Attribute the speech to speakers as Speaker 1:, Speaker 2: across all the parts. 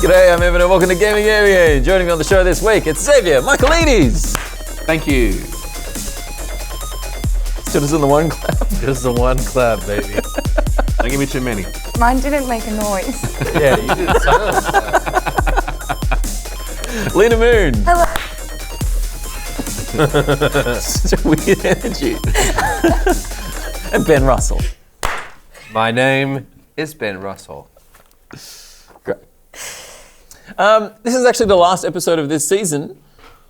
Speaker 1: G'day, I'm Evan and welcome to Gamey. Joining me on the show this week, it's Xavier, Michaelides.
Speaker 2: Thank you.
Speaker 1: Still just in the one clap.
Speaker 3: Just the one clap, baby.
Speaker 2: Don't give me too many.
Speaker 4: Mine didn't make a noise.
Speaker 3: Yeah, you did silence.
Speaker 1: Lena Moon.
Speaker 4: Hello.
Speaker 1: Such a weird energy. And Ben Russell.
Speaker 3: My name is Ben Russell.
Speaker 1: Great. This is actually the last episode of this season,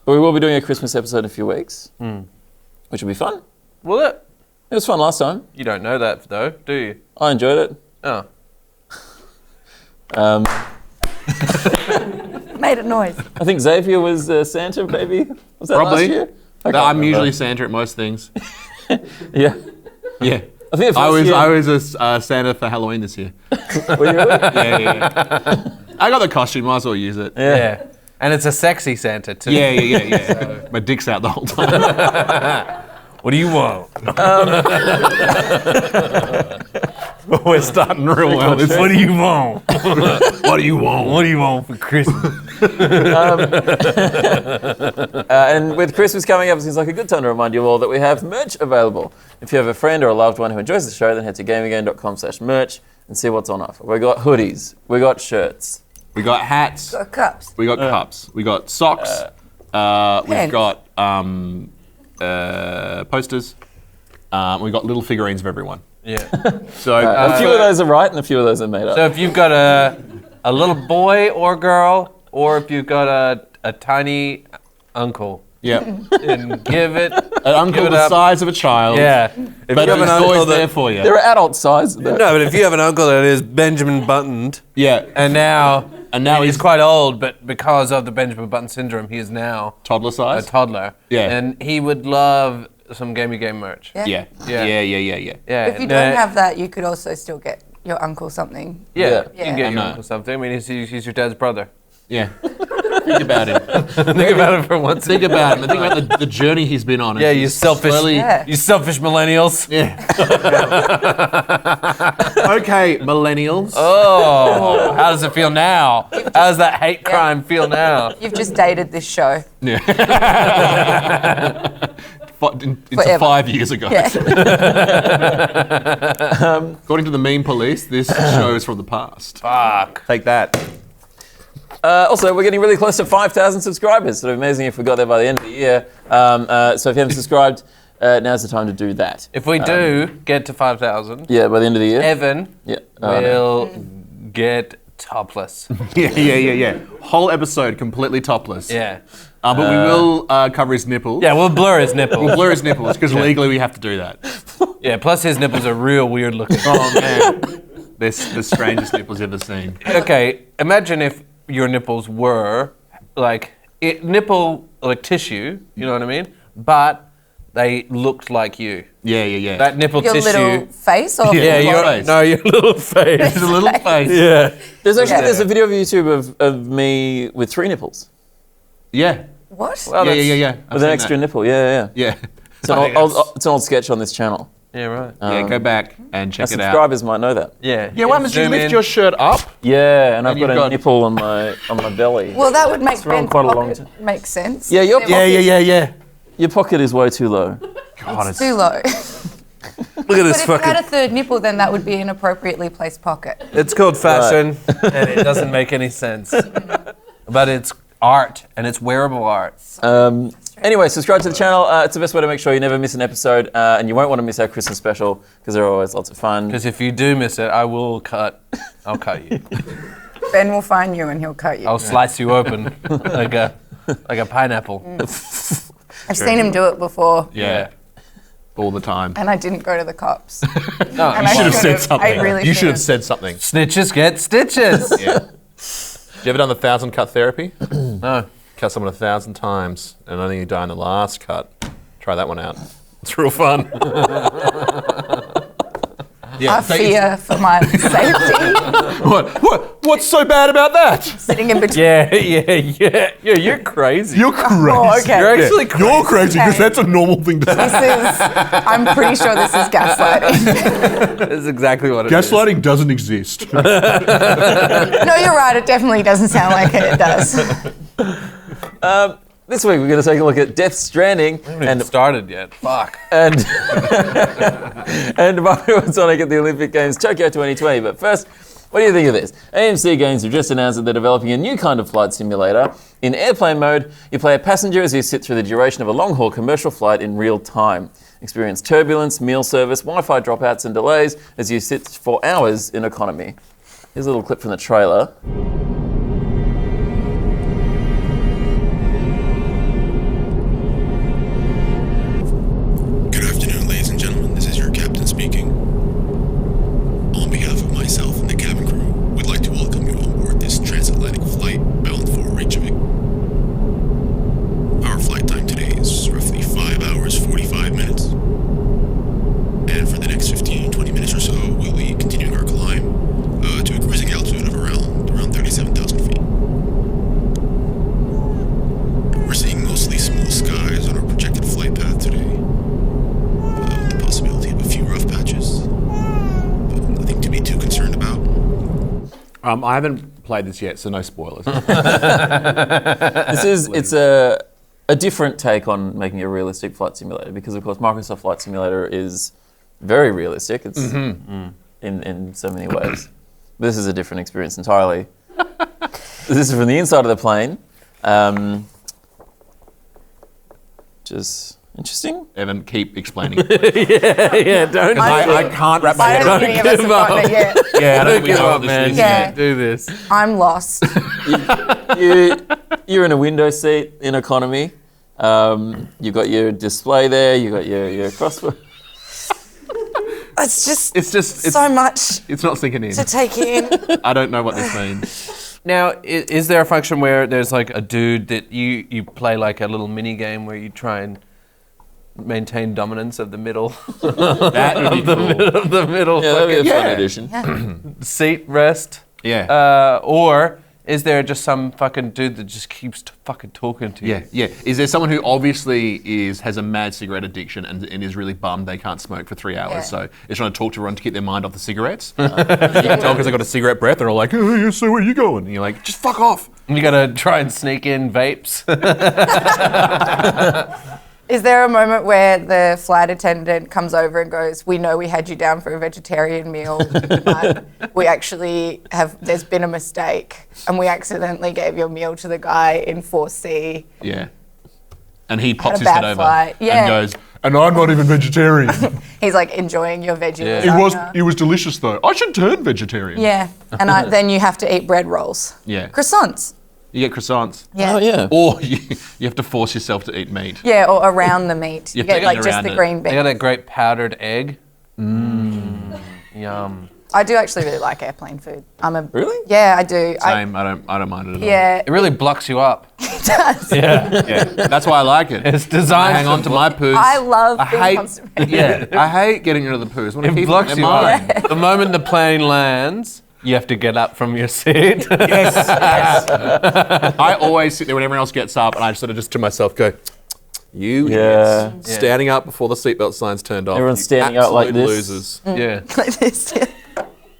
Speaker 1: but we will be doing a Christmas episode in a few weeks, which will be fun.
Speaker 3: Will it?
Speaker 1: It was fun last time.
Speaker 3: You don't know that, though, do you?
Speaker 1: I enjoyed it.
Speaker 3: Oh.
Speaker 4: Made a noise.
Speaker 1: I think Xavier was Santa, maybe? Was that
Speaker 2: Probably.
Speaker 1: last year? I
Speaker 2: No,
Speaker 1: can't
Speaker 2: I'm
Speaker 1: remember.
Speaker 2: usually Santa at most things.
Speaker 1: Yeah.
Speaker 2: Yeah.
Speaker 1: I think
Speaker 2: I was
Speaker 1: year,
Speaker 2: a Santa for Halloween this year.
Speaker 1: were you really?
Speaker 2: Yeah. I got the costume, might as well use it.
Speaker 3: Yeah. And it's a sexy Santa, too.
Speaker 2: Yeah. My dick's out the whole time.
Speaker 3: What do you want? We're starting real well. What do you want?
Speaker 2: What do you want?
Speaker 3: What do you want for Christmas?
Speaker 1: And with Christmas coming up, it seems like a good time to remind you all that we have merch available. If you have a friend or a loved one who enjoys the show, then head to gameagain.com/merch and see what's on offer. We got hoodies, we got shirts,
Speaker 2: We got hats.
Speaker 4: Got cups.
Speaker 2: We got cups. We got socks. We've got posters. We got little figurines of everyone.
Speaker 3: Yeah.
Speaker 2: So
Speaker 1: a few of those are right and a few of those are made up.
Speaker 3: So if you've got a little boy or girl, or if you've got a tiny uncle,
Speaker 2: yeah,
Speaker 3: and give it
Speaker 2: an uncle
Speaker 3: give it
Speaker 2: the
Speaker 3: up.
Speaker 2: size of a child.
Speaker 3: Yeah. If
Speaker 2: But
Speaker 3: you have
Speaker 2: he's
Speaker 3: an uncle
Speaker 2: always
Speaker 3: that,
Speaker 2: there for you.
Speaker 1: They're adult size. Though.
Speaker 3: no, but if you have an uncle that is Benjamin Buttoned,
Speaker 2: Yeah,
Speaker 3: and now
Speaker 2: he's
Speaker 3: he's quite old, but because of the Benjamin Button syndrome, he is now
Speaker 2: toddler
Speaker 3: a
Speaker 2: size.
Speaker 3: toddler.
Speaker 2: Yeah.
Speaker 3: And he would love some Gamey Game merch.
Speaker 4: Yeah.
Speaker 2: Yeah.
Speaker 3: Yeah.
Speaker 4: If you don't have that, you could also still get your uncle something.
Speaker 3: Yeah.
Speaker 1: Yeah.
Speaker 3: You can get
Speaker 2: I
Speaker 3: your
Speaker 2: know.
Speaker 3: uncle something. I mean, he's your dad's brother.
Speaker 2: Yeah. Think about him.
Speaker 3: Think about it for once.
Speaker 2: Think about him. And think about the journey he's been on.
Speaker 3: Yeah, you selfish.
Speaker 4: Yeah.
Speaker 3: You selfish millennials.
Speaker 2: Yeah. Okay, millennials.
Speaker 3: Oh, how does it feel now? How does that hate crime feel now?
Speaker 4: You've just dated this show.
Speaker 2: Yeah. Into
Speaker 4: Forever.
Speaker 2: 5 years ago.
Speaker 4: Yeah.
Speaker 2: According to the meme police, this show is from the past.
Speaker 3: Fuck.
Speaker 2: Take that.
Speaker 1: Also, we're getting really close to 5,000 subscribers. So it'd be amazing if we got there by the end of the year. So if you haven't subscribed, now's the time to do that.
Speaker 3: If we do get to 5,000,
Speaker 1: Yeah, by the end of the year.
Speaker 3: Evan
Speaker 1: Yeah.
Speaker 3: will get topless.
Speaker 2: Yeah. Whole episode completely topless.
Speaker 3: Yeah.
Speaker 2: But we will cover his nipples.
Speaker 3: Yeah, we'll blur his nipples.
Speaker 2: We'll blur his nipples because legally we have to do that.
Speaker 3: Yeah, plus his nipples are real weird looking.
Speaker 2: Oh man, they're the strangest nipples you've ever seen.
Speaker 3: Okay, imagine if your nipples were like nipple like tissue, you know what I mean? But they looked like you.
Speaker 2: Yeah.
Speaker 3: That nipple
Speaker 4: Your
Speaker 3: tissue.
Speaker 4: little face or
Speaker 3: Yeah,
Speaker 2: your
Speaker 3: your
Speaker 2: face.
Speaker 3: your little face.
Speaker 2: It's a little face.
Speaker 3: Yeah.
Speaker 1: There's actually
Speaker 4: Yeah.
Speaker 1: there's a video of YouTube of me with 3 nipples.
Speaker 2: Yeah.
Speaker 4: what?
Speaker 1: Well,
Speaker 2: Yeah.
Speaker 1: that's-
Speaker 2: I've
Speaker 1: With an
Speaker 2: seen
Speaker 1: extra
Speaker 2: that.
Speaker 1: nipple, yeah.
Speaker 2: Yeah.
Speaker 1: It's an it's an old sketch on this channel.
Speaker 3: Yeah, right.
Speaker 2: Yeah, go back and
Speaker 1: Our
Speaker 2: check it out.
Speaker 1: subscribers might know that.
Speaker 3: Yeah.
Speaker 2: Yeah, what happens? You
Speaker 3: Zoom
Speaker 2: lift
Speaker 3: in.
Speaker 2: your shirt up.
Speaker 1: Yeah, and I've
Speaker 2: And
Speaker 1: got
Speaker 2: you've
Speaker 1: a
Speaker 2: got-
Speaker 1: nipple on my belly.
Speaker 4: Well, that would make
Speaker 1: wrong
Speaker 4: Ben's
Speaker 1: quite a long
Speaker 4: pocket make sense.
Speaker 1: Yeah, your pocket,
Speaker 3: Yeah.
Speaker 1: your pocket is way too low.
Speaker 2: God,
Speaker 4: It's too low.
Speaker 3: Look at
Speaker 4: But
Speaker 3: this
Speaker 4: if you had a
Speaker 3: fucking.
Speaker 4: third nipple, then that would be an appropriately placed pocket.
Speaker 3: It's called fashion, and it doesn't make any sense. But it's art, and it's wearable art.
Speaker 1: Anyway, subscribe to the channel. It's the best way to make sure you never miss an episode, and you won't want to miss our Christmas special because they're always lots of fun.
Speaker 3: Because if you do miss it, I'll cut you.
Speaker 4: Ben will find you and he'll cut you.
Speaker 3: I'll slice you open like a pineapple.
Speaker 4: I've seen him do it before,
Speaker 2: yeah. All the time.
Speaker 4: and I didn't go to the cops.
Speaker 3: No,
Speaker 4: And I
Speaker 2: You should have said
Speaker 4: should've.
Speaker 2: something.
Speaker 4: I really
Speaker 2: You should have
Speaker 4: should've.
Speaker 2: said something.
Speaker 3: snitches get stitches.
Speaker 2: Yeah. You ever done the 1,000 cut therapy?
Speaker 3: No.
Speaker 2: Cut someone 1,000 times and only you die in the last cut. Try that one out. It's real fun.
Speaker 4: I fear for my safety.
Speaker 2: What's so bad about that?
Speaker 4: Sitting in between.
Speaker 3: Yeah, you're crazy.
Speaker 5: You're crazy.
Speaker 4: Oh, okay.
Speaker 3: You're actually crazy.
Speaker 5: You're crazy because
Speaker 4: Okay.
Speaker 5: that's a normal thing to say.
Speaker 4: I'm pretty sure this is gaslighting.
Speaker 3: That's exactly what it is.
Speaker 5: Gaslighting doesn't exist.
Speaker 4: No, you're right. It definitely doesn't sound like it. It does.
Speaker 1: This week we're going to take a look at Death Stranding
Speaker 3: And started yet. Fuck.
Speaker 1: and what's on at the Olympic Games Tokyo 2020. But first, what do you think of this? AMC Games have just announced that they're developing a new kind of flight simulator. In airplane mode, you play a passenger as you sit through the duration of a long-haul commercial flight in real time. Experience turbulence, meal service, Wi-Fi dropouts and delays as you sit for hours in economy. Here's a little clip from the trailer.
Speaker 6: Good afternoon, ladies and gentlemen. This is your captain speaking. On behalf of myself and the cabin crew, we'd like to welcome you on board this transatlantic flight bound for Reykjavik. Our flight time today is roughly 5 hours, 45 minutes. And for the next 15-20 minutes or so, we'll be continuing our climb to a cruising altitude of around 37,000 feet. We're seeing mostly smooth skies on our projected flight path today. With the possibility of a few rough patches, but nothing to be too concerned about.
Speaker 2: I haven't played this yet, so no spoilers.
Speaker 1: It's a different take on making a realistic flight simulator because, of course, Microsoft Flight Simulator is very realistic. It's in so many ways. But this is a different experience entirely. This is from the inside of the plane. Just interesting.
Speaker 2: Evan, keep explaining.
Speaker 3: Yeah, don't.
Speaker 2: I can't wrap my
Speaker 4: I
Speaker 2: head
Speaker 4: don't
Speaker 2: around
Speaker 4: think
Speaker 2: it.
Speaker 4: any of us have gotten it yet.
Speaker 2: Yeah, I don't
Speaker 3: Give
Speaker 2: know
Speaker 3: up,
Speaker 2: what this
Speaker 3: man.
Speaker 2: is.
Speaker 4: Yeah.
Speaker 3: Do this.
Speaker 4: I'm lost.
Speaker 1: You're in a window seat in economy. You've got your display there. You've got your crossword.
Speaker 4: It's just
Speaker 2: It's
Speaker 4: so much
Speaker 2: it's not sinking in.
Speaker 4: to take in.
Speaker 2: I don't know what this means.
Speaker 3: Now, is there a function where there's like a dude that you play like a little mini game where you try and maintain dominance of the middle,
Speaker 2: That would be cool.
Speaker 3: of the middle
Speaker 1: Yeah, that'd be a
Speaker 3: fucking
Speaker 1: fun addition.
Speaker 3: seat rest?
Speaker 2: Yeah.
Speaker 3: Or is there just some fucking dude that just keeps fucking talking to you?
Speaker 2: Yeah. Is there someone who obviously has a mad cigarette addiction and is really bummed they can't smoke for 3 hours,
Speaker 4: Yeah.
Speaker 2: so is trying to talk to everyone to keep their mind off the cigarettes? You can tell because they got a cigarette breath. They're all like, "Oh, yeah, so where are you going?" And you're like, "Just fuck off."
Speaker 3: And you gotta try and sneak in vapes.
Speaker 4: Is there a moment where the flight attendant comes over and goes, "We know we had you down for a vegetarian meal, but we actually there's been a mistake and we accidentally gave your meal to the guy in 4C.
Speaker 2: Yeah. And he pops
Speaker 4: a
Speaker 2: his head
Speaker 4: bad
Speaker 2: over
Speaker 4: flight. Yeah.
Speaker 2: and goes,
Speaker 5: And I'm not even vegetarian.
Speaker 4: He's like enjoying your veggie
Speaker 3: Yeah.
Speaker 4: lasagna.
Speaker 5: It was delicious though. I should turn vegetarian.
Speaker 4: Yeah, and then you have to eat bread rolls.
Speaker 2: Yeah.
Speaker 4: Croissants.
Speaker 2: You get croissants.
Speaker 4: Yeah.
Speaker 1: Oh yeah.
Speaker 2: Or you have to force yourself to eat meat.
Speaker 4: Yeah, or around the meat. You
Speaker 2: have to
Speaker 4: get
Speaker 2: eat
Speaker 4: like just
Speaker 2: around
Speaker 4: the
Speaker 2: it.
Speaker 4: green
Speaker 3: They got
Speaker 4: beans.
Speaker 3: that great powdered egg. Yum.
Speaker 4: I do actually really like airplane food.
Speaker 1: Really?
Speaker 4: Yeah, I do.
Speaker 2: Same. I don't mind it at all.
Speaker 4: Yeah,
Speaker 3: It really blocks you up.
Speaker 4: it does.
Speaker 2: Yeah. That's why I like it.
Speaker 3: It's designed
Speaker 2: Hang
Speaker 3: to
Speaker 2: on to my poos.
Speaker 4: I love being
Speaker 2: hate,
Speaker 4: constipated.
Speaker 2: yeah, I hate getting rid of the poos. I want to
Speaker 3: It
Speaker 2: keep
Speaker 3: blocks
Speaker 2: them
Speaker 3: you
Speaker 2: in mine.
Speaker 3: up. The moment the plane lands, you have to get up from your seat.
Speaker 2: I always sit there when everyone else gets up, and I sort of just to myself go, "You
Speaker 1: Yeah.
Speaker 2: idiots. Standing up before the seatbelt sign's turned off.
Speaker 1: Everyone's
Speaker 2: You
Speaker 1: standing up like
Speaker 2: absolute
Speaker 1: this.
Speaker 2: Losers.
Speaker 3: Yeah.
Speaker 4: Like this.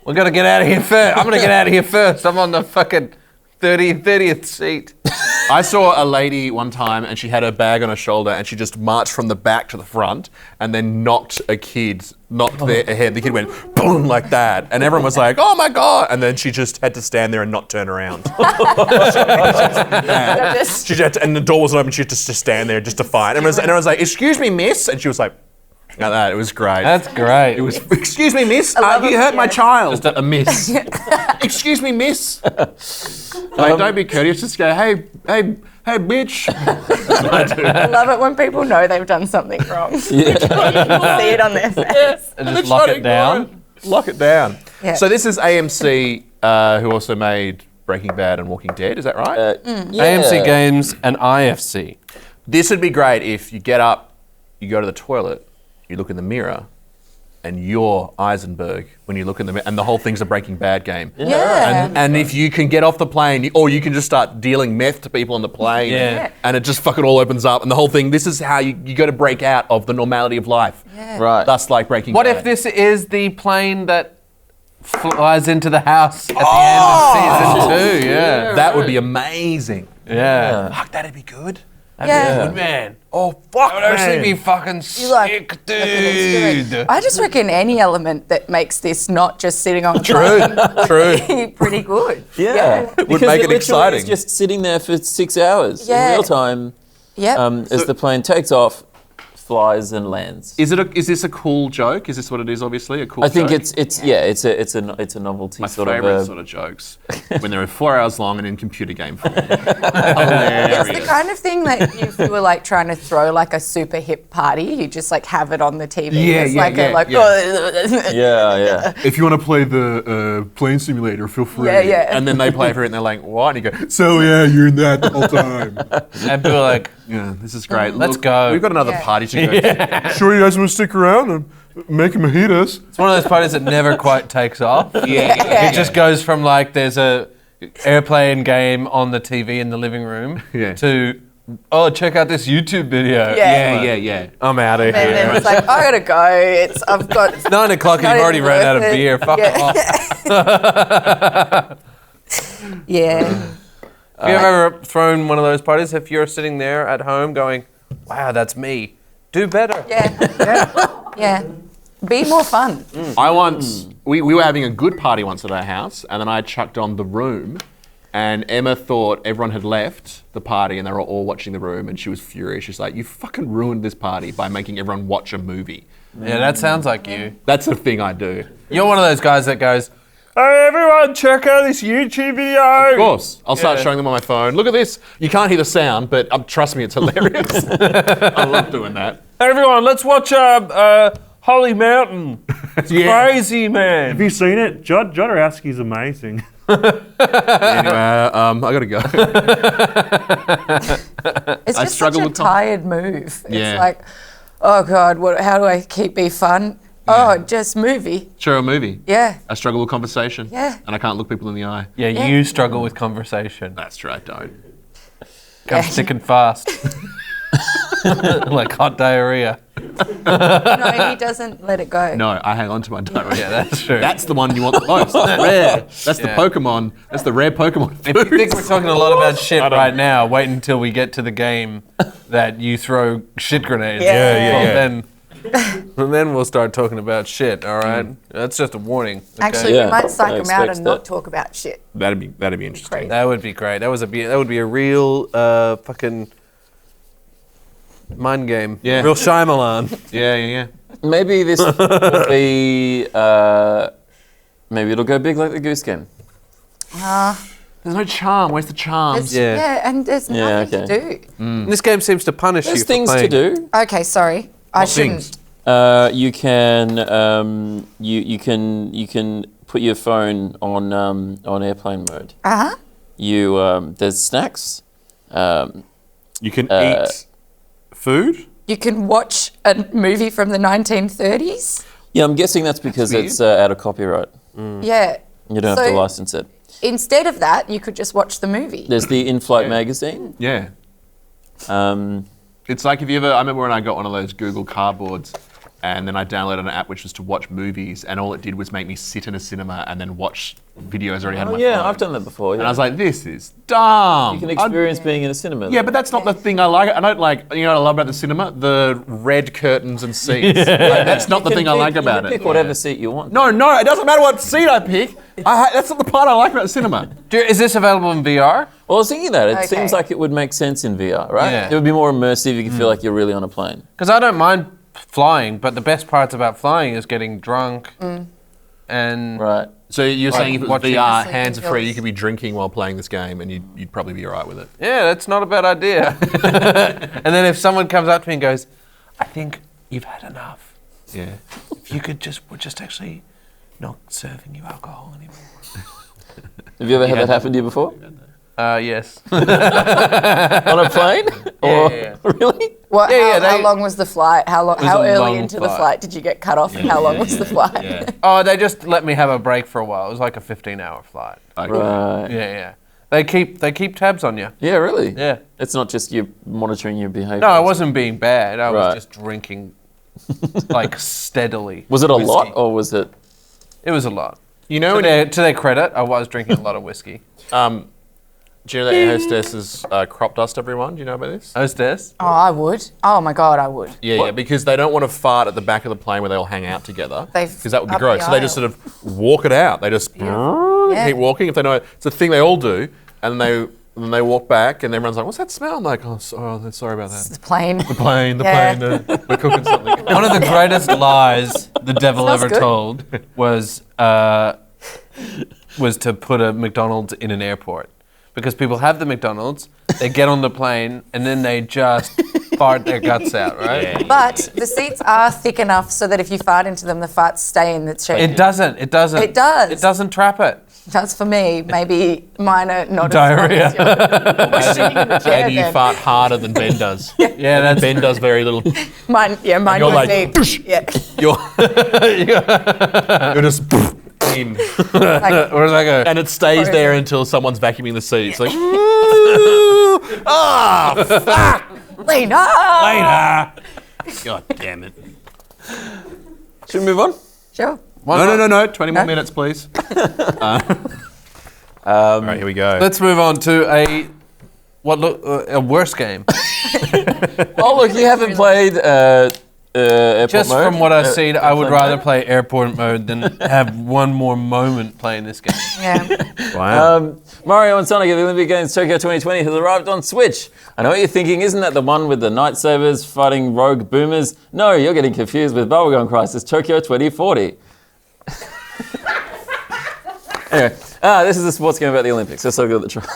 Speaker 3: We're gonna get out of here first. I'm gonna get out of here first. I'm on the fucking 30th seat.
Speaker 2: I saw a lady one time, and she had her bag on her shoulder, and she just marched from the back to the front, and then knocked their head. The kid went boom like that, and everyone was like, "Oh my god!" And then she just had to stand there and not turn around. She had to, and the door wasn't open. She had to just stand there, just defiant. And everyone was like, "Excuse me, miss," and she was like, like that. It was great.
Speaker 3: That's great.
Speaker 2: It was. Excuse me, miss.
Speaker 4: love
Speaker 2: You
Speaker 4: it,
Speaker 2: hurt my
Speaker 4: yeah.
Speaker 2: child. Just a miss. Excuse me, miss. Like, don't be courteous. Just go, hey, bitch.
Speaker 4: I love it when people know they've done something wrong. You can see it on their face.
Speaker 3: And just lock it down.
Speaker 2: Lock it down.
Speaker 4: Yeah.
Speaker 2: So this is AMC, who also made Breaking Bad and Walking Dead. Is that right?
Speaker 3: AMC Games and IFC.
Speaker 2: This would be great if you get up, you go to the toilet, you look in the mirror, and you're Eisenberg when you look in the and the whole thing's a Breaking Bad game.
Speaker 4: Yeah.
Speaker 2: And if you can get off the plane, or you can just start dealing meth to people on the plane,
Speaker 3: Yeah.
Speaker 2: and it just fucking all opens up, and the whole thing. This is how you got to break out of the normality of life.
Speaker 4: Yeah.
Speaker 1: Right.
Speaker 2: Thus, like Breaking
Speaker 3: What
Speaker 2: Bad.
Speaker 3: if this is the plane that flies into the house at the end of season 2? Yeah.
Speaker 2: That would be amazing.
Speaker 3: Yeah.
Speaker 2: Fuck, that'd be good.
Speaker 4: Yeah.
Speaker 3: Good man.
Speaker 2: Oh fuck,
Speaker 3: That would actually be fucking
Speaker 4: You like
Speaker 3: sick,
Speaker 4: look at this
Speaker 3: dude.
Speaker 4: dude. I just reckon any element that makes this not just sitting on the
Speaker 2: True.
Speaker 4: plane pretty good.
Speaker 1: Yeah.
Speaker 2: Would
Speaker 1: Because
Speaker 2: make it
Speaker 1: literally
Speaker 2: exciting.
Speaker 1: is just sitting there for 6 hours
Speaker 4: Yeah.
Speaker 1: in real time
Speaker 4: Yep.
Speaker 1: as the plane takes off, flies and lands.
Speaker 2: Is this a cool joke? Is this what it is? Obviously, a cool.
Speaker 1: I think
Speaker 2: joke?
Speaker 1: it's a novelty
Speaker 2: my
Speaker 1: sort
Speaker 2: favourite
Speaker 1: of.
Speaker 2: sort of jokes when they're 4 hours long and in computer game form.
Speaker 4: It's the kind of thing that if you were like trying to throw like a super hip party, you just like have it on the TV.
Speaker 2: Yeah,
Speaker 4: It's
Speaker 2: yeah,
Speaker 4: like
Speaker 2: yeah,
Speaker 1: Yeah.
Speaker 5: If you want to play the plane simulator, feel free.
Speaker 4: yeah.
Speaker 2: And then they play for it and they're like, what? And you go,
Speaker 5: So yeah, you're in that the whole time.
Speaker 3: And people are like,
Speaker 2: yeah, this is great.
Speaker 3: Let's go.
Speaker 2: We've got another
Speaker 4: Yeah.
Speaker 2: party to go to.
Speaker 5: Sure, you guys want to stick around and make mojitos?
Speaker 3: it's one of those parties that never quite takes off.
Speaker 2: Yeah.
Speaker 3: It just goes from like there's a airplane game on the TV in the living room
Speaker 2: Yeah.
Speaker 3: to, oh, check out this YouTube video.
Speaker 4: Yeah.
Speaker 2: Yeah.
Speaker 3: I'm out of
Speaker 4: And
Speaker 3: here.
Speaker 4: then it's like, I gotta go. I've got.
Speaker 3: It's 9 o'clock and
Speaker 4: not
Speaker 3: you've already
Speaker 4: even
Speaker 3: ran out of
Speaker 4: worth it.
Speaker 3: beer. Fuck
Speaker 4: Yeah.
Speaker 3: off.
Speaker 4: Yeah.
Speaker 3: Have you ever thrown one of those parties? If you're sitting there at home going, wow, that's me. Do better.
Speaker 4: Yeah. Be more fun.
Speaker 2: I once, we were having a good party once at our house, and then I chucked on The Room, and Emma thought everyone had left the party and they were all watching The Room, and she was furious. She's like, you fucking ruined this party by making everyone watch a movie.
Speaker 3: Yeah, that sounds like you.
Speaker 2: That's the thing I do.
Speaker 3: You're one of those guys that goes, hey, everyone, check out this YouTube video.
Speaker 2: Of course. I'll start
Speaker 3: Yeah.
Speaker 2: showing them on my phone. Look at this. You can't hear the sound, but trust me, it's hilarious. I love doing that.
Speaker 3: Everyone, let's watch Holy Mountain. It's crazy, man.
Speaker 7: Have you seen it? Jodorowsky's amazing.
Speaker 2: Anyway, I gotta go.
Speaker 4: It's
Speaker 2: I
Speaker 4: just
Speaker 2: struggle
Speaker 4: such a
Speaker 2: with
Speaker 4: tired move.
Speaker 2: Yeah.
Speaker 4: It's like, oh God, how do I keep it fun? Oh, just movie.
Speaker 2: Show a movie.
Speaker 4: Yeah.
Speaker 2: I struggle with conversation.
Speaker 4: Yeah.
Speaker 2: And I can't look people in the eye.
Speaker 3: Yeah, you struggle with conversation.
Speaker 2: That's true, I don't.
Speaker 3: Comes thick and fast. Like hot diarrhea.
Speaker 4: No, he doesn't let it go.
Speaker 2: No, I hang on to my diarrhea.
Speaker 3: Yeah, that's true.
Speaker 2: That's the one you want the most. That's rare. That's the
Speaker 3: Yeah.
Speaker 2: Pokemon. That's the rare Pokemon.
Speaker 3: If you think we're talking a lot about shit right now, wait until we get to the game that you throw shit grenades.
Speaker 4: Yeah.
Speaker 3: And then we'll start talking about shit, all right? That's just a warning. Okay?
Speaker 4: Actually,
Speaker 1: Yeah,
Speaker 4: we might psych
Speaker 1: I
Speaker 4: him out
Speaker 1: expect
Speaker 4: and not
Speaker 1: that.
Speaker 4: talk about shit.
Speaker 2: That'd be interesting.
Speaker 3: That would be great. That would be a real fucking mind game.
Speaker 2: Yeah.
Speaker 3: Real Shyamalan.
Speaker 2: Yeah.
Speaker 1: Maybe this will be. Maybe it'll go big like the Goose Game.
Speaker 2: There's no charm. Where's the charm?
Speaker 4: Yeah, and there's nothing
Speaker 1: okay.
Speaker 4: to do.
Speaker 3: This game seems to punish
Speaker 1: There's
Speaker 3: you for
Speaker 1: things to
Speaker 3: playing.
Speaker 1: do.
Speaker 4: Okay, sorry. I shouldn't.
Speaker 2: things?
Speaker 1: You can you can put your phone on airplane mode.
Speaker 4: Uh-huh.
Speaker 1: You there's snacks.
Speaker 2: You can eat food?
Speaker 4: You can watch a movie from the 1930s.
Speaker 1: Yeah, I'm guessing that's because
Speaker 2: weird.
Speaker 1: it's out of copyright.
Speaker 4: Yeah.
Speaker 1: You don't have to license it.
Speaker 4: Instead of that, you could just watch the movie.
Speaker 1: There's the in-flight magazine.
Speaker 2: Yeah.
Speaker 1: Um,
Speaker 2: It's like if you ever, I remember when I got one of those Google Cardboards and then I downloaded an app which was to watch movies and all it did was make me sit in a cinema and then watch videos I already had on my phone.
Speaker 1: I've done that before. Yeah.
Speaker 2: And I was like, this is dumb.
Speaker 1: you can experience being in a cinema.
Speaker 2: Yeah, but that's not the thing I like. I don't like, you know what I love about the cinema? The red curtains and seats. Like, that's not the thing I like about
Speaker 1: Pick
Speaker 2: it.
Speaker 1: whatever seat you want.
Speaker 2: No, it doesn't matter what seat I pick. That's not the part I like about the cinema.
Speaker 3: Is this available in VR?
Speaker 1: Well, I was thinking that. It
Speaker 4: Okay.
Speaker 1: seems like it would make sense in VR, right?
Speaker 3: Yeah.
Speaker 1: It would be more immersive. You could feel like you're really on a plane.
Speaker 3: Because I don't mind flying, but the best parts about flying is getting drunk and
Speaker 1: Right.
Speaker 2: So you're saying if it was
Speaker 3: watching
Speaker 2: VR,
Speaker 4: the
Speaker 2: hands are free,
Speaker 4: films.
Speaker 2: you could be drinking while playing this game and you'd probably be all right with it.
Speaker 3: yeah, that's not a bad idea. And then if someone comes up to me and goes, I think you've had enough.
Speaker 2: Yeah.
Speaker 3: If you could we're just actually not serving you alcohol anymore.
Speaker 1: Have you ever had that happen to you before?
Speaker 3: Yes.
Speaker 1: On a plane? Or
Speaker 3: yeah.
Speaker 1: really?
Speaker 4: What?
Speaker 3: Yeah,
Speaker 4: How
Speaker 3: they-
Speaker 4: long was the flight? How
Speaker 3: was
Speaker 4: How
Speaker 3: a
Speaker 4: early
Speaker 3: long
Speaker 4: into the
Speaker 3: flight.
Speaker 4: flight did you get cut off? And how long was the flight?
Speaker 3: Oh, they just let me have a break for a while. It was like a 15-hour flight.
Speaker 1: Right.
Speaker 3: Yeah. They keep tabs on you.
Speaker 1: Yeah, really?
Speaker 3: Yeah.
Speaker 1: It's not just you monitoring your behavior.
Speaker 3: No, I wasn't being bad. I
Speaker 1: Right.
Speaker 3: was just drinking like steadily.
Speaker 1: Was it a lot
Speaker 3: whiskey.
Speaker 1: or was it?
Speaker 3: It was a lot.
Speaker 2: You know,
Speaker 3: To their credit, I was drinking a lot of whiskey.
Speaker 2: do you know that air hostesses crop dust everyone? Do you know about this?
Speaker 3: Hostess?
Speaker 4: Oh, I would. Oh my God, I would.
Speaker 2: Yeah, because they don't want to fart at the back of the plane where they all hang out together.
Speaker 4: They've
Speaker 2: Because that would be
Speaker 4: up
Speaker 2: gross.
Speaker 4: the
Speaker 2: So they just
Speaker 4: aisle.
Speaker 2: sort of walk it out. They just
Speaker 4: Yeah.
Speaker 2: keep walking. If they know it's a thing they all do, and they walk back, and everyone's like, "What's that smell?" I'm like, "Oh, sorry about that."
Speaker 4: The plane.
Speaker 2: The plane,
Speaker 4: Yeah.
Speaker 2: we're cooking something.
Speaker 3: One of the greatest lies the devil
Speaker 4: Smells
Speaker 3: ever
Speaker 4: good.
Speaker 3: told was to put a McDonald's in an airport. Because people have the McDonald's, they get on the plane, and then they just fart their guts out, right?
Speaker 4: But the seats are thick enough so that if you fart into them, the farts stay in the chair.
Speaker 3: It doesn't.
Speaker 4: It does.
Speaker 3: It doesn't trap it.
Speaker 4: That's for me. Maybe mine are not
Speaker 3: Diarrhea.
Speaker 4: as strong as yours. Pushing the chair
Speaker 2: Maybe you
Speaker 4: then.
Speaker 2: fart harder than Ben does.
Speaker 3: Yeah, that's
Speaker 2: Ben does very little.
Speaker 4: Mine
Speaker 2: you're
Speaker 4: goes
Speaker 2: like,
Speaker 4: deep. Yeah.
Speaker 2: You're just in,
Speaker 4: Like,
Speaker 3: where does that go?
Speaker 2: and it stays there until someone's vacuuming the seat. It's like,
Speaker 4: Lena!
Speaker 2: God damn it!
Speaker 1: Should we move on?
Speaker 4: Sure.
Speaker 2: No. 20 more minutes, please. All right, here we go.
Speaker 3: Let's move on to a worse game.
Speaker 1: Oh, look, you haven't played Airport
Speaker 3: Just
Speaker 1: mode?
Speaker 3: from what I've seen, I would
Speaker 1: Airplane
Speaker 3: rather
Speaker 1: mode?
Speaker 3: play airport mode than have one more moment playing this game.
Speaker 4: Yeah.
Speaker 2: Wow.
Speaker 1: Mario and Sonic at the Olympic Games Tokyo 2020 has arrived on Switch. I know what you're thinking, isn't that the one with the lightsabers fighting rogue boomers? No, you're getting confused with Bubblegum Crisis Tokyo 2040. Anyway, this is a sports game about the Olympics. Let's look at the trailer.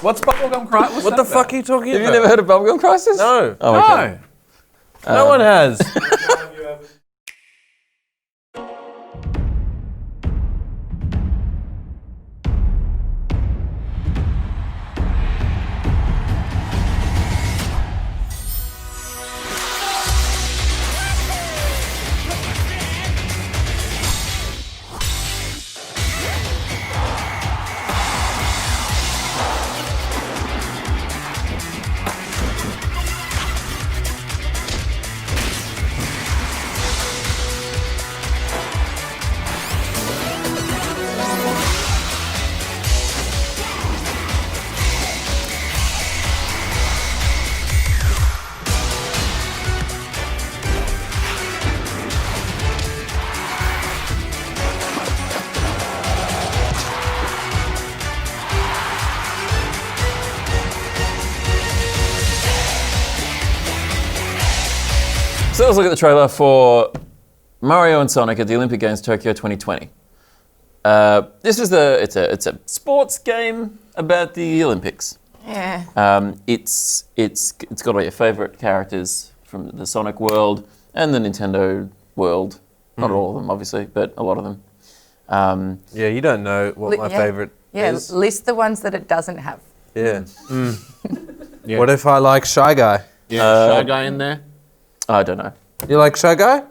Speaker 2: What's Bubblegum Crisis?
Speaker 3: What the fuck are you talking
Speaker 1: Have you
Speaker 3: about?
Speaker 1: never heard of Bubblegum Crisis?
Speaker 3: No.
Speaker 1: Oh, okay.
Speaker 3: No one has.
Speaker 1: So let's look at the trailer for Mario and Sonic at the Olympic Games Tokyo 2020. This is it's a sports game about the Olympics.
Speaker 4: Yeah.
Speaker 1: It's got all your favorite characters from the Sonic world and the Nintendo world. Not all of them, obviously, but a lot of them.
Speaker 3: Yeah, you don't know what my
Speaker 4: Yeah.
Speaker 3: favorite
Speaker 4: Yeah,
Speaker 3: is.
Speaker 4: list the ones that it doesn't have.
Speaker 3: Yeah.
Speaker 2: Yeah.
Speaker 3: What if I like Shy Guy?
Speaker 2: Yeah, Shy Guy in there.
Speaker 1: I don't know.
Speaker 3: You like Shy Guy?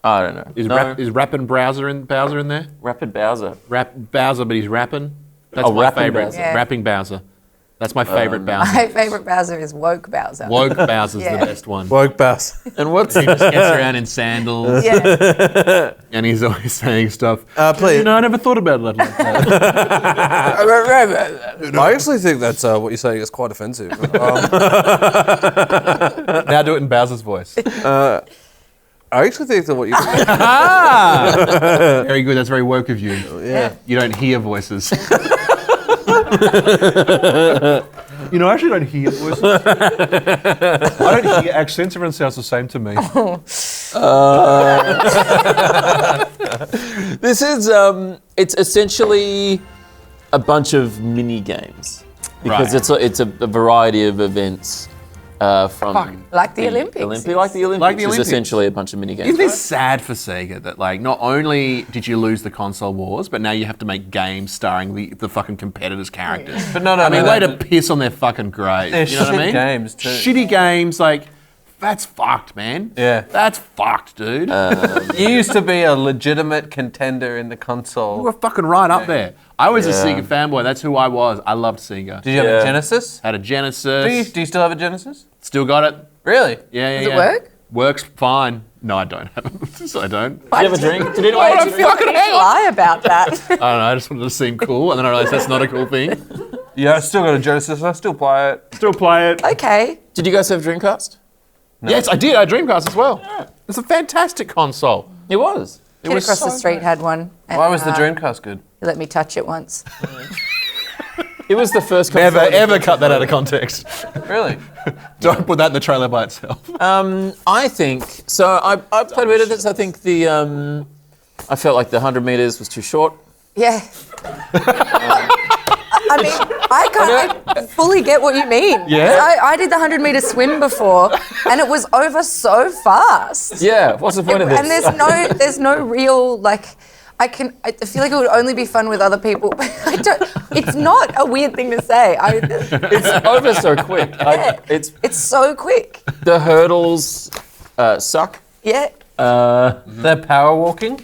Speaker 1: I don't know. No.
Speaker 2: Is Rappin' Bowser in there?
Speaker 1: Rapid Bowser.
Speaker 2: Rap Bowser, but he's rapping. That's
Speaker 1: Oh,
Speaker 2: my
Speaker 1: Rappin'
Speaker 2: favorite.
Speaker 1: Bowser.
Speaker 4: Yeah.
Speaker 2: Rapping Bowser. That's my favorite Bowser.
Speaker 4: My favorite Bowser is Woke Bowser.
Speaker 2: Woke Bowser's
Speaker 4: Yeah.
Speaker 2: the best one.
Speaker 3: Woke Bass.
Speaker 1: And what's
Speaker 2: He just gets around in sandals
Speaker 4: Yeah.
Speaker 2: and he's always saying stuff.
Speaker 3: Please.
Speaker 2: I never thought about it like that.
Speaker 3: I actually think that's what you're saying is quite offensive.
Speaker 2: Now do it in Bowser's voice.
Speaker 3: I actually think that what you
Speaker 2: Very good. That's very woke of you.
Speaker 3: yeah.
Speaker 2: You don't hear voices.
Speaker 5: You know, I actually don't hear voices. I don't hear accents. Everyone sounds the same to me.
Speaker 1: This is it's essentially a bunch of mini games because
Speaker 2: Right.
Speaker 1: it's a variety of events from
Speaker 4: Like the Olympics.
Speaker 1: like the Olympics. Is
Speaker 2: Olympics.
Speaker 1: essentially a bunch of mini games.
Speaker 2: Isn't this sad for Sega that like not only did you lose the console wars, but now you have to make games starring the fucking competitors' characters?
Speaker 3: But no,
Speaker 2: I mean,
Speaker 3: no,
Speaker 2: way to piss on their fucking grave.
Speaker 3: They're
Speaker 2: You know what I
Speaker 3: shit
Speaker 2: mean?
Speaker 3: games, too.
Speaker 2: Shitty games, like that's fucked, man.
Speaker 3: Yeah.
Speaker 2: That's fucked, dude.
Speaker 3: You used to be a legitimate contender in the console.
Speaker 2: You were fucking right up there. I was a Sega fanboy. That's who I was. I loved Sega.
Speaker 3: Did you have a Genesis?
Speaker 2: Had a Genesis.
Speaker 3: Do you still have a Genesis?
Speaker 2: Still got it.
Speaker 3: Really?
Speaker 2: Yeah.
Speaker 4: Does it work?
Speaker 2: Works fine. No, I don't have it. So I don't.
Speaker 1: Did you have a drink? Did anyone
Speaker 4: Why
Speaker 1: have
Speaker 4: did
Speaker 1: a
Speaker 4: you
Speaker 1: drink?
Speaker 4: feel the need to lie about that?
Speaker 2: I don't know. I just wanted to seem cool, and then I realized that's not a cool thing.
Speaker 3: Yeah, I still got a Genesis. I still play it.
Speaker 7: Still play it.
Speaker 4: Okay.
Speaker 1: Did you guys have Dreamcast?
Speaker 2: Yes, I did. I had Dreamcast as well. It's a fantastic console.
Speaker 1: It was.
Speaker 4: Kid Across the Street had one. And,
Speaker 3: Why was the Dreamcast good?
Speaker 4: He let me touch it once.
Speaker 1: It was the first console.
Speaker 2: Never ever cut that out of context.
Speaker 3: Really?
Speaker 2: Don't put that in the trailer by itself.
Speaker 1: I think so. I played a bit of this. I think I felt like the 100 meters was too short.
Speaker 4: Yeah. I mean, I fully get what you mean.
Speaker 2: Yeah?
Speaker 4: I did the 100-meter swim before, and it was over so fast.
Speaker 1: Yeah. What's the point of this?
Speaker 4: And there's no real, like, I feel like it would only be fun with other people. It's not a weird thing to say.
Speaker 1: It's over so quick.
Speaker 4: It's so quick.
Speaker 1: The hurdles suck.
Speaker 4: Yeah.
Speaker 3: They're power walking?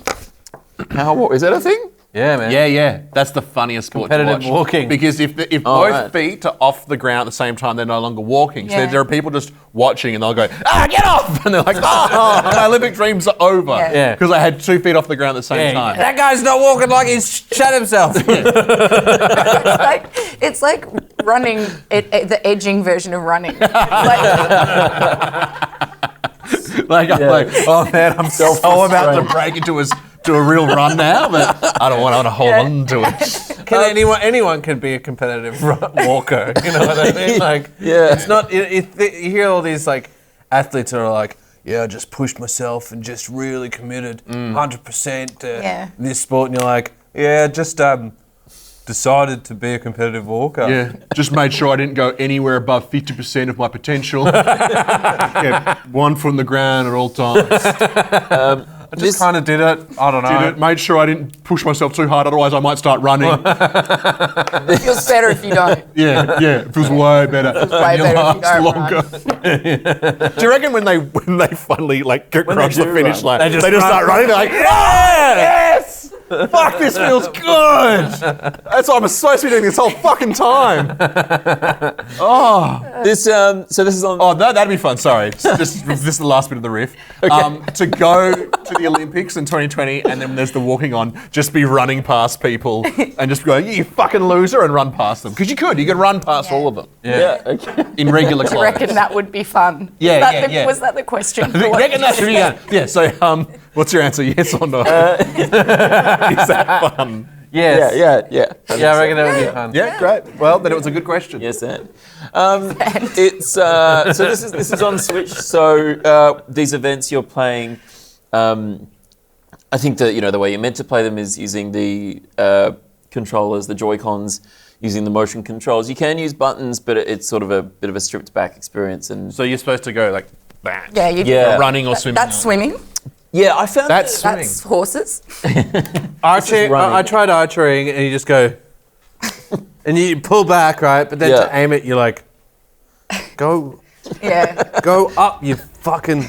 Speaker 1: Is that a thing?
Speaker 3: Yeah, man.
Speaker 2: Yeah. That's the funniest sport to
Speaker 3: Competitive
Speaker 2: watch.
Speaker 3: walking.
Speaker 2: Because if both
Speaker 1: right.
Speaker 2: feet are off the ground at the same time, they're no longer walking. So
Speaker 4: Yeah.
Speaker 2: there are people just watching and they'll go, get off! And they're like, my Olympic dreams are over.
Speaker 4: Yeah.
Speaker 2: Because I had 2 feet off the ground at the same time.
Speaker 3: That guy's not walking like he's shut himself.
Speaker 4: It's like running, the edging version of running. Like,
Speaker 2: Like, I'm like, oh man, I'm so about to break into a real run now, but I don't want to hold on to it.
Speaker 3: Can anyone can be a competitive walker? You know what I mean? Like,
Speaker 1: Yeah.
Speaker 3: it's not. You hear all these like athletes that are like, yeah, I just pushed myself and just really committed 100% to this sport, and you're like, yeah, just decided to be a competitive walker.
Speaker 2: Yeah, just made sure I didn't go anywhere above 50% of my potential. Kept 1 foot on the ground at all times.
Speaker 3: I just kind of did it. I don't know.
Speaker 2: Made sure I didn't push myself too hard, otherwise I might start running.
Speaker 4: it feels better if you don't.
Speaker 2: Yeah, it feels way better.
Speaker 4: Way
Speaker 2: And
Speaker 4: better if you don't
Speaker 2: longer. Do you reckon when they finally like cross the
Speaker 1: do
Speaker 2: finish
Speaker 1: run,
Speaker 2: line, they just start running? They're like, yes! Fuck, this feels good. That's what I'm supposed to be doing this whole fucking time.
Speaker 1: This so this is on.
Speaker 2: Oh, that'd be fun. Sorry, this is the last bit of the riff. To go to the Olympics in 2020, and then there's the walking on, just be running past people and just go, you fucking loser, and run past them. Because you could run past all of them
Speaker 1: Yeah. Okay.
Speaker 2: in regular
Speaker 4: I
Speaker 2: clothes.
Speaker 4: reckon that would be fun.
Speaker 2: Yeah.
Speaker 4: Was that the question?
Speaker 2: Reckon that should be fun. Yeah. So, what's your answer? Yes or no? Is that fun?
Speaker 3: Yes.
Speaker 1: Yeah.
Speaker 3: Yeah, I reckon that would be fun.
Speaker 2: Yeah, great. Well, then it was a good question.
Speaker 1: Yes, and it's so this is on Switch. So these events you're playing, I think that the way you're meant to play them is using the controllers, the Joy-Cons, using the motion controls. You can use buttons, but it's sort of a bit of a stripped back experience. And
Speaker 2: So you're supposed to go like that.
Speaker 4: Yeah, you
Speaker 1: Yeah.
Speaker 2: Running or swimming.
Speaker 4: That's swimming.
Speaker 1: yeah, I found
Speaker 2: That's
Speaker 1: that-
Speaker 2: swimming.
Speaker 4: That's horses.
Speaker 3: Archery,
Speaker 1: running.
Speaker 3: I tried archery and you just go, and you pull back, right? But then
Speaker 1: Yeah.
Speaker 3: to aim it, you're like, go
Speaker 4: Yeah.
Speaker 3: up, you fucking.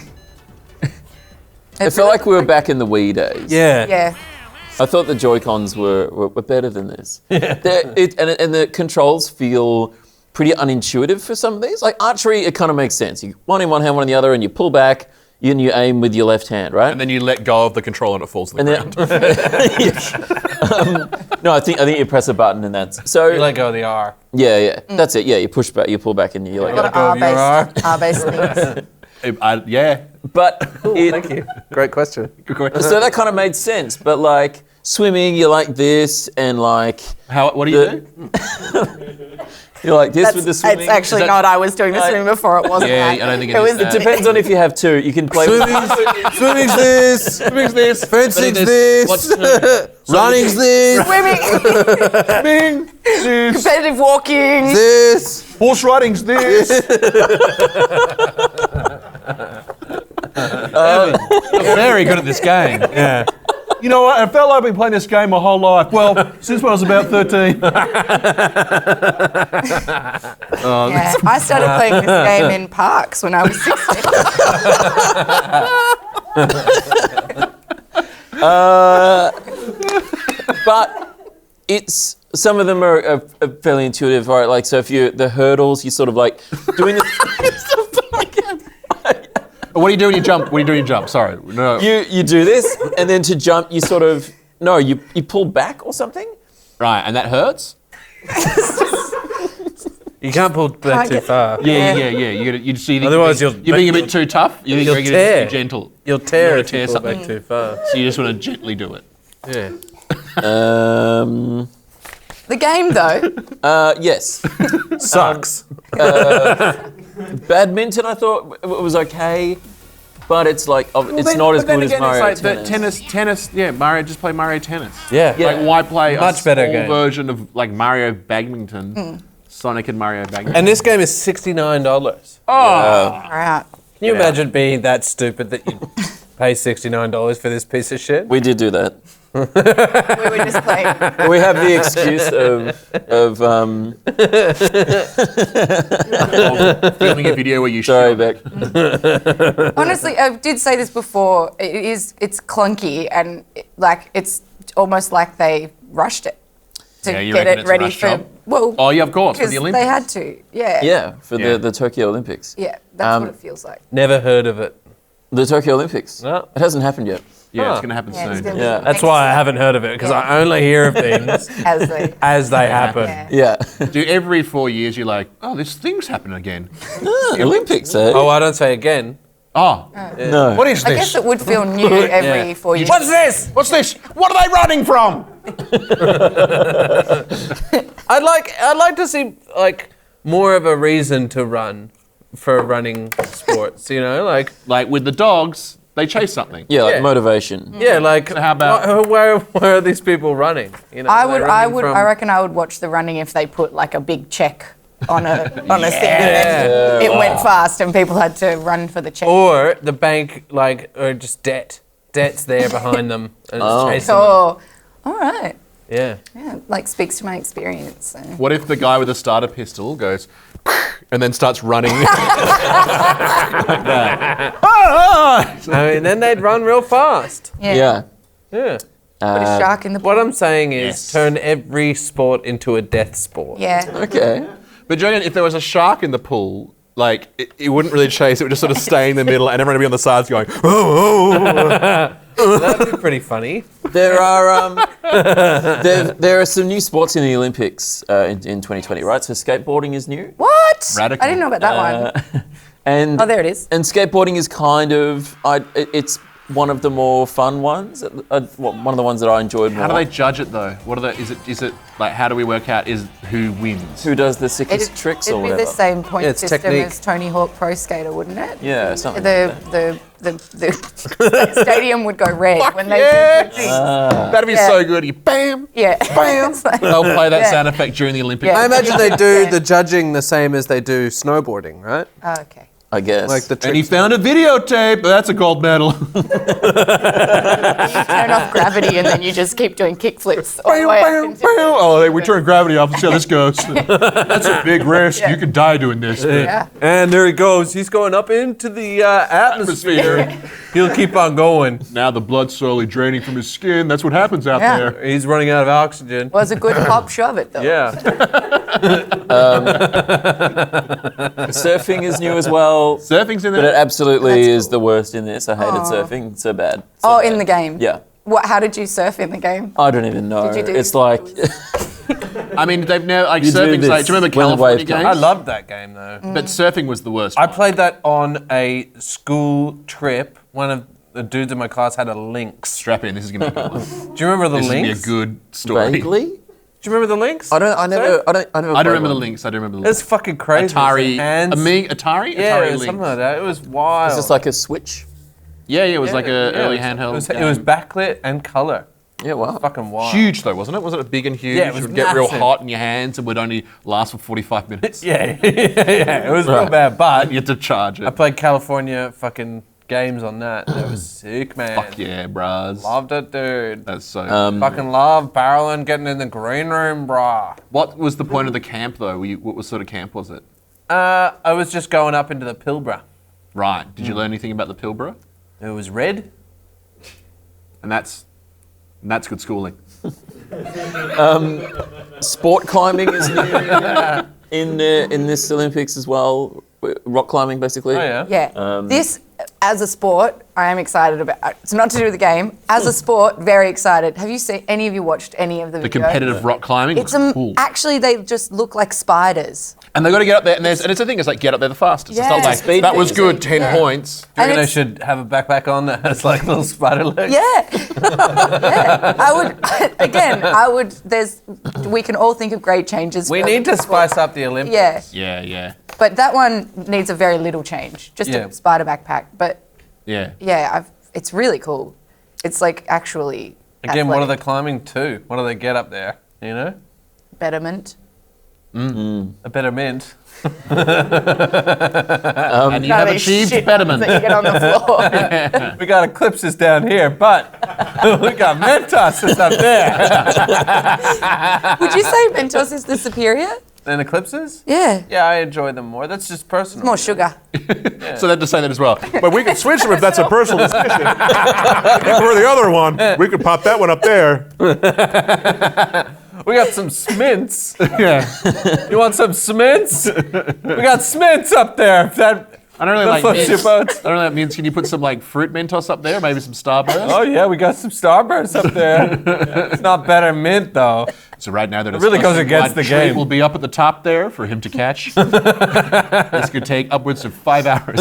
Speaker 1: I felt like we were back in the Wii days.
Speaker 3: Yeah.
Speaker 4: Yeah.
Speaker 1: I thought the Joy-Cons were better than this. Yeah. And the controls feel pretty unintuitive for some of these. Like archery, it kind of makes sense. You one in one hand, one in the other, and you pull back, and you aim with your left hand, right?
Speaker 2: And then you let go of the controller and it falls to the
Speaker 1: And
Speaker 2: ground.
Speaker 1: no, I think you press a button and that's so.
Speaker 3: You let go of the R.
Speaker 1: Yeah, that's it. Yeah, you push back, you pull back, and you
Speaker 4: A
Speaker 1: like.
Speaker 4: lot of
Speaker 3: go of your
Speaker 4: R-based things.
Speaker 2: Yeah.
Speaker 1: But
Speaker 3: Thank you. Great question.
Speaker 2: Good question.
Speaker 1: So that kind of made sense. But like swimming, you're like this, and like
Speaker 2: What do you do?
Speaker 1: you're like this with the swimming.
Speaker 4: It's actually
Speaker 2: that-
Speaker 4: not. I was doing the swimming before. It wasn't
Speaker 2: Yeah,
Speaker 4: that.
Speaker 2: I don't think
Speaker 4: it
Speaker 2: it
Speaker 4: was.
Speaker 2: is that.
Speaker 1: It depends on if you have two. You can play.
Speaker 3: Swimming's this.
Speaker 2: Swimming's this.
Speaker 3: Fencing's this. Running's this.
Speaker 4: Swimming. Competitive walking.
Speaker 3: This.
Speaker 5: Horse riding's this.
Speaker 2: You're very good at this game.
Speaker 5: Yeah. You know what? I felt like I've been playing this game my whole life. Well, since when I was about 13.
Speaker 4: Yeah, I started playing this game in parks when I was 16.
Speaker 1: But it's some of them are fairly intuitive, right? Like, so if the hurdles, you sort of like doing this.
Speaker 2: What do you do when you jump? What do you do when you jump? Sorry. No.
Speaker 1: You do this, and then to jump, you sort of you pull back or something.
Speaker 2: Right, and that hurts?
Speaker 3: You can't pull back too far.
Speaker 2: Yeah. You see,
Speaker 3: Otherwise
Speaker 2: you're being a bit too tough. You think
Speaker 3: you'll
Speaker 2: you're
Speaker 3: tear.
Speaker 2: too gentle.
Speaker 3: You'll tear if
Speaker 2: tear
Speaker 3: you pull
Speaker 2: something.
Speaker 3: back too far.
Speaker 2: So you just want to gently do it.
Speaker 3: Yeah.
Speaker 4: The game, though,
Speaker 1: Yes.
Speaker 3: Sucks.
Speaker 1: Badminton, I thought was okay, but it's like it's not as good as Mario Tennis.
Speaker 2: Tennis. Yeah, Mario. Just play Mario Tennis.
Speaker 3: Yeah.
Speaker 2: Like, why play
Speaker 3: Much
Speaker 2: a
Speaker 3: better
Speaker 2: small
Speaker 3: game.
Speaker 2: version of like Mario Badminton, Sonic and Mario Badminton?
Speaker 3: And this game is $69.
Speaker 4: all right.
Speaker 3: Can you imagine being that stupid that you pay $69 for this piece of shit?
Speaker 1: We did do that.
Speaker 4: We were just playing.
Speaker 1: We have the excuse of
Speaker 2: Filming a video where you
Speaker 1: sorry,
Speaker 2: shoot.
Speaker 1: Beck.
Speaker 4: Honestly, I did say this before. It's clunky and it's almost like they rushed it to
Speaker 2: Yeah, you
Speaker 4: get
Speaker 2: reckon
Speaker 4: it
Speaker 2: it's a
Speaker 4: ready
Speaker 2: rush
Speaker 4: for.
Speaker 2: job?
Speaker 4: Well,
Speaker 2: Oh yeah, of course, for
Speaker 4: because
Speaker 2: the Olympics.
Speaker 4: they had to. Yeah.
Speaker 1: Yeah, for
Speaker 2: Yeah.
Speaker 1: the Tokyo Olympics.
Speaker 4: Yeah, that's what it feels like.
Speaker 3: Never heard of it.
Speaker 1: The Tokyo Olympics.
Speaker 3: No.
Speaker 1: It hasn't happened yet.
Speaker 2: Yeah, it's
Speaker 3: Huh.
Speaker 2: going to happen
Speaker 4: Yeah, it's
Speaker 2: soon.
Speaker 4: gonna be
Speaker 1: Yeah.
Speaker 3: That's why I haven't heard of it, because I only hear of things
Speaker 4: as they.
Speaker 3: as they happen.
Speaker 4: Yeah.
Speaker 1: Yeah.
Speaker 2: Do every 4 years you're like, oh, this thing's happening again.
Speaker 1: Olympics, eh?
Speaker 3: Oh, I don't say again.
Speaker 2: Oh,
Speaker 1: No.
Speaker 2: what is
Speaker 4: I
Speaker 2: this?
Speaker 4: guess it would feel new every 4 years.
Speaker 3: What's this?
Speaker 2: What's this? What are they running from?
Speaker 3: I'd like to see like more of a reason to run for running sports. You know, like
Speaker 2: Like with the dogs, they chase something.
Speaker 1: Yeah, like
Speaker 3: Yeah.
Speaker 1: motivation.
Speaker 3: yeah, like
Speaker 2: So how about-
Speaker 3: where are these people running? You know,
Speaker 4: I
Speaker 3: are they
Speaker 4: would, I
Speaker 3: running
Speaker 4: would,
Speaker 3: from-
Speaker 4: I reckon I would watch the running if they put like a big check on a thing, and then it went fast, and people had to run for the check.
Speaker 3: Or the bank, like, or just debt. Debt's there behind them and it's chasing them.
Speaker 4: Oh, all right.
Speaker 3: Yeah.
Speaker 4: Yeah, like speaks to my experience. So.
Speaker 2: What if the guy with the starter pistol goes and then starts running?
Speaker 3: I mean, then they'd run real fast.
Speaker 1: Yeah.
Speaker 3: Yeah.
Speaker 4: Put a shark in the
Speaker 3: What
Speaker 4: pool.
Speaker 3: I'm saying is
Speaker 2: Yes.
Speaker 3: turn every sport into a death sport.
Speaker 4: Yeah.
Speaker 1: Okay.
Speaker 2: But Julian, if there was a shark in the pool, like it wouldn't really chase. It would just sort of stay in the middle, and everyone would be on the sides going, "Oh."
Speaker 3: That'd be pretty funny.
Speaker 1: There are there are some new sports in the Olympics in 2020, right? So skateboarding is new.
Speaker 4: What?
Speaker 2: Radical.
Speaker 4: I didn't know about that one.
Speaker 1: And
Speaker 4: Oh, there it is.
Speaker 1: And skateboarding is kind of it's one of the more fun ones. One of the ones that I enjoyed more.
Speaker 2: How do they judge it though? What are the? Is it like how do we work out who wins?
Speaker 1: Who does the sickest tricks or
Speaker 4: It'd be
Speaker 1: whatever?
Speaker 4: the same point
Speaker 3: Yeah, it's
Speaker 4: system
Speaker 3: technique.
Speaker 4: as Tony Hawk Pro Skater, wouldn't it?
Speaker 1: Yeah, something.
Speaker 4: The stadium would go red when they
Speaker 2: yeah.
Speaker 4: did good things.
Speaker 2: That'd be
Speaker 4: Yeah.
Speaker 2: so good. You bam.
Speaker 4: Yeah.
Speaker 2: Bam.
Speaker 4: It's like-
Speaker 2: They'll play that
Speaker 4: Yeah.
Speaker 2: sound effect during the Olympics.
Speaker 4: Yeah.
Speaker 3: I imagine they do
Speaker 4: Yeah.
Speaker 3: the judging the same as they do snowboarding, right?
Speaker 4: Oh, okay.
Speaker 1: I guess.
Speaker 3: Like the
Speaker 2: And he
Speaker 3: tricks.
Speaker 2: found a videotape. That's a gold medal.
Speaker 4: You turn off gravity and then you just keep doing kickflips all the way up into
Speaker 2: Oh, hey, we turn gravity off. Let's see how this goes. That's a big risk.
Speaker 4: Yeah.
Speaker 2: You could die doing this. but
Speaker 4: Yeah.
Speaker 3: And there he goes. He's going up into the atmosphere. He'll keep on going.
Speaker 2: Now the blood's slowly draining from his skin. That's what happens out
Speaker 4: Yeah.
Speaker 2: there.
Speaker 3: He's running out of oxygen.
Speaker 4: Was a good pop shove it though.
Speaker 3: Yeah.
Speaker 1: Surfing is new as well,
Speaker 2: Surfing's in
Speaker 1: but it
Speaker 2: there.
Speaker 1: absolutely
Speaker 4: That's
Speaker 1: is
Speaker 4: cool.
Speaker 1: the worst in this. I hated surfing so bad.
Speaker 4: Oh, in the game.
Speaker 1: Yeah.
Speaker 4: How did you surf in the game?
Speaker 1: I don't even know.
Speaker 4: Did you do-
Speaker 1: It's like
Speaker 2: I mean, they've never like
Speaker 1: You do
Speaker 2: surfing's
Speaker 1: this
Speaker 2: like. Do you remember
Speaker 1: when the
Speaker 2: California
Speaker 1: wave comes.
Speaker 2: games?
Speaker 3: I loved that game though.
Speaker 2: But surfing was the worst.
Speaker 3: I played that on a school trip. One of the dudes in my class had a lynx.
Speaker 2: Strap in. This is gonna be a good one.
Speaker 3: Do you remember the
Speaker 2: This is gonna be a
Speaker 3: lynx?
Speaker 2: good story.
Speaker 1: vaguely.
Speaker 3: Do you remember the lynx?
Speaker 1: I don't
Speaker 3: never
Speaker 2: I do
Speaker 1: played
Speaker 2: remember the
Speaker 1: one.
Speaker 2: links. I do remember the
Speaker 3: It's
Speaker 2: links.
Speaker 3: fucking crazy.
Speaker 2: Atari.
Speaker 3: Hands.
Speaker 2: Atari.
Speaker 3: Yeah,
Speaker 2: Atari
Speaker 3: something
Speaker 2: Lynx.
Speaker 3: like that. It was wild.
Speaker 1: It's just like a Switch.
Speaker 2: Yeah, it was like a
Speaker 3: Yeah,
Speaker 2: early
Speaker 3: it
Speaker 2: handheld.
Speaker 3: was backlit and color.
Speaker 1: Yeah, wow.
Speaker 3: Fucking wild.
Speaker 2: Huge though, wasn't it? Wasn't it big and huge?
Speaker 3: Yeah, it was
Speaker 2: would get real
Speaker 3: massive.
Speaker 2: hot in your hands and would only last for 45 minutes.
Speaker 3: Yeah, it was real bad, but
Speaker 2: You had to charge
Speaker 3: I
Speaker 2: it.
Speaker 3: played California fucking games on that. That was sick, man.
Speaker 2: Fuck yeah, bros.
Speaker 3: Loved it, dude.
Speaker 2: That's so.
Speaker 3: Fucking love barreling, getting in the green room, brah.
Speaker 2: What was the point of the camp though? What sort of camp was it?
Speaker 3: I was just going up into the Pilbara.
Speaker 2: Right. Did you learn anything about the Pilbara?
Speaker 3: It was red.
Speaker 2: And that's good schooling.
Speaker 1: Sport climbing is new in this Olympics as well. Rock climbing, basically.
Speaker 3: Oh, yeah.
Speaker 4: Yeah. This, as a sport, I am excited about. It's not to do with the game. As a sport, very excited. Have you seen, any of you watched any of the
Speaker 2: The
Speaker 4: video?
Speaker 2: competitive rock climbing
Speaker 4: It's
Speaker 2: looks cool.
Speaker 4: actually, they just look like spiders.
Speaker 2: And they got to get up there, and it's the thing is like get up there the fastest. It's not
Speaker 4: Yeah.
Speaker 2: like
Speaker 1: Speed
Speaker 2: that was
Speaker 1: thing.
Speaker 2: good, 10 points.
Speaker 3: Do you
Speaker 4: And
Speaker 3: reckon I
Speaker 4: it's-
Speaker 3: should have a backpack on that has like little spider legs?
Speaker 4: Yeah. Yeah. I would, again, we can all think of great changes.
Speaker 3: We
Speaker 4: for
Speaker 3: need to
Speaker 4: sport.
Speaker 3: spice up the Olympics.
Speaker 4: Yeah.
Speaker 2: Yeah, yeah,
Speaker 4: But that one needs a very little change. Just
Speaker 3: Yeah.
Speaker 4: a spider backpack. But
Speaker 2: yeah.
Speaker 4: yeah, it's really cool. It's like actually.
Speaker 3: Again, what are they
Speaker 4: athletic.
Speaker 3: climbing to? What do they get up there? You know?
Speaker 4: Betterment.
Speaker 3: A better mint.
Speaker 2: And you
Speaker 4: None
Speaker 2: have
Speaker 4: of these
Speaker 2: achieved
Speaker 4: shit
Speaker 2: betterment.
Speaker 4: that you get on the floor.
Speaker 3: We got eclipses down here, but we got Mentos up there.
Speaker 4: Would you say Mentos is the superior?
Speaker 3: And eclipses?
Speaker 4: Yeah.
Speaker 3: Yeah, I enjoy them more. That's just personal.
Speaker 4: More sugar.
Speaker 2: So they had to say that as well.
Speaker 5: But we could switch them if that's a personal decision. For the other one, we could pop that one up there.
Speaker 3: We got some Smints.
Speaker 2: Yeah.
Speaker 3: You want some Smints? We got Smints up there. If that
Speaker 2: I don't really like
Speaker 3: floats your
Speaker 2: mints.
Speaker 3: boat.
Speaker 2: I don't know what that means. Can you put some like fruit Mentos up there? Maybe some Starburst?
Speaker 3: Oh yeah, we got some Starburst up there. It's not better mint though.
Speaker 2: So right now,
Speaker 3: It really goes against the game.
Speaker 2: will be up at the top there for him to catch. This could take upwards of 5 hours.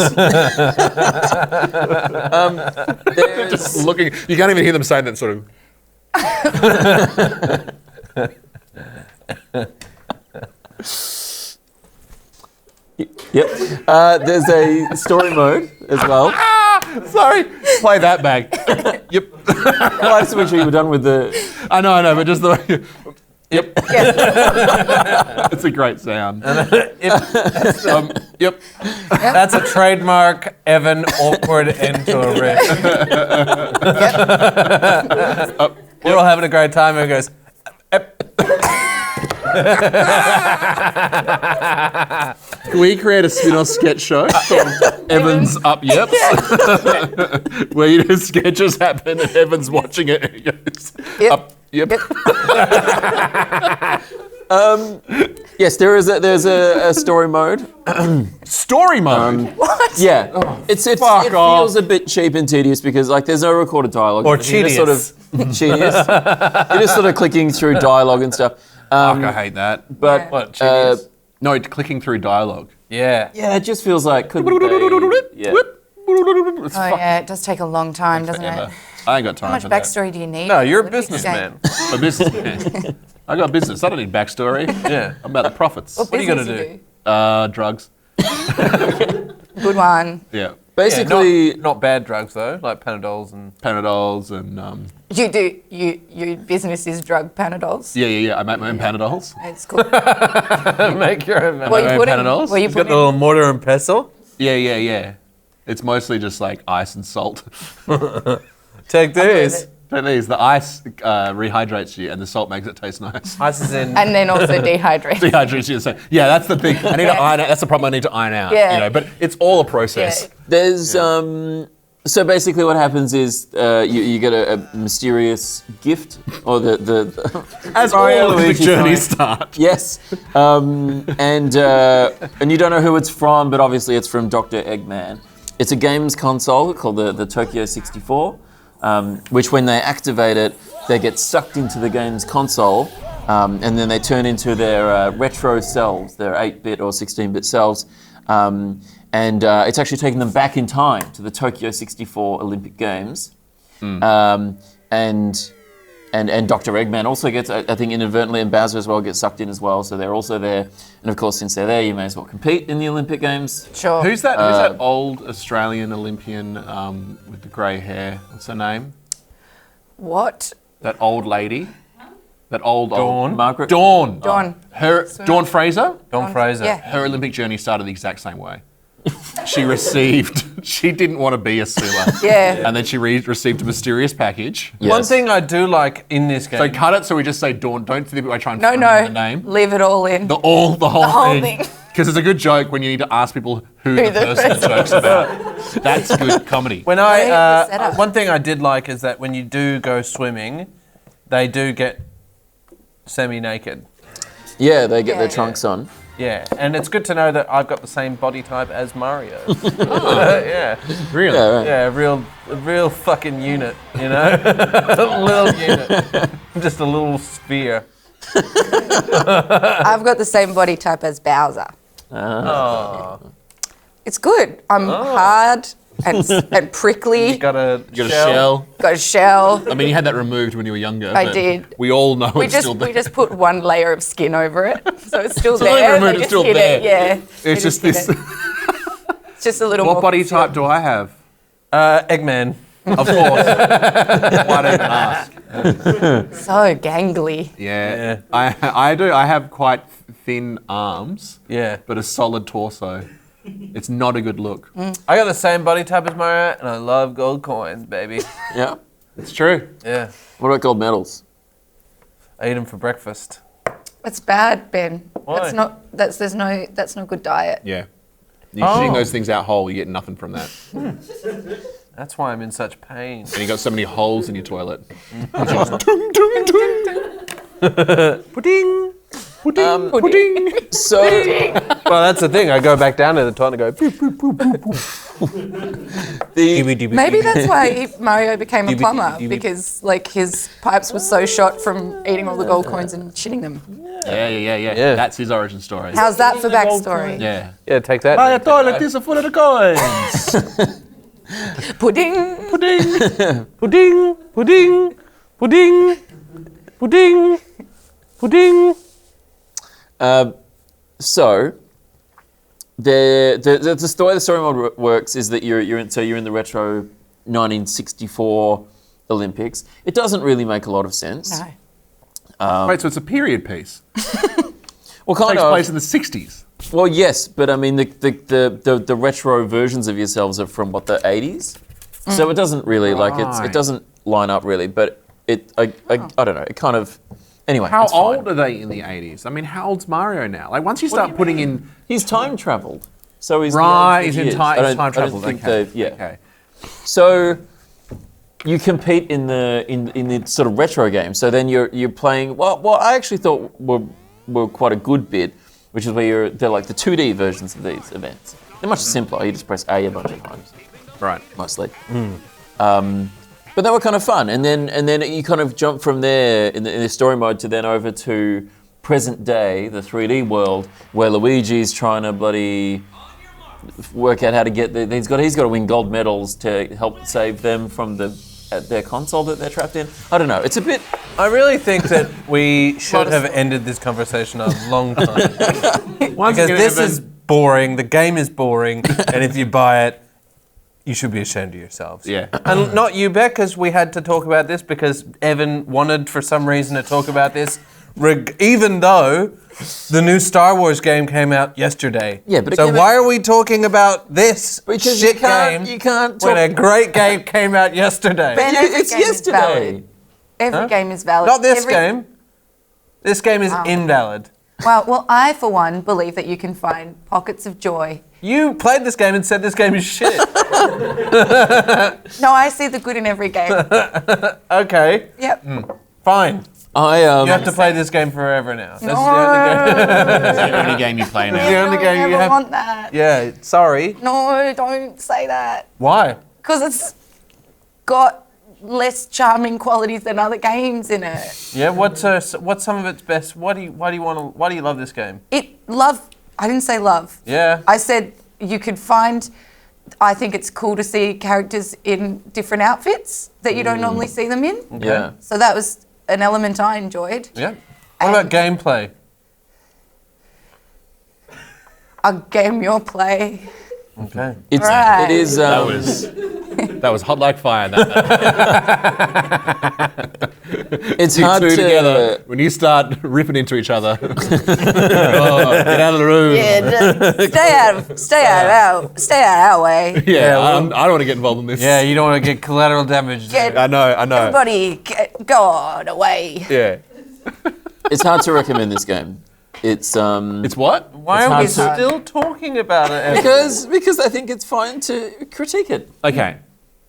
Speaker 2: Just looking, you can't even hear them saying that sort of.
Speaker 1: Yep. There's a story mode as well.
Speaker 2: Sorry, play that back. Yep.
Speaker 1: I like to make sure you were done with the.
Speaker 2: I know, but just the way. Yep. It's a great sound. Yep.
Speaker 3: That's a trademark Evan awkward end to a riff. We're all having a great time and it goes,
Speaker 2: Can we create a spin-off sketch show called Evan's Up Yep? Where sketches happen and Evan's watching it and he goes,
Speaker 4: Yep.
Speaker 2: Up Yep.
Speaker 1: Yes, there's a story mode.
Speaker 2: Story mode.
Speaker 1: Yeah, it
Speaker 2: Fuck
Speaker 1: feels a bit cheap and tedious because like there's no recorded dialogue.
Speaker 3: Or
Speaker 1: You're just sort of tedious. You're just sort of clicking through dialogue and stuff.
Speaker 2: Fuck, I hate that.
Speaker 1: But
Speaker 3: what, genius?
Speaker 2: No, clicking through dialogue.
Speaker 3: Yeah.
Speaker 1: yeah, it just feels like couldn't they? Yeah.
Speaker 2: It's
Speaker 4: Oh yeah, it does take a long time, doesn't
Speaker 2: forever.
Speaker 4: it?
Speaker 2: I ain't got time
Speaker 4: How much
Speaker 2: for that.
Speaker 4: backstory do you need?
Speaker 3: No, you're a
Speaker 4: Olympic
Speaker 3: businessman.
Speaker 4: game?
Speaker 2: A businessman. I got business. I don't need backstory.
Speaker 3: Yeah.
Speaker 2: I'm about the profits.
Speaker 4: What
Speaker 3: are you gonna
Speaker 4: business
Speaker 2: Drugs.
Speaker 4: Good one.
Speaker 2: Yeah.
Speaker 1: Basically,
Speaker 3: Not bad drugs though, like Panadols and.
Speaker 2: Panadols and
Speaker 4: Your business is drug Panadols.
Speaker 2: yeah. I make my own Panadols.
Speaker 4: It's cool.
Speaker 3: Make your own.
Speaker 4: What you
Speaker 2: own
Speaker 4: put in?
Speaker 2: Panadols?
Speaker 4: What you
Speaker 3: He's got
Speaker 4: put
Speaker 3: the little mortar and pestle.
Speaker 2: Yeah. It's mostly just like ice and salt.
Speaker 3: Take these.
Speaker 2: Take these. The ice rehydrates you, and the salt makes it taste nice.
Speaker 3: Ice is in.
Speaker 4: And then also dehydrate.
Speaker 2: Dehydrates you. So yeah, that's the thing. I need to iron out. That's the problem. I need to iron out.
Speaker 4: Yeah.
Speaker 2: You know, but it's all a process.
Speaker 4: Yeah.
Speaker 1: there's so basically what happens is you get a mysterious gift or the
Speaker 2: As
Speaker 1: Mario
Speaker 2: all Olympic
Speaker 1: Luigi
Speaker 2: journeys
Speaker 1: time.
Speaker 2: start.
Speaker 1: Yes, and you don't know who it's from, but obviously it's from Dr. Eggman. It's a games console called the Tokyo 64, which when they activate it, they get sucked into the games console, and then they turn into their retro selves, their 8-bit or 16-bit selves, and it's actually taking them back in time to the Tokyo 64 Olympic Games. And Dr. Eggman also gets, I think inadvertently, and Bowser as well gets sucked in as well, so they're also there. And of course, since they're there, you may as well compete in the Olympic Games.
Speaker 4: Sure.
Speaker 2: Who's that old Australian Olympian with the grey hair? What's her name?
Speaker 4: What?
Speaker 2: That old lady. That old
Speaker 1: Margaret.
Speaker 2: Dawn.
Speaker 4: Dawn.
Speaker 2: Dawn Fraser.
Speaker 3: Dawn Fraser.
Speaker 4: Yeah.
Speaker 2: Her Olympic journey started the exact same way. She didn't want to be a swimmer.
Speaker 4: Yeah.
Speaker 2: And then she received a mysterious package.
Speaker 1: Yes.
Speaker 3: One thing I do like in this game.
Speaker 2: So cut it so we just say Dawn. Don't think I try and
Speaker 4: No,
Speaker 2: remember the name.
Speaker 4: leave it all in.
Speaker 2: The whole
Speaker 4: whole
Speaker 2: thing.
Speaker 4: thing.
Speaker 2: Because it's a good joke when you need to ask people who the person the joke's about. That's good comedy.
Speaker 3: When
Speaker 4: Very good setup.
Speaker 3: one thing I did like is that when you do go swimming, they do get semi-naked.
Speaker 1: Yeah, they get
Speaker 4: Yeah.
Speaker 1: their trunks on.
Speaker 3: Yeah, and it's good to know that I've got the same body type as Mario. Yeah,
Speaker 2: Really?
Speaker 1: Yeah, right.
Speaker 3: yeah, a real fucking unit, you know, a little unit, just a little sphere.
Speaker 4: I've got the same body type as Bowser.
Speaker 3: Oh,
Speaker 4: It's good. I'm hard and prickly.
Speaker 3: you got a
Speaker 2: You got a shell.
Speaker 4: Got a shell.
Speaker 2: I mean, you had that removed when you were younger.
Speaker 4: I
Speaker 2: but
Speaker 4: did.
Speaker 2: We all know
Speaker 4: We
Speaker 2: it's
Speaker 4: just
Speaker 2: still there.
Speaker 4: we just put one layer of skin over it, so it's still
Speaker 2: So not
Speaker 4: there.
Speaker 2: even removed,
Speaker 4: They
Speaker 2: it's
Speaker 4: just
Speaker 2: still
Speaker 4: hid
Speaker 2: there.
Speaker 4: it. Yeah. They
Speaker 2: It's just
Speaker 4: hid
Speaker 2: this.
Speaker 4: it. It's just a little
Speaker 2: What
Speaker 4: more.
Speaker 2: body type do I have?
Speaker 3: Eggman.
Speaker 2: Of course. Why don't you ask?
Speaker 4: So gangly.
Speaker 2: Yeah. I do. I have quite thin arms,
Speaker 3: Yeah,
Speaker 2: but a solid torso. It's not a good look.
Speaker 3: I got the same body type as Mario, and I love gold coins, baby.
Speaker 1: Yeah.
Speaker 2: It's true.
Speaker 3: Yeah,
Speaker 1: What about gold medals?
Speaker 3: I eat them for breakfast.
Speaker 4: It's bad, Ben.
Speaker 3: Why?
Speaker 4: That's no good diet.
Speaker 2: Yeah. You're shitting those things out whole, you get nothing from that.
Speaker 3: That's why I'm in such pain.
Speaker 2: And you got so many holes in your toilet.
Speaker 3: Pudding.
Speaker 4: Pudding.
Speaker 1: So,
Speaker 3: Well, that's the thing. I go back down to the toilet and go. Boop, boop, boop, boop, boop.
Speaker 4: Maybe that's why Mario became a
Speaker 3: DB.
Speaker 4: plumber, because like his pipes were so shot from eating all the gold coins and shitting them.
Speaker 2: Yeah. That's his origin story.
Speaker 4: How's that for backstory?
Speaker 2: Yeah.
Speaker 3: Yeah, take that.
Speaker 5: My toilet is full of the coins.
Speaker 4: Pudding.
Speaker 3: Pudding. Pudding. Pudding. Pudding. Pudding. Pudding.
Speaker 1: so the way the story mode works is that you're in the retro 1964 Olympics. It doesn't really make a lot of sense.
Speaker 4: No.
Speaker 2: Wait, so it's a period piece?
Speaker 1: Well, kind
Speaker 2: Takes
Speaker 1: of.
Speaker 2: place in the 60s.
Speaker 1: Well, yes, but I mean the retro versions of yourselves are from what, the 80s. So it doesn't really it doesn't line up really. But I don't know. It kind of anyway.
Speaker 2: How
Speaker 1: it's fine.
Speaker 2: old are they in the 80s? I mean, how old's Mario now? Like, once you start putting in...
Speaker 1: He's time traveled. So he's
Speaker 2: Right,
Speaker 1: the age
Speaker 2: he's
Speaker 1: that
Speaker 2: in
Speaker 1: he is.
Speaker 2: time
Speaker 1: I don't
Speaker 2: traveled.
Speaker 1: think
Speaker 2: Okay.
Speaker 1: yeah.
Speaker 2: Okay.
Speaker 1: So you compete in the sort of retro game. So then you're playing what I actually thought were quite a good bit, which is where they're like the 2D versions of these events. They're much simpler. You just press A a bunch of times,
Speaker 2: Right.
Speaker 1: mostly. But they were kind of fun. And then you kind of jump from there in the story mode to then over to present day, the 3D world, where Luigi's trying to bloody work out how to get he's got to win gold medals to help save them from their console that they're trapped in. I don't know. It's a bit.
Speaker 3: I really think that we should have ended this conversation a long time. Because this is boring, the game is boring, and if you buy it, you should be ashamed of yourselves.
Speaker 2: Yeah.
Speaker 3: And not you, Bec, because we had to talk about this because Evan wanted for some reason to talk about this, even though the new Star Wars game came out yesterday.
Speaker 1: Yeah, but it
Speaker 3: so
Speaker 1: came
Speaker 3: why are we talking about this
Speaker 1: Because
Speaker 3: shit
Speaker 1: you can't
Speaker 3: game
Speaker 1: talk.
Speaker 3: when a great game came out yesterday?
Speaker 4: Ben, every
Speaker 1: It's
Speaker 4: game is
Speaker 1: yesterday.
Speaker 4: valid. Every game is valid.
Speaker 3: Not this
Speaker 4: Every-
Speaker 3: game. This game is invalid.
Speaker 4: Well, I for one believe that you can find pockets of joy.
Speaker 3: You played this game and said this game is shit.
Speaker 4: No, I see the good in every game.
Speaker 3: Okay,
Speaker 4: Yep.
Speaker 3: fine.
Speaker 1: I
Speaker 3: You have to play this game forever now. That's the
Speaker 2: It's the only game you play now.
Speaker 3: the only
Speaker 4: I
Speaker 3: game you
Speaker 4: never
Speaker 3: have.
Speaker 4: want that.
Speaker 3: Yeah, sorry.
Speaker 4: No, don't say that.
Speaker 3: Why?
Speaker 4: Because it's got less charming qualities than other games in it.
Speaker 3: Yeah, what's some of its best? Why do you love this game?
Speaker 4: I didn't say love.
Speaker 3: Yeah.
Speaker 4: I said you could find, I think it's cool to see characters in different outfits that you don't normally see them in.
Speaker 1: yeah.
Speaker 4: So that was an element I enjoyed.
Speaker 3: Yeah. What about gameplay?
Speaker 4: A game your play.
Speaker 3: Okay.
Speaker 4: Right.
Speaker 1: It is.
Speaker 2: That was hot like fire. That.
Speaker 1: It's
Speaker 2: You
Speaker 1: hard
Speaker 2: two
Speaker 1: to
Speaker 2: together when you start ripping into each other. Oh, get out of the room.
Speaker 4: Stay out of our way.
Speaker 2: Yeah, I don't want to get involved in this.
Speaker 3: Yeah, you don't want to get collateral damage.
Speaker 4: Get
Speaker 2: I know.
Speaker 4: everybody go on away.
Speaker 2: Yeah.
Speaker 1: It's hard to recommend this game. It's
Speaker 2: It's what?
Speaker 3: Why
Speaker 1: It's
Speaker 3: are we
Speaker 1: hard
Speaker 3: still talking about it?
Speaker 1: because I think it's fine to critique it.
Speaker 2: Okay.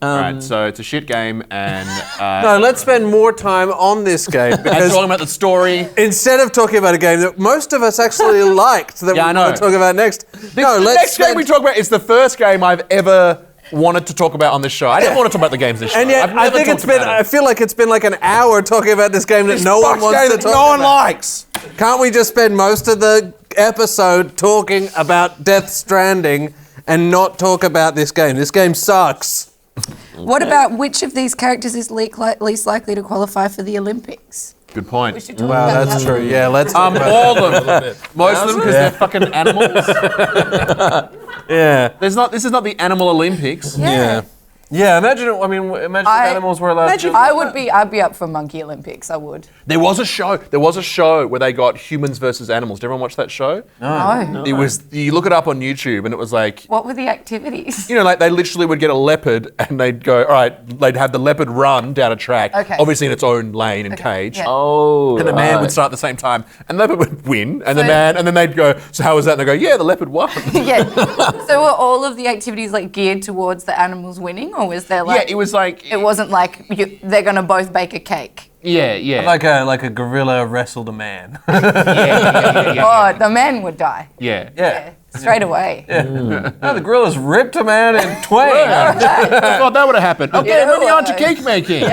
Speaker 2: Alright, so it's a shit game and
Speaker 3: No, let's spend more time on this game
Speaker 2: and
Speaker 3: because
Speaker 2: talking about the story.
Speaker 3: instead of talking about a game that most of us actually liked that
Speaker 2: Yeah, I
Speaker 3: we
Speaker 2: know.
Speaker 3: want to talk about next. No,
Speaker 2: The
Speaker 3: let's
Speaker 2: next game we talk about is the first game I've ever wanted to talk about on this show. I didn't want to talk about the games this show.
Speaker 3: And yet,
Speaker 2: I've
Speaker 3: I
Speaker 2: never
Speaker 3: think
Speaker 2: talked
Speaker 3: it's been.
Speaker 2: about
Speaker 3: I feel like it's been like an hour talking about this game that
Speaker 2: This
Speaker 3: no one
Speaker 2: fuck's
Speaker 3: wants
Speaker 2: game
Speaker 3: to
Speaker 2: that
Speaker 3: talk
Speaker 2: no one
Speaker 3: about.
Speaker 2: likes.
Speaker 3: Can't we just spend most of the episode talking about Death Stranding and not talk about this game? This game sucks.
Speaker 4: What about which of these characters is least likely to qualify for the Olympics?
Speaker 2: Good point.
Speaker 4: We should talk
Speaker 3: Wow,
Speaker 4: about
Speaker 3: that's
Speaker 4: that.
Speaker 3: true. Yeah, let's. Talk about
Speaker 2: All of them. Most of them because they're fucking animals.
Speaker 3: yeah.
Speaker 2: This is not the Animal Olympics.
Speaker 3: Yeah. Yeah, imagine if animals were allowed to.
Speaker 4: I'd be up for Monkey Olympics. I would.
Speaker 2: There was a show where they got humans versus animals. Did everyone watch that show?
Speaker 4: No.
Speaker 2: It was, you look it up on YouTube and it was like,
Speaker 4: What were the activities?
Speaker 2: you know, like they literally would get a leopard and they'd go, all right, they'd have the leopard run down a track,
Speaker 4: Okay.
Speaker 2: obviously in its own lane and cage.
Speaker 4: Yeah.
Speaker 1: Oh,
Speaker 2: And the man would start at the same time, and the leopard would win, and then they'd go, so how was that? And they go, yeah, the leopard won.
Speaker 4: Yeah. So were all of the activities like geared towards the animals winning, or was there like?
Speaker 2: Yeah, it was like,
Speaker 4: It wasn't like they're gonna both bake a cake.
Speaker 2: yeah.
Speaker 3: Like a gorilla wrestled a man.
Speaker 4: Oh, the man would die.
Speaker 2: Yeah.
Speaker 4: Yeah. Straight away.
Speaker 3: No, the gorilla's ripped a man in twain.
Speaker 2: I thought that would have happened. Okay, moving on to cake making.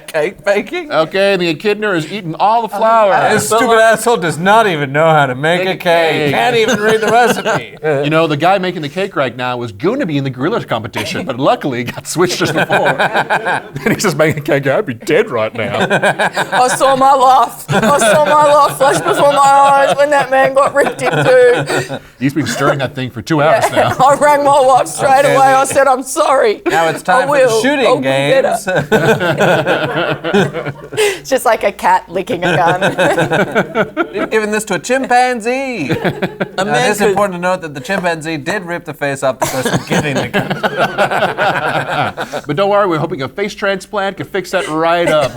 Speaker 3: Cake baking.
Speaker 2: Okay, the echidna is eating all the flour.
Speaker 3: This stupid asshole does not even know how to make a cake. Can't even read the recipe.
Speaker 2: You know, the guy making the cake right now was going to be in the gorilla competition, but luckily got switched just before. And he's just making a cake. I'd be dead right now.
Speaker 4: I saw my life flash before my eyes when that man got ripped into.
Speaker 2: He's been stirring that thing for 2 hours now.
Speaker 4: I rang my wife straight away. I said, I'm sorry.
Speaker 3: Now it's time for the shooting
Speaker 4: I'll go get
Speaker 3: games.
Speaker 4: It's just like a cat licking a gun.
Speaker 3: We've given this to a chimpanzee. It's important to note that the chimpanzee did rip the face off the person giving the gun.
Speaker 2: But don't worry, we're hoping a face transplant can fix that right up.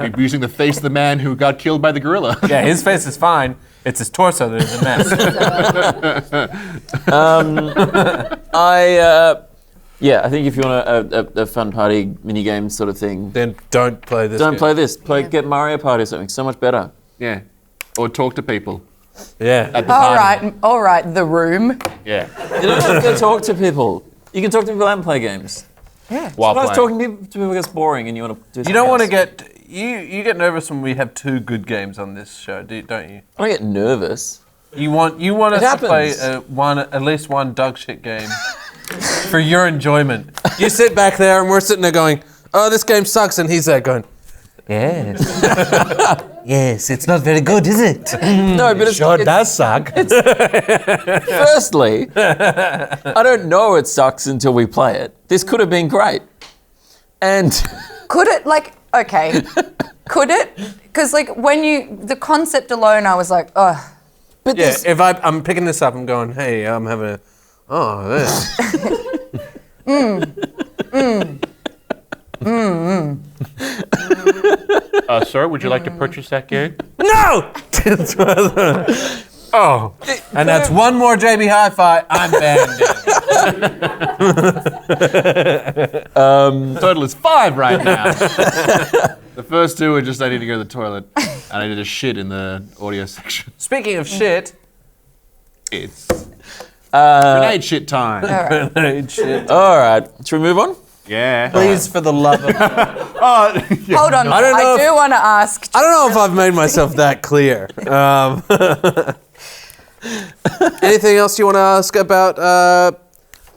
Speaker 2: We'll be using the face of the man who got killed by the gorilla.
Speaker 3: Yeah, his face is fine. It's his torso that is a mess.
Speaker 1: I think if you want a fun party mini game sort of thing,
Speaker 3: Then don't play this.
Speaker 1: don't
Speaker 3: game.
Speaker 1: play this. Get Mario Party or something. So much better.
Speaker 2: Yeah. Or talk to people
Speaker 3: Yeah.
Speaker 2: at the party.
Speaker 4: All right, The Room.
Speaker 2: Yeah.
Speaker 1: You don't have to talk to people. You can talk to people and play games.
Speaker 2: While
Speaker 1: Sometimes
Speaker 2: playing.
Speaker 1: talking to people gets boring, and you want to do.
Speaker 3: You
Speaker 1: something
Speaker 3: don't want to
Speaker 1: else.
Speaker 3: get you get nervous when we have two good games on this show, don't you?
Speaker 1: I don't get nervous.
Speaker 3: You want us
Speaker 1: happens.
Speaker 3: to play at least one dog shit game for your enjoyment. You sit back there and we're sitting there going, "Oh, this game sucks," and he's there going, "Yes, yes, it's not very good, is it?"
Speaker 1: No, but it's,
Speaker 3: does suck.
Speaker 1: firstly, I don't know it sucks until we play it. This could have been great, and
Speaker 4: Could it, okay, could it? Because, the concept alone, I was like, oh.
Speaker 1: but
Speaker 3: Yeah,
Speaker 1: this,
Speaker 3: if I'm picking this up, I'm going, "Hey, I'm having a, this."
Speaker 2: Sir, would you like to purchase that game?
Speaker 3: No! Oh, and that's one more JB Hi-Fi. I'm banned.
Speaker 2: Total is 5 right now. The first 2 are just I need to go to the toilet and I need to shit in the audio section.
Speaker 3: Speaking of shit,
Speaker 2: It's grenade shit time.
Speaker 3: shit.
Speaker 1: all right. Should we move on?
Speaker 2: Yeah.
Speaker 3: Please, for the love of,
Speaker 4: Hold on,
Speaker 3: I don't know
Speaker 4: I do want to ask.
Speaker 3: I don't know if I've made myself that clear. Anything else you want to ask about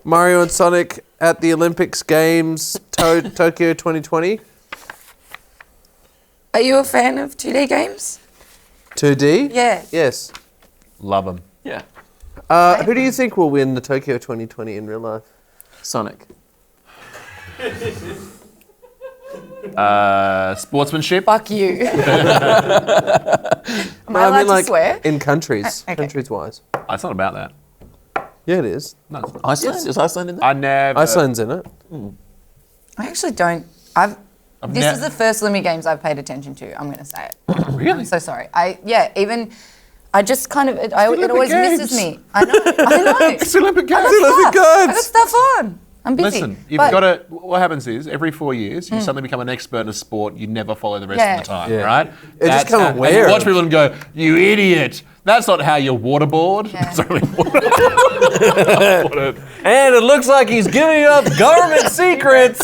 Speaker 3: Mario and Sonic at the Olympics Games Tokyo 2020?
Speaker 4: Are you a fan of 2D games?
Speaker 3: 2D?
Speaker 4: Yeah.
Speaker 3: Yes.
Speaker 2: Love them.
Speaker 1: Yeah.
Speaker 3: Who do you think will win the Tokyo 2020 in real life?
Speaker 1: Sonic.
Speaker 2: Sportsmanship.
Speaker 4: Fuck you. Am I allowed to swear?
Speaker 3: in countries,
Speaker 4: Okay.
Speaker 3: countries-wise.
Speaker 2: It's not about that.
Speaker 3: Yeah, it is.
Speaker 2: No, it's not.
Speaker 1: Iceland? Is Iceland in there?
Speaker 2: I never.
Speaker 3: Iceland's in it.
Speaker 4: I actually don't. This is the first Limmy Games I've paid attention to. I'm going to say it.
Speaker 2: Really?
Speaker 4: I'm so sorry. I just kind of, it
Speaker 2: Olympic
Speaker 4: always
Speaker 2: Games.
Speaker 4: misses me. I know.
Speaker 2: It's Olympic Games.
Speaker 4: I got stuff on. I'm busy.
Speaker 2: Listen, you've
Speaker 4: But-
Speaker 2: got to. What happens is every 4 years you suddenly become an expert in a sport you never follow the rest of the time,
Speaker 3: Yeah.
Speaker 2: right?
Speaker 3: It's just
Speaker 2: That's
Speaker 3: kinda
Speaker 2: how- and
Speaker 3: weird.
Speaker 2: you watch people and go, "You idiot! That's not how you waterboard."
Speaker 4: Yeah.
Speaker 2: Sorry,
Speaker 3: And it looks like he's giving up government secrets.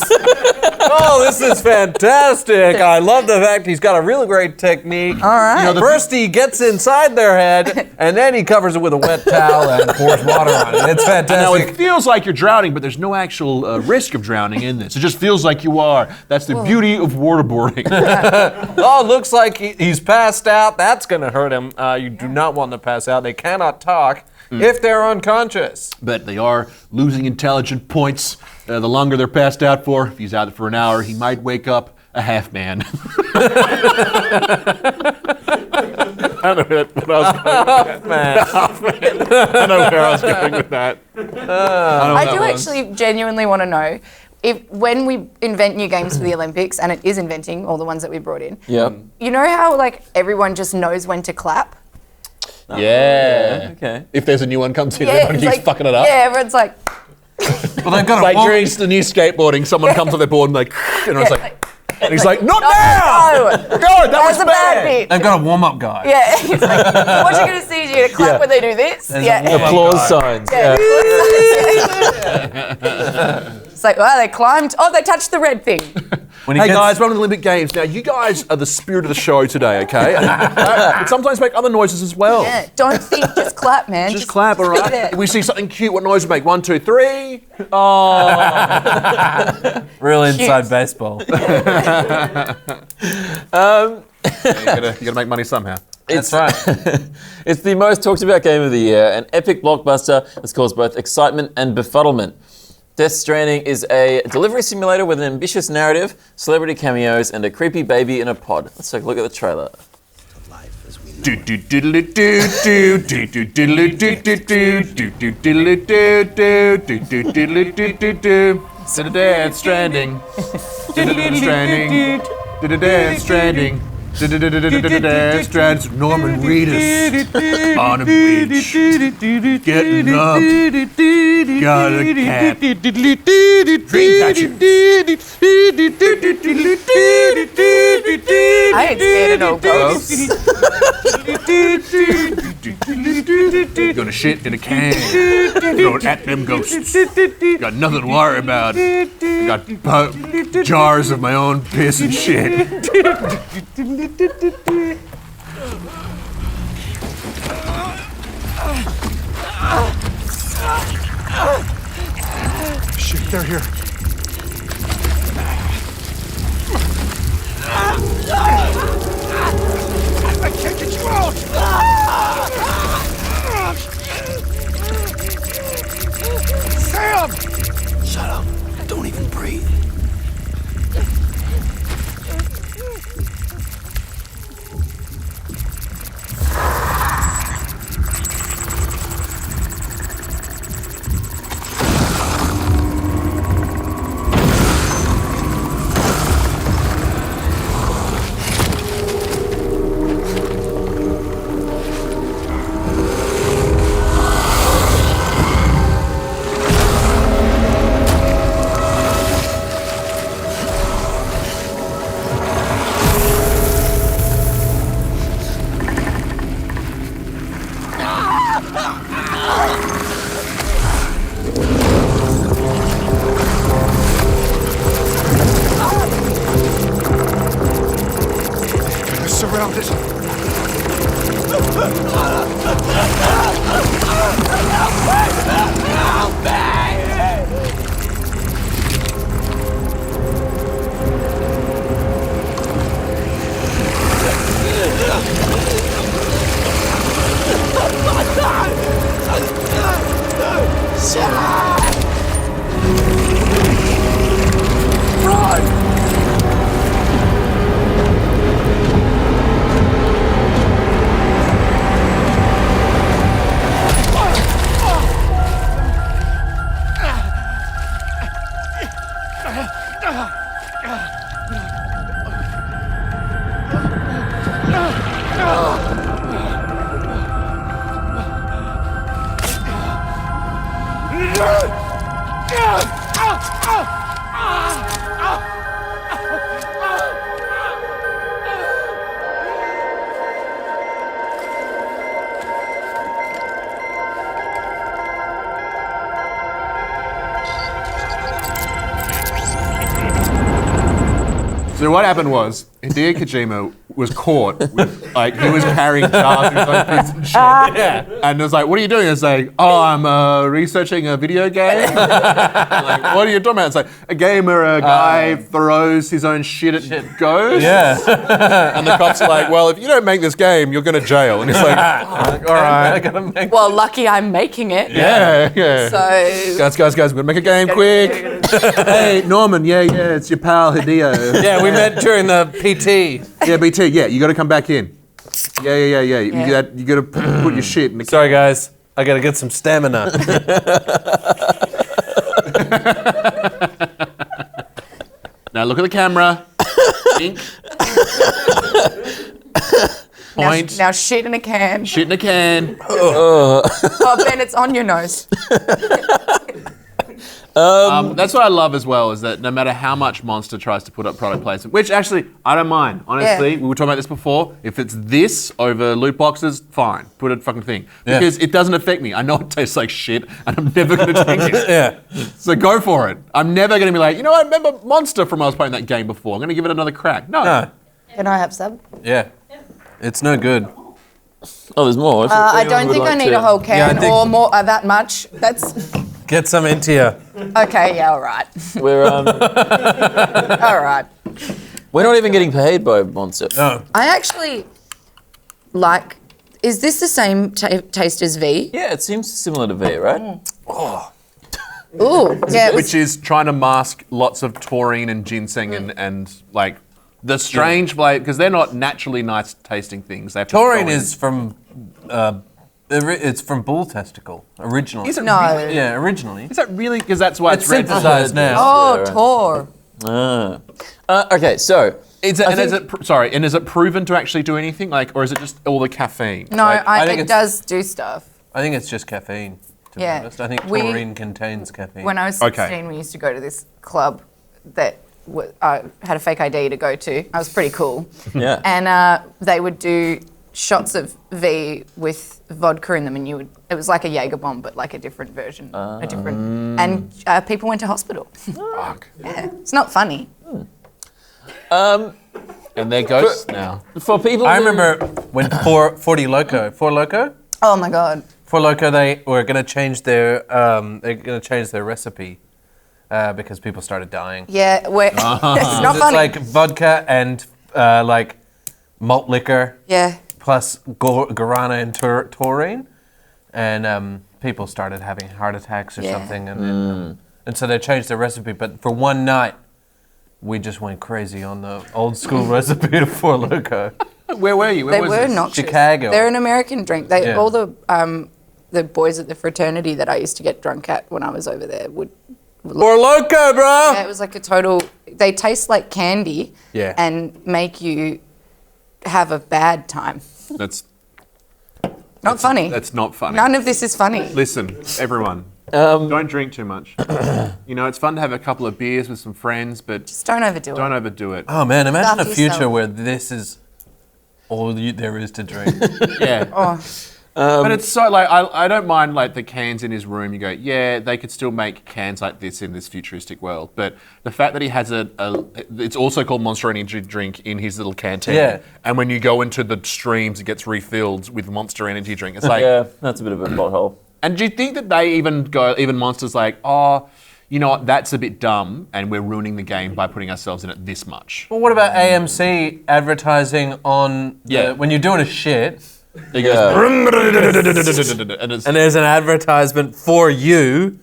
Speaker 3: Oh, this is fantastic. I love the fact he's got a really great technique.
Speaker 4: All right.
Speaker 3: First he gets inside their head, and then he covers it with a wet towel and pours water on it. It's
Speaker 2: Now
Speaker 3: fantastic.
Speaker 2: it feels like you're drowning, but there's no actual risk of drowning in this. It just feels like you are. That's the beauty of waterboarding.
Speaker 3: Oh, looks like he's passed out. That's going to hurt him. You do not want to pass out. They cannot talk if they're unconscious.
Speaker 2: But they are losing intelligent points the longer they're passed out for. If he's out for an hour, he might wake up a half man. I don't know where I was going with that. I don't know where I was going with that.
Speaker 4: I do actually genuinely want to know if when we invent new games for the Olympics, and it is inventing all the ones that we brought in.
Speaker 1: Yep.
Speaker 4: You know how like everyone just knows when to clap?
Speaker 2: Yeah.
Speaker 1: Okay.
Speaker 2: If there's a new one comes in, everyone
Speaker 4: it's
Speaker 2: keeps
Speaker 4: like,
Speaker 2: fucking it up.
Speaker 4: Yeah, everyone's like,
Speaker 3: Well, they've got
Speaker 2: Like during the new skateboarding, someone comes on their board and like, and everyone's like, and he's like, not
Speaker 4: no,
Speaker 2: now!
Speaker 4: no,
Speaker 2: God, that was
Speaker 4: a bad bit.
Speaker 3: They've got a warm-up guy.
Speaker 4: Yeah, he's like, what you're going to see is you're going to clap
Speaker 1: Yeah.
Speaker 4: when they do this. Yeah.
Speaker 1: Applause signs.
Speaker 4: Yeah.
Speaker 1: Yeah.
Speaker 4: It's like, well, they climbed. Oh, they touched the red thing.
Speaker 2: Hey guys, welcome to the Olympic Games. Now, you guys are the spirit of the show today, okay? And sometimes make other noises as well.
Speaker 4: Yeah, don't think, just clap, man.
Speaker 2: Just clap, all right?
Speaker 4: Yeah.
Speaker 2: If we see something cute, what noise we make? 1, 2, 3. Oh.
Speaker 3: Real inside baseball.
Speaker 2: You gotta make money somehow.
Speaker 3: That's right.
Speaker 1: It's the most talked about game of the year, an epic blockbuster that's caused both excitement and befuddlement. Death Stranding is a delivery simulator with an ambitious narrative, celebrity cameos, and a creepy baby in a pod. Let's take a look at the trailer.
Speaker 2: Death Stranding. Stranding. Death Stranding. Death Stranding. Norman Reedus on a beach, getting up, got a cat, dream
Speaker 4: I ain't scared of no ghosts.
Speaker 2: Gonna shit in a can, going at them ghosts. Got nothing to worry about. Got jars of my own piss and shit.
Speaker 5: Shit, they're here.
Speaker 6: I can't get you out! Sam! Shut up. Don't even breathe.
Speaker 5: Surrounded.
Speaker 2: So what happened was, Hideo Kojima was caught with, like, he was carrying jars of his own piece of shit. Yeah. And it was like, what are you doing? It's like, oh, I'm researching a video game. Like, what are you talking about? It's like, a game where a guy throws his own shit at ghosts.
Speaker 3: Yeah.
Speaker 2: And the cops are like, well, if you don't make this game, you're going to jail. And he's like, all right.
Speaker 3: I gotta make.
Speaker 4: Well, lucky I'm making it.
Speaker 2: Yeah, yeah.
Speaker 4: So
Speaker 2: Guys, we're going to make a game quick. Hey, Norman, yeah, it's your pal Hideo.
Speaker 3: Yeah, we met during the PT.
Speaker 2: Yeah, BT, yeah, you got to come back in. Yeah. You got to put your shit in the...
Speaker 3: Sorry, guys. I gotta get some stamina.
Speaker 2: Now look at the camera. Think. Point.
Speaker 4: now shit in a can.
Speaker 2: Shit in a can.
Speaker 4: Oh, Ben, it's on your nose.
Speaker 2: That's what I love as well, is that no matter how much Monster tries to put up product placement, which actually I don't mind, honestly.
Speaker 4: Yeah.
Speaker 2: We were talking about this before. If it's this over loot boxes, fine, put a fucking thing.
Speaker 3: Yeah.
Speaker 2: Because it doesn't affect me. I know it tastes like shit and I'm never going to drink it.
Speaker 3: Yeah.
Speaker 2: So go for it. I'm never going to be like, you know, I remember Monster from when I was playing that game before. I'm going to give it another crack. No.
Speaker 4: Can I have some?
Speaker 3: Yeah. It's no good.
Speaker 1: Oh, there's more. If
Speaker 4: I
Speaker 1: anyone
Speaker 4: don't
Speaker 1: would
Speaker 4: think I
Speaker 1: like
Speaker 4: need
Speaker 1: to-
Speaker 4: a whole can
Speaker 3: Yeah, I think-
Speaker 4: or more that much. That's
Speaker 3: Get some into you.
Speaker 4: okay. Yeah, all right.
Speaker 1: We're
Speaker 4: All right.
Speaker 1: we're not even getting paid by Monster.
Speaker 3: No.
Speaker 4: I actually like. Is this the same taste as V?
Speaker 1: Yeah, it seems similar to V, right?
Speaker 4: Ooh, yeah.
Speaker 2: Which is trying to mask lots of taurine and ginseng and like the strange flavor, because they're not naturally nice tasting things. They have to
Speaker 3: Taurine
Speaker 2: throw in-
Speaker 3: is from. It's from bull testicle originally.
Speaker 2: Is it
Speaker 4: No.
Speaker 2: really?
Speaker 3: Yeah, originally.
Speaker 2: Is that really? Because that's why
Speaker 3: It's
Speaker 2: it's red.
Speaker 3: synthesized now.
Speaker 4: Oh,
Speaker 1: Yeah, right.
Speaker 4: Tor.
Speaker 1: Okay, so
Speaker 2: Is it, and is it sorry? And is it proven to actually do anything? Like, or is it just all the caffeine?
Speaker 4: No,
Speaker 2: Like,
Speaker 3: I think
Speaker 4: it
Speaker 3: it's-
Speaker 4: does do stuff.
Speaker 3: I think it's just caffeine. To
Speaker 4: Yeah.
Speaker 3: be honest. I think
Speaker 4: We-
Speaker 3: taurine contains caffeine.
Speaker 4: When I was
Speaker 2: Okay.
Speaker 4: 16, we used to go to this club that had a fake ID to go to. I was pretty cool.
Speaker 1: yeah.
Speaker 4: And they would do shots of V with vodka in them, and it was like a Jaeger bomb, but like a different version, and people went to hospital.
Speaker 2: Fuck.
Speaker 4: Yeah, it's not funny.
Speaker 2: And they're ghosts now.
Speaker 1: For people
Speaker 3: I
Speaker 1: who-
Speaker 3: remember when Four Loko,
Speaker 4: Oh my god.
Speaker 3: they were going to change their recipe because people started dying.
Speaker 4: Yeah, it's not
Speaker 3: It's
Speaker 4: funny.
Speaker 3: like vodka and like malt liquor
Speaker 4: yeah,
Speaker 3: plus guarana and taurine, and people started having heart attacks or
Speaker 4: Yeah.
Speaker 3: something, and then, and so they changed their recipe. But for one night, we just went crazy on the old school recipe to Four Loko.
Speaker 2: Where were you? Where
Speaker 4: they
Speaker 2: was
Speaker 4: were
Speaker 2: this?
Speaker 4: noxious.
Speaker 3: Chicago.
Speaker 4: They're an American drink. They
Speaker 3: Yeah.
Speaker 4: all the boys at the fraternity that I used to get drunk at when I was over there would.
Speaker 3: Four Loko, bro.
Speaker 4: Yeah, it was like a total. They taste like candy.
Speaker 3: Yeah.
Speaker 4: And make you have a bad time.
Speaker 2: That's
Speaker 4: Not funny.
Speaker 2: That's not funny.
Speaker 4: None of this is funny.
Speaker 2: Listen, everyone, don't drink too much. You know, it's fun to have a couple of beers with some friends, but
Speaker 4: Just don't overdo
Speaker 2: don't
Speaker 4: it.
Speaker 2: overdo it.
Speaker 3: Oh man, imagine
Speaker 4: Stuff
Speaker 3: a future
Speaker 4: yourself.
Speaker 3: where this is all there is to drink.
Speaker 2: Yeah.
Speaker 4: Oh,
Speaker 2: But it's so like I don't mind like the cans in his room. You go, yeah, they could still make cans like this in this futuristic world. But the fact that he has it's also called Monster Energy drink in his little canteen.
Speaker 3: Yeah.
Speaker 2: And when you go into the streams, it gets refilled with Monster Energy drink. It's like,
Speaker 1: yeah, that's a bit of a butthole.
Speaker 2: and do you think that they even Monster's like, oh, you know what, that's a bit dumb, and we're ruining the game by putting ourselves in it this much.
Speaker 3: Well, what about AMC advertising on when you're doing a shit?
Speaker 2: It goes, and it's
Speaker 3: And there's an advertisement for you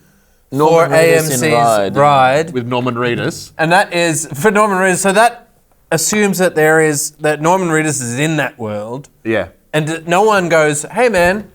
Speaker 1: Norman
Speaker 3: for
Speaker 1: Reedus in
Speaker 3: AMC's
Speaker 1: Ride.
Speaker 3: Ride.
Speaker 2: with Norman Reedus.
Speaker 3: And that is for Norman Reedus. So that assumes that that Norman Reedus is in that world.
Speaker 2: Yeah.
Speaker 3: And no one goes, hey man,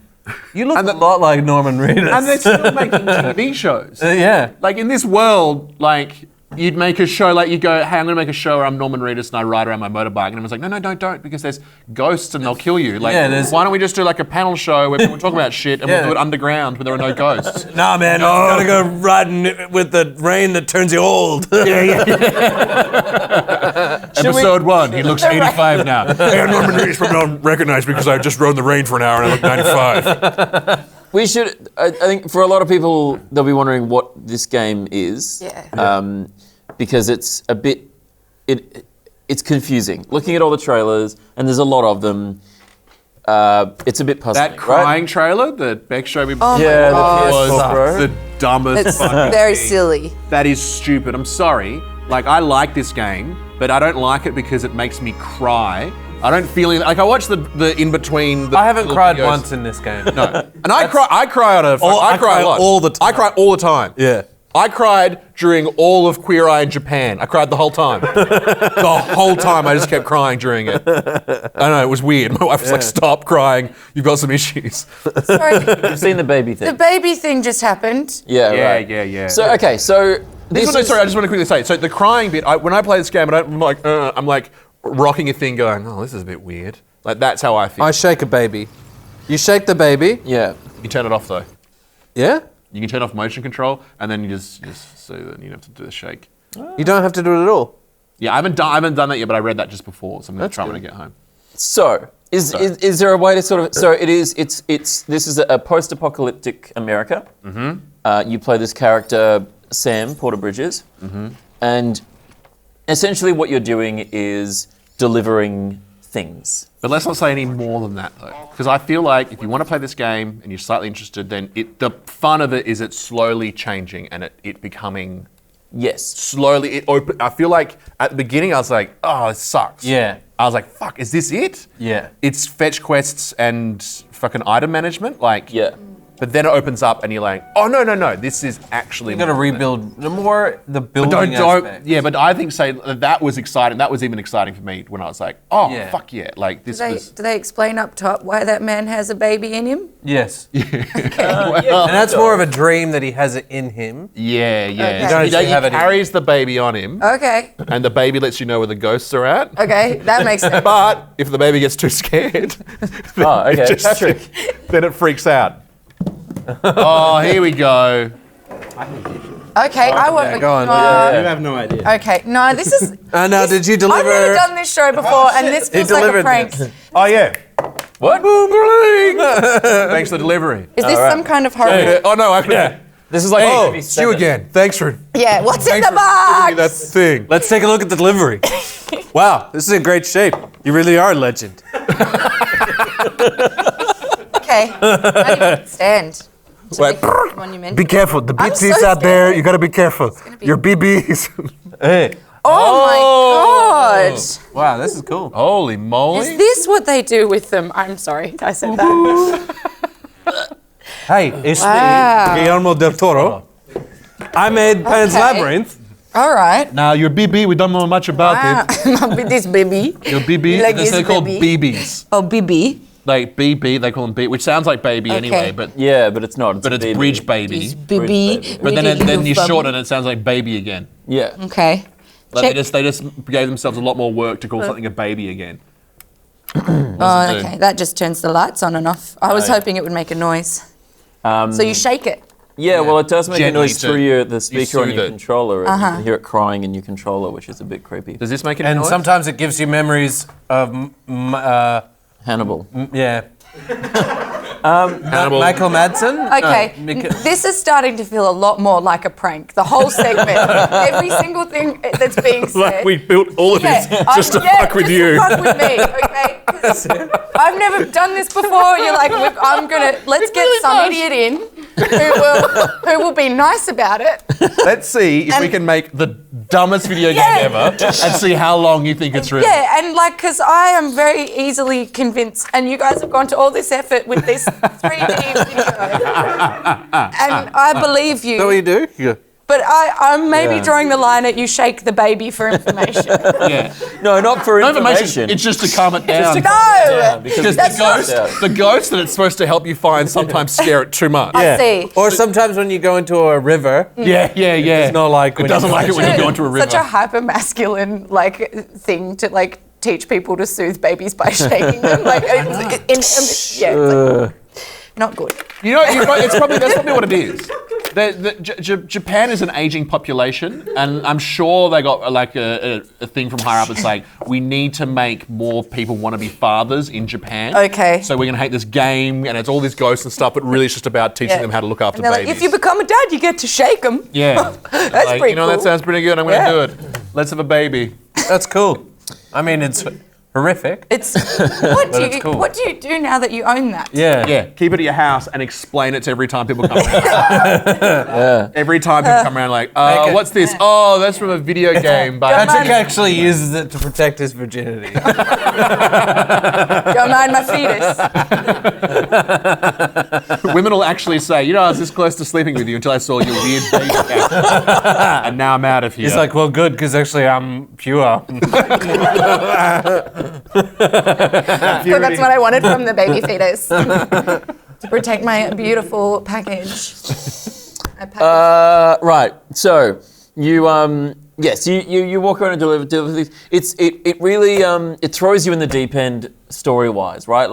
Speaker 3: you look a lot like Norman Reedus.
Speaker 2: And they're still making TV shows.
Speaker 3: Yeah.
Speaker 2: Like in this world, like you'd make a show like you go, hey, I'm going to make a show where I'm Norman Reedus and I ride around my motorbike. And everyone's like, no, don't, because there's ghosts and they'll kill you. Like, why don't we just do like a panel show where people talk about shit and we'll do it underground where there are no ghosts?
Speaker 3: Nah, man, I'm gonna go riding with the rain that turns you old.
Speaker 2: Episode 1, he looks 85 now. Hey, I'm Norman Reedus, but don't recognize me because I just rode in the rain for an hour and I look 95.
Speaker 1: We should. I think for a lot of people, they'll be wondering what this game is.
Speaker 4: Yeah.
Speaker 1: Because it's a bit. It's confusing. Looking at all the trailers, and there's a lot of them. It's a bit puzzling.
Speaker 2: That crying trailer that Bec showed me
Speaker 4: Oh my
Speaker 1: Yeah,
Speaker 4: God.
Speaker 2: was the dumbest
Speaker 4: It's
Speaker 2: fucking
Speaker 4: very
Speaker 2: thing.
Speaker 4: silly.
Speaker 2: That is stupid. I'm sorry. Like, I like this game, but I don't like it because it makes me cry. I don't feel like I watch the in between.
Speaker 3: I haven't cried
Speaker 2: videos.
Speaker 3: once in this game.
Speaker 2: No, and I cry on a. I cry a lot.
Speaker 3: all the time.
Speaker 2: I cry all the time.
Speaker 3: Yeah.
Speaker 2: I cried during all of Queer Eye in Japan. I cried the whole time. The whole time I just kept crying during it. I know, it was weird. My wife was like, stop crying. You've got some issues.
Speaker 4: Sorry.
Speaker 1: You've seen the baby thing.
Speaker 4: The baby thing just happened.
Speaker 1: Yeah, right.
Speaker 2: Yeah.
Speaker 1: So okay, so this is,
Speaker 2: Sorry, I just want to quickly say. So the crying bit, when I play this game, I'm like rocking a thing going, oh, this is a bit weird. Like, that's how I feel.
Speaker 3: I shake a baby. You shake the baby.
Speaker 1: yeah.
Speaker 2: You turn it off though.
Speaker 3: Yeah?
Speaker 2: You can turn off motion control, and then you just so that you don't have to do the shake.
Speaker 3: You don't have to do it at all.
Speaker 2: Yeah, I haven't done that yet, but I read that just before, so I'm going to try when I get home.
Speaker 1: So is there a way to sort of? So this is a post-apocalyptic America. Mm-hmm. You play this character Sam Porter Bridges, and essentially what you're doing is delivering things.
Speaker 2: But let's not say any more than that, though, because I feel like if you want to play this game and you're slightly interested, then the fun of it is it's slowly changing and it becoming
Speaker 1: Yes.
Speaker 2: slowly. I feel like at the beginning I was like, oh, this sucks.
Speaker 3: Yeah.
Speaker 2: I was like, fuck, is this it?
Speaker 3: Yeah.
Speaker 2: It's fetch quests and fucking item management, like.
Speaker 1: Yeah.
Speaker 2: But then it opens up and you're like, oh no, this is actually.
Speaker 3: You gotta
Speaker 2: more than it.
Speaker 3: rebuild the more the building
Speaker 2: Don't,
Speaker 3: aspect.
Speaker 2: yeah, but I think that was exciting. That was even exciting for me when I was like, oh
Speaker 3: Yeah.
Speaker 2: fuck yeah, like this was.
Speaker 4: Do they explain up top why that man has a baby in him?
Speaker 3: Yes.
Speaker 2: Well,
Speaker 3: And that's more of a dream that he has it in him.
Speaker 2: yeah.
Speaker 4: Okay.
Speaker 2: He,
Speaker 4: You
Speaker 3: don't actually have it in-
Speaker 2: carries the baby on him,
Speaker 4: Okay.
Speaker 2: and the baby lets you know where the ghosts are at.
Speaker 4: Okay, that makes sense.
Speaker 2: But if the baby gets too scared,
Speaker 1: Oh, okay.
Speaker 2: it just-
Speaker 1: Patrick.
Speaker 2: then it freaks out. Oh, here we go.
Speaker 4: Okay, I want.
Speaker 3: go on.
Speaker 8: You have no idea.
Speaker 4: Okay, no, this is.
Speaker 3: Now, did you
Speaker 4: I've
Speaker 3: deliver?
Speaker 4: never done this show before, and this feels like a
Speaker 3: delivered
Speaker 4: prank.
Speaker 3: this.
Speaker 2: Oh yeah.
Speaker 1: What?
Speaker 2: Thanks for the delivery.
Speaker 4: Is this some kind of horror?
Speaker 2: Oh no, actually.
Speaker 1: This is like
Speaker 2: Oh,
Speaker 1: maybe
Speaker 2: it's you
Speaker 1: 7.
Speaker 2: again. Thanks for
Speaker 4: Yeah, what's in
Speaker 2: thanks
Speaker 4: the
Speaker 2: for giving me
Speaker 4: box?
Speaker 2: that thing.
Speaker 3: Let's take a look at the delivery. Wow, this is in great shape. You really are a legend.
Speaker 4: Okay, I don't even stand. It's a
Speaker 2: What?
Speaker 4: big monument.
Speaker 5: Be careful. The
Speaker 4: I'm
Speaker 5: BTs
Speaker 4: so
Speaker 5: out there,
Speaker 4: scared.
Speaker 5: you gotta be careful.
Speaker 4: gonna be-
Speaker 5: Your BBs.
Speaker 3: Hey.
Speaker 4: Oh my god!
Speaker 3: Wow, this is cool.
Speaker 2: Holy moly.
Speaker 4: Is this what they do with them? I'm sorry, I said that.
Speaker 3: Hey, it's
Speaker 4: Wow.
Speaker 3: me, Guillermo del Toro. I made Pan's
Speaker 4: Okay.
Speaker 3: Labyrinth.
Speaker 4: All right.
Speaker 5: Now, your BB, we don't know much about it.
Speaker 4: This baby.
Speaker 2: Your BB,
Speaker 4: Like
Speaker 2: they're
Speaker 4: his
Speaker 2: called
Speaker 4: baby.
Speaker 2: BBs.
Speaker 4: Oh, BB.
Speaker 2: Like BB, they call them B, which sounds like baby anyway, but
Speaker 1: Yeah, but it's not.
Speaker 2: but it's
Speaker 1: baby.
Speaker 2: bridge baby.
Speaker 4: This BB.
Speaker 2: But then
Speaker 4: really
Speaker 2: then you
Speaker 4: little
Speaker 2: shorten it and it sounds like baby again.
Speaker 1: Yeah.
Speaker 4: Okay.
Speaker 2: Like
Speaker 4: Check.
Speaker 2: they just gave themselves a lot more work to call something a baby again.
Speaker 4: Oh, okay. That just turns the lights on and off. I was
Speaker 1: Right.
Speaker 4: hoping it would make a noise. So you shake it.
Speaker 1: Yeah, well, it does make a
Speaker 2: Gently
Speaker 1: noise
Speaker 2: to-
Speaker 1: through the speaker on
Speaker 2: soothe
Speaker 1: your
Speaker 2: it.
Speaker 1: controller. And you can hear it crying in your controller, which is a bit creepy.
Speaker 2: Does this make any
Speaker 3: And
Speaker 2: noise?
Speaker 3: sometimes it gives you memories of,
Speaker 1: Hannibal.
Speaker 3: yeah.
Speaker 2: Hannibal.
Speaker 3: Michael Madsen?
Speaker 4: Okay,
Speaker 3: Mika-
Speaker 4: this is starting to feel a lot more like a prank. The whole segment, every single thing that's being said.
Speaker 2: Like we built all of this just to
Speaker 4: yeah,
Speaker 2: fuck with
Speaker 4: just
Speaker 2: you.
Speaker 4: To fuck with me, okay? 'Cause I've never done this before. You're like, let's get some idiot in who will be nice about it.
Speaker 2: Let's see if we
Speaker 4: And-
Speaker 2: can make the dumbest video
Speaker 4: Yeah.
Speaker 2: game ever and see how long you think it's real.
Speaker 4: Yeah, and like, because I am very easily convinced, and you guys have gone to all this effort with this 3D video, and I believe you.
Speaker 3: Is that what you do? You go,
Speaker 4: But I'm maybe drawing the line at you shake the baby for information.
Speaker 2: Yeah.
Speaker 1: No, not for
Speaker 2: No
Speaker 1: information.
Speaker 2: It's just to calm it down.
Speaker 4: No!
Speaker 1: because
Speaker 4: That's
Speaker 2: The ghost that it's supposed to help you find sometimes scare it too much.
Speaker 4: I see.
Speaker 3: Or sometimes when you go into a river,
Speaker 2: Yeah.
Speaker 3: it's not like
Speaker 2: It doesn't like it when you go into a river.
Speaker 4: Such a hyper masculine thing to teach people to soothe babies by shaking them. Not good.
Speaker 2: You know, that's probably what it is. Japan is an aging population, and I'm sure they got a thing from higher up. It's like, we need to make more people want to be fathers in Japan.
Speaker 4: Okay.
Speaker 2: So we're going to hate this game, and it's all these ghosts and stuff, but really it's just about teaching them how to look after
Speaker 4: And they're
Speaker 2: babies.
Speaker 4: like, if you become a dad, you get to shake them.
Speaker 2: Yeah.
Speaker 4: That's pretty
Speaker 2: You know, that
Speaker 4: cool.
Speaker 2: sounds pretty good. I'm going to do it. Let's have a baby.
Speaker 3: that's cool. I mean, it's horrific.
Speaker 4: It's what do
Speaker 3: it's
Speaker 4: you
Speaker 3: cool.
Speaker 4: what do you do now that you own that?
Speaker 2: Yeah, keep it at your house and explain it to every time people come around. Every time people come around, what's this? Oh, that's from a video game. But
Speaker 3: Patrick actually uses it to protect his virginity.
Speaker 4: Don't mind my fetus.
Speaker 2: women will actually say, you know, I was this close to sleeping with you until I saw your weird baby couch. And now I'm out of here.
Speaker 3: He's like, well, good, because actually I'm pure.
Speaker 4: So that's what I wanted from the baby fetus. To protect my beautiful package.
Speaker 1: Right. So you yes, you walk around and deliver things. It really it throws you in the deep end story wise, right?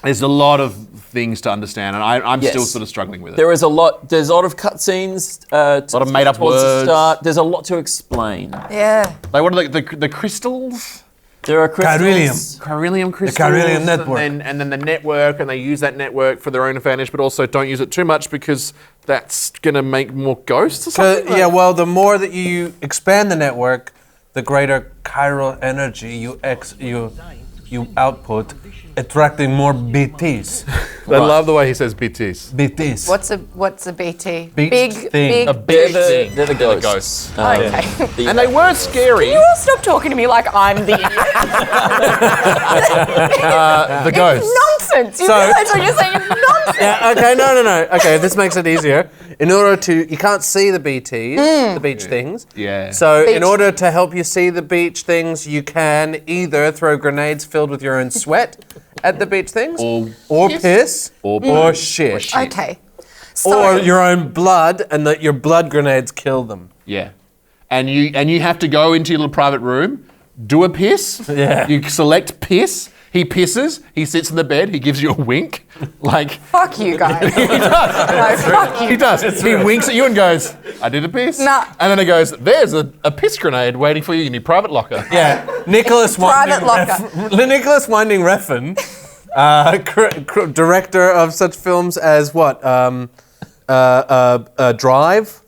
Speaker 2: There's a lot of things to understand, and I'm
Speaker 1: Yes.
Speaker 2: still sort of struggling with it.
Speaker 1: there's a lot of cutscenes, a
Speaker 2: lot of made-up
Speaker 1: towards the
Speaker 2: words.
Speaker 1: start. There's a lot to explain.
Speaker 4: Yeah.
Speaker 2: Like, what are the crystals?
Speaker 1: There are crystals.
Speaker 2: Chiralium crystals.
Speaker 3: Chiralium network.
Speaker 2: And then the network, and they use that network for their own advantage, but also don't use it too much because that's going to make more ghosts or something?
Speaker 3: Yeah, well, the more that you expand the network, the greater chiral energy you output, attracting more BTs.
Speaker 2: I love the way he says BTs.
Speaker 3: BTs.
Speaker 4: What's a BT?
Speaker 3: Beach
Speaker 4: Big
Speaker 3: thing.
Speaker 2: A big thing.
Speaker 1: They're the ghosts.
Speaker 4: Okay.
Speaker 2: And they were scary.
Speaker 4: Can you all stop talking to me like I'm the idiot?
Speaker 2: The ghosts.
Speaker 4: It's nonsense. You
Speaker 3: So-
Speaker 4: realize what you're saying is nonsense.
Speaker 3: Yeah, okay, no. Okay, this makes it easier. In order you can't see the BTs, the beach things.
Speaker 2: Yeah.
Speaker 3: So
Speaker 4: Beach.
Speaker 3: in order to help you see the beach things, you can either throw grenades filled with your own sweat at the beach things, or piss, or shit.
Speaker 4: Okay. So,
Speaker 3: Or your own blood, and that your blood grenades kill them.
Speaker 2: Yeah. And you have to go into your little private room, do a piss.
Speaker 3: Yeah.
Speaker 2: You select piss. He pisses. He sits in the bed. He gives you a wink. Like,
Speaker 4: fuck you guys.
Speaker 2: he does.
Speaker 4: No, fuck you.
Speaker 2: He does. He winks at you and goes, I did a piss.
Speaker 4: Nah.
Speaker 2: And then he goes, there's a piss grenade waiting for you in your private locker.
Speaker 3: Yeah, Nicholas
Speaker 4: Private
Speaker 3: Nicholas Winding Refn, director of such films as what? Drive,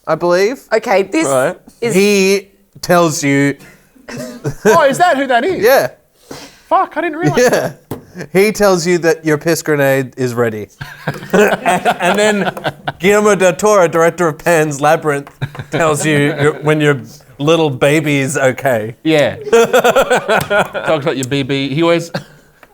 Speaker 3: I believe.
Speaker 4: Okay, this
Speaker 1: Right.
Speaker 4: is
Speaker 3: He tells you,
Speaker 2: Oh, is that who that is?
Speaker 3: yeah,
Speaker 2: Fuck, I didn't realize.
Speaker 3: yeah. He tells you that your piss grenade is ready. And then Guillermo del Toro, director of Pan's Labyrinth, tells you when your little baby is okay.
Speaker 2: Yeah. Talks about your BB. He always.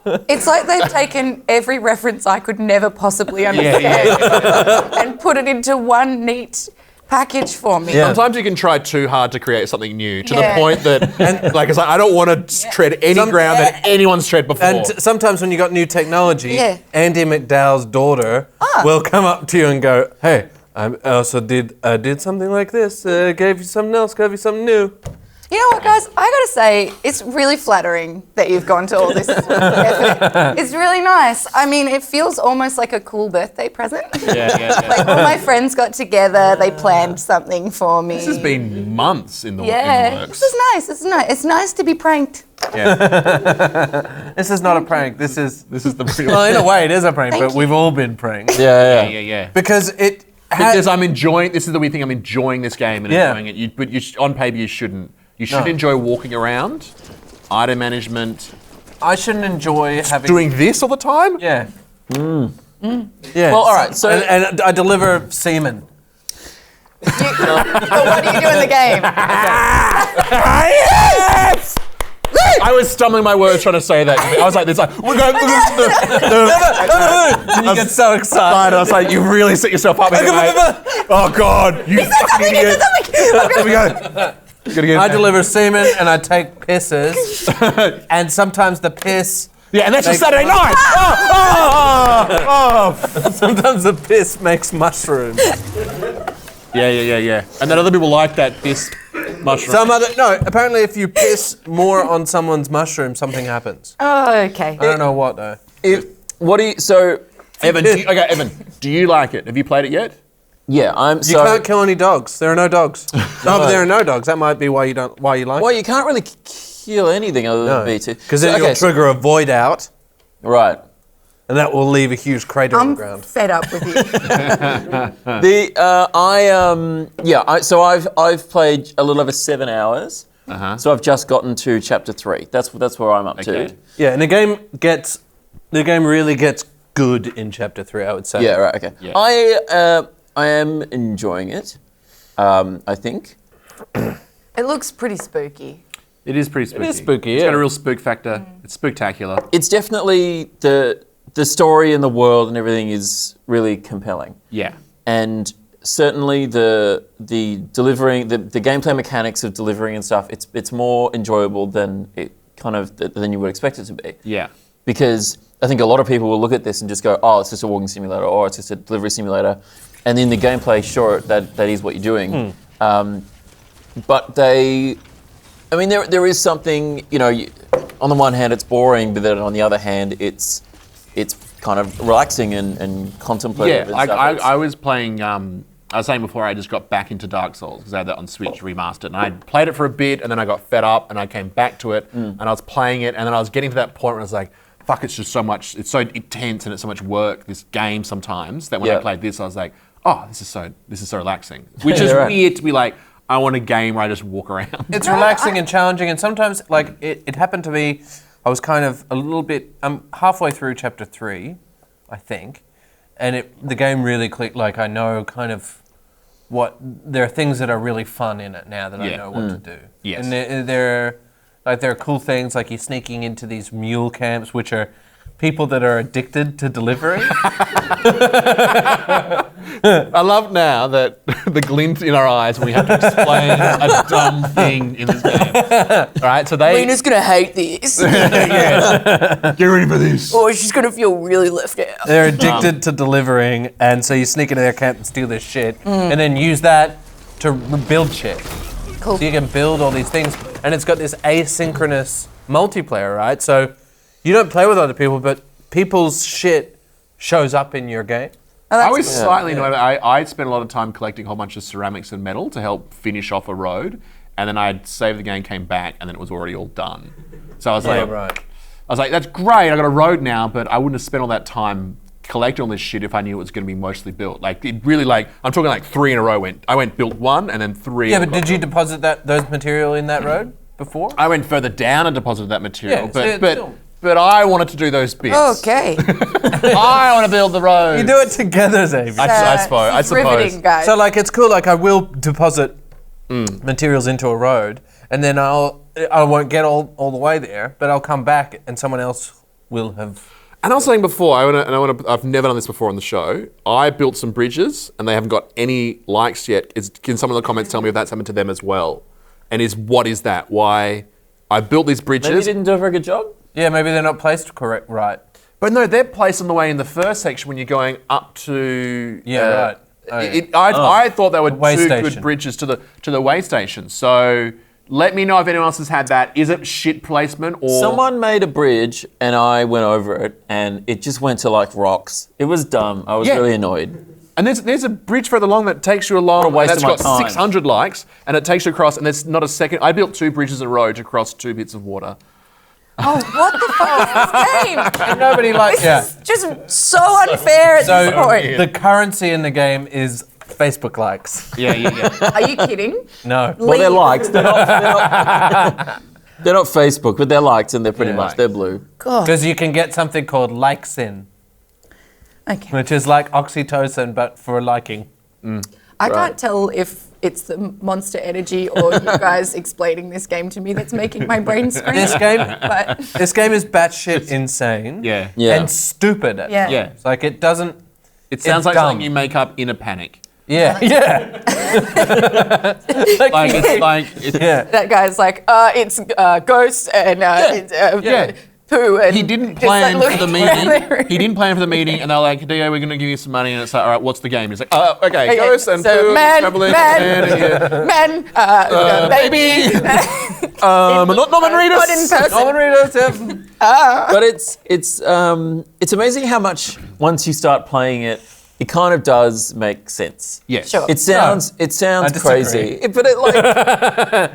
Speaker 4: It's like they've taken every reference I could never possibly understand and put it into one neat package for me.
Speaker 3: Yeah.
Speaker 2: Sometimes you can try too hard to create something new to the
Speaker 4: Yeah.
Speaker 2: point that, it's like I don't want to tread any ground that anyone's tread before.
Speaker 3: And sometimes when you got new technology,
Speaker 4: Yeah.
Speaker 3: Andy McDowell's daughter will come up to you and go, "Hey, I also did something like this. Gave you something else. Gave you something new."
Speaker 4: You know what, guys? I gotta say, it's really flattering that you've gone to all this effort. It's really nice. I mean, it feels almost like a cool birthday present.
Speaker 2: yeah.
Speaker 4: Like all my friends got together, they planned something for me.
Speaker 2: This has been months in the
Speaker 4: yeah,
Speaker 2: works.
Speaker 4: this is nice. It's nice. It's nice to be pranked.
Speaker 3: This is not a prank. This is
Speaker 2: the real.
Speaker 3: well, in a way, it is a prank,
Speaker 4: Thank
Speaker 3: but
Speaker 4: you.
Speaker 3: we've all been pranked
Speaker 1: Yeah.
Speaker 3: because it.
Speaker 2: Because I'm enjoying. This is the weird thing. I'm enjoying this game and
Speaker 3: Yeah.
Speaker 2: enjoying it. But on paper, you shouldn't. You should enjoy walking around, item management,
Speaker 3: I shouldn't enjoy having
Speaker 2: doing this all the time.
Speaker 3: Yeah. Yeah.
Speaker 1: Well, all right. So
Speaker 3: and I deliver semen.
Speaker 4: But what do you do in the game?
Speaker 2: I was stumbling my words trying to say that. I was like, this, like, we're going.
Speaker 3: And you get so excited.
Speaker 2: I was like, you really set yourself up. Oh God, you fucking idiot. There we go.
Speaker 3: I deliver semen and I take pisses, and sometimes the piss.
Speaker 2: Yeah, and that's a Saturday night.
Speaker 3: Sometimes the piss makes mushrooms.
Speaker 2: Yeah. And then other people like that piss mushroom.
Speaker 3: Apparently if you piss more on someone's mushroom, something happens.
Speaker 4: Oh, okay.
Speaker 3: I don't know what though.
Speaker 2: Evan, do you like it? Have you played it yet?
Speaker 1: Yeah,
Speaker 3: You can't kill any dogs. There are no dogs. No, but there are no dogs. That might be why you like
Speaker 1: Well,
Speaker 3: it.
Speaker 1: you can't really kill anything other than B2.
Speaker 3: Because then you'll trigger a void out,
Speaker 1: Right.
Speaker 3: and that will leave a huge crater on the
Speaker 4: I'm
Speaker 3: ground.
Speaker 4: fed up with you.
Speaker 1: So I've played a little over 7 hours. So I've just gotten to chapter 3. That's where I'm up to.
Speaker 3: Yeah, and the game really gets good in chapter 3, I would say.
Speaker 1: Yeah, right, okay.
Speaker 2: Yeah.
Speaker 1: I am enjoying it, I think.
Speaker 4: It looks pretty spooky.
Speaker 2: It is pretty spooky.
Speaker 3: It is spooky,
Speaker 2: It's
Speaker 3: yeah.
Speaker 2: got a real spook factor. It's spectacular.
Speaker 1: It's definitely the story and the world and everything is really compelling.
Speaker 2: Yeah.
Speaker 1: And certainly the delivering the gameplay mechanics of delivering and stuff, it's more enjoyable than than you would expect it to be.
Speaker 2: Yeah.
Speaker 1: Because I think a lot of people will look at this and just go, oh, it's just a walking simulator, or it's just a delivery simulator. And in the gameplay, sure, that is what you're doing. But there is something, on the one hand it's boring, but then on the other hand it's kind of relaxing and contemplative.
Speaker 2: Yeah,
Speaker 1: and stuff.
Speaker 2: I was playing, I was saying before I just got back into Dark Souls because I had that on Switch remastered. And I played it for a bit and then I got fed up and I came back to it and I was playing it and then I was getting to that point where I was like, fuck, it's just so much, it's so intense and it's so much work, this game sometimes, that when I played this I was like, oh, this is so relaxing. Which is weird to be like, I want a game where I just walk around.
Speaker 3: It's relaxing and challenging, and sometimes, like, it happened to me, I was kind of a little bit, I'm halfway through chapter 3, I think, and the game really clicked, like, I know kind of there are things that are really fun in it now that I know what to do.
Speaker 2: Yes.
Speaker 3: And there are cool things, like you're sneaking into these mule camps, which are people that are addicted to delivering.
Speaker 2: I love now that the glint in our eyes when we have to explain a dumb thing in this game. All right, so
Speaker 4: Lena's gonna hate this.
Speaker 2: Get ready for this.
Speaker 4: Or she's gonna feel really left out.
Speaker 3: They're addicted to delivering, and so you sneak into their camp and steal their shit, and then use that to build shit.
Speaker 4: Cool.
Speaker 3: So you can build all these things, and it's got this asynchronous multiplayer, right? So you don't play with other people, but people's shit shows up in your game.
Speaker 4: Oh,
Speaker 2: I was slightly annoyed. I spent a lot of time collecting a whole bunch of ceramics and metal to help finish off a road, and then I'd saved the game, came back, and then it was already all done. So I was like,
Speaker 3: right.
Speaker 2: I was like, that's great, I got a road now, but I wouldn't have spent all that time collecting all this shit if I knew it was going to be mostly built. Like, it really, like, I'm talking like 3 in a row. I went built 1 and then 3.
Speaker 3: Yeah, but did you deposit those material in that road before?
Speaker 2: I went further down and deposited that material,
Speaker 3: Yeah,
Speaker 2: but I wanted to do those bits.
Speaker 4: Okay.
Speaker 2: I want to build the road.
Speaker 3: You do it together, Xavier.
Speaker 2: I suppose.
Speaker 4: Riveting, guys.
Speaker 3: So, like, it's cool. Like, I will deposit materials into a road, and then I won't get all the way there, but I'll come back, and someone else will have.
Speaker 2: And I was saying before, I've never done this before on the show. I built some bridges, and they haven't got any likes yet. Can someone in the comments tell me if that's happened to them as well? And what is that? Why I built these bridges?
Speaker 1: Maybe you didn't do a very good job.
Speaker 3: Yeah, maybe they're not placed right.
Speaker 2: But no, they're placed on the way in the first section when you're going up to.
Speaker 3: Right.
Speaker 2: I thought they were
Speaker 3: way
Speaker 2: two
Speaker 3: station.
Speaker 2: good bridges to the way station. So let me know if anyone else has had that. Is it shit placement or
Speaker 1: Someone made a bridge and I went over it and it just went to like rocks. It was dumb. I was really annoyed.
Speaker 2: And there's a bridge further along that takes you along.
Speaker 1: What a waste
Speaker 2: that's
Speaker 1: of my
Speaker 2: got
Speaker 1: time.
Speaker 2: 600 likes, and it takes you across. And there's not a second. I built 2 bridges in a row to cross 2 bits of water.
Speaker 4: Oh, what the fuck is this game?
Speaker 3: And nobody likes.
Speaker 4: This is just so unfair at this point.
Speaker 3: The currency in the game is Facebook likes.
Speaker 2: Yeah.
Speaker 4: Are you kidding?
Speaker 3: No.
Speaker 1: Well, they're likes. They're not Facebook, but they're liked and they're pretty much, they're blue.
Speaker 4: God.
Speaker 3: Because you can get something called likesin,
Speaker 4: Okay.
Speaker 3: which is like oxytocin, but for liking.
Speaker 4: I can't tell if it's the Monster Energy or you guys explaining this game to me that's making my brain scream.
Speaker 3: This game,
Speaker 4: But
Speaker 3: this game is batshit insane.
Speaker 2: Yeah.
Speaker 1: Yeah.
Speaker 3: And stupid. At
Speaker 4: Yeah.
Speaker 3: times.
Speaker 2: Yeah.
Speaker 3: Like it doesn't.
Speaker 2: It sounds
Speaker 3: It's
Speaker 2: like
Speaker 3: dumb.
Speaker 2: something you make up in a panic.
Speaker 3: Yeah. Yeah.
Speaker 2: Like it's like it's,
Speaker 3: Yeah.
Speaker 4: that guy's like, it's ghosts and it's,
Speaker 2: Yeah.
Speaker 4: poo. And
Speaker 2: he didn't
Speaker 4: just, like,
Speaker 2: plan for the
Speaker 4: looking around
Speaker 2: meeting.
Speaker 4: the
Speaker 2: He didn't plan for the meeting, and they're like, "Dio, we're going to give you some money." And it's like, "All right, what's the game?" He's like, "Oh, okay, ghosts and
Speaker 4: so
Speaker 2: poo,
Speaker 4: man,
Speaker 2: traveling,
Speaker 4: man, baby.
Speaker 2: Norman Reedus.
Speaker 4: Not in person.
Speaker 3: Norman Reedus.
Speaker 1: But it's amazing how much once you start playing it, it kind of does make sense.
Speaker 2: Yes.
Speaker 4: Sure.
Speaker 1: It sounds
Speaker 3: I disagree.
Speaker 1: crazy, but it like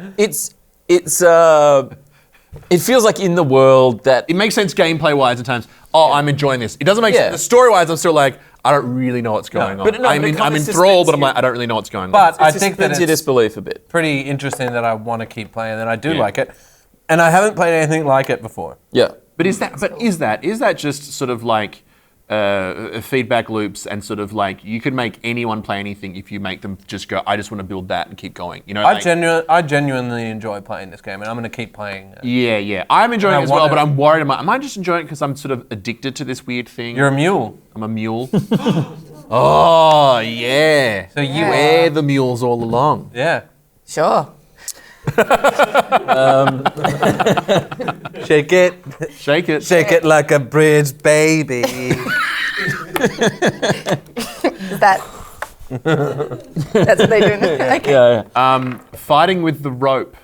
Speaker 1: it feels like in the world that
Speaker 2: It makes sense gameplay-wise at times. Oh, I'm enjoying this. It doesn't make
Speaker 1: Yeah.
Speaker 2: sense. The story-wise, I'm still like, I don't really know what's going on.
Speaker 1: but no,
Speaker 2: I'm
Speaker 1: but it kind of
Speaker 2: enthralled, but I'm
Speaker 1: suspends
Speaker 2: like, I don't really know what's going on.
Speaker 3: But I
Speaker 1: it
Speaker 3: think that
Speaker 1: suspends your
Speaker 3: it's
Speaker 1: disbelief a bit.
Speaker 3: pretty interesting that I want to keep playing, and I do
Speaker 2: Yeah.
Speaker 3: like it. And I haven't played anything like it before.
Speaker 1: Yeah.
Speaker 2: Is that just sort of like feedback loops and sort of like you could make anyone play anything if you make them just go, I just want to build that and keep going. You know,
Speaker 3: I
Speaker 2: like,
Speaker 3: genuinely enjoy playing this game, and I'm going to keep playing it.
Speaker 2: yeah. I'm enjoying
Speaker 3: I
Speaker 2: it as well,
Speaker 3: wanna-
Speaker 2: but I'm worried. Am I just enjoying it because I'm sort of addicted to this weird thing?
Speaker 3: You're a mule.
Speaker 2: I'm a mule. Oh yeah.
Speaker 3: So you
Speaker 2: We're the mules all along.
Speaker 3: Yeah.
Speaker 4: Sure.
Speaker 3: Shake it.
Speaker 2: Shake it.
Speaker 3: Shake it like a bridge, baby.
Speaker 4: Is that? That's what they do. Okay.
Speaker 1: Yeah.
Speaker 2: Fighting with the rope.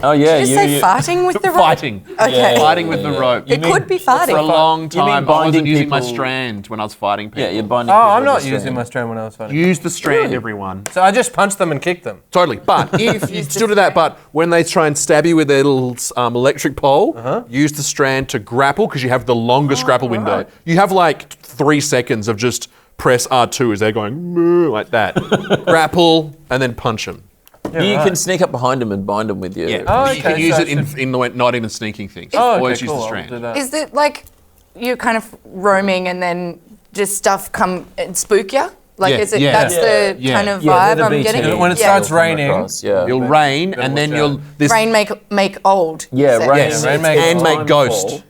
Speaker 1: Oh yeah.
Speaker 4: Did you say farting with the rope?
Speaker 2: Fighting.
Speaker 4: Okay.
Speaker 2: Fighting with the rope.
Speaker 4: It could be farting.
Speaker 2: For a long
Speaker 1: mean
Speaker 2: time, I
Speaker 1: binding
Speaker 2: wasn't using my
Speaker 1: people-
Speaker 2: strand when I was fighting people.
Speaker 1: Yeah, you're binding.
Speaker 3: Oh,
Speaker 1: people
Speaker 3: I'm
Speaker 1: with
Speaker 3: not
Speaker 1: a
Speaker 3: using
Speaker 1: strand.
Speaker 3: my strand when I was fighting.
Speaker 2: Use the strand, everyone.
Speaker 3: So I just punched them and kicked them.
Speaker 2: Totally. But if you still do that, but when they try and stab you with their little electric pole, use the strand to grapple because you have the longest grapple window. You have like 3 seconds of just press R2 as they're going "Moo," like that. Grapple and then punch them.
Speaker 1: You can sneak up behind them and bind them with your.
Speaker 2: Yeah.
Speaker 3: Oh,
Speaker 2: You can
Speaker 3: okay,
Speaker 2: use
Speaker 3: so
Speaker 2: it in the way not even sneaking things.
Speaker 3: Oh, okay,
Speaker 2: Always use
Speaker 3: cool.
Speaker 2: the
Speaker 3: I'll
Speaker 2: strand.
Speaker 3: do that.
Speaker 4: Is it like you're kind of roaming and then just stuff come and spook you? Like,
Speaker 2: Yeah,
Speaker 4: is it
Speaker 2: yeah.
Speaker 4: that's the
Speaker 2: Yeah.
Speaker 4: kind of
Speaker 1: Yeah,
Speaker 4: vibe
Speaker 1: they're the
Speaker 4: I'm getting?
Speaker 1: BT.
Speaker 3: When it
Speaker 4: yeah.
Speaker 3: starts raining,
Speaker 1: Yeah.
Speaker 2: You'll rain
Speaker 3: Better
Speaker 2: and then
Speaker 3: watch
Speaker 2: you'll
Speaker 3: out.
Speaker 2: this
Speaker 4: Rain make old. you
Speaker 1: Yeah,
Speaker 4: said.
Speaker 1: rain.
Speaker 2: Yes.
Speaker 3: Rain make
Speaker 2: and make ghost.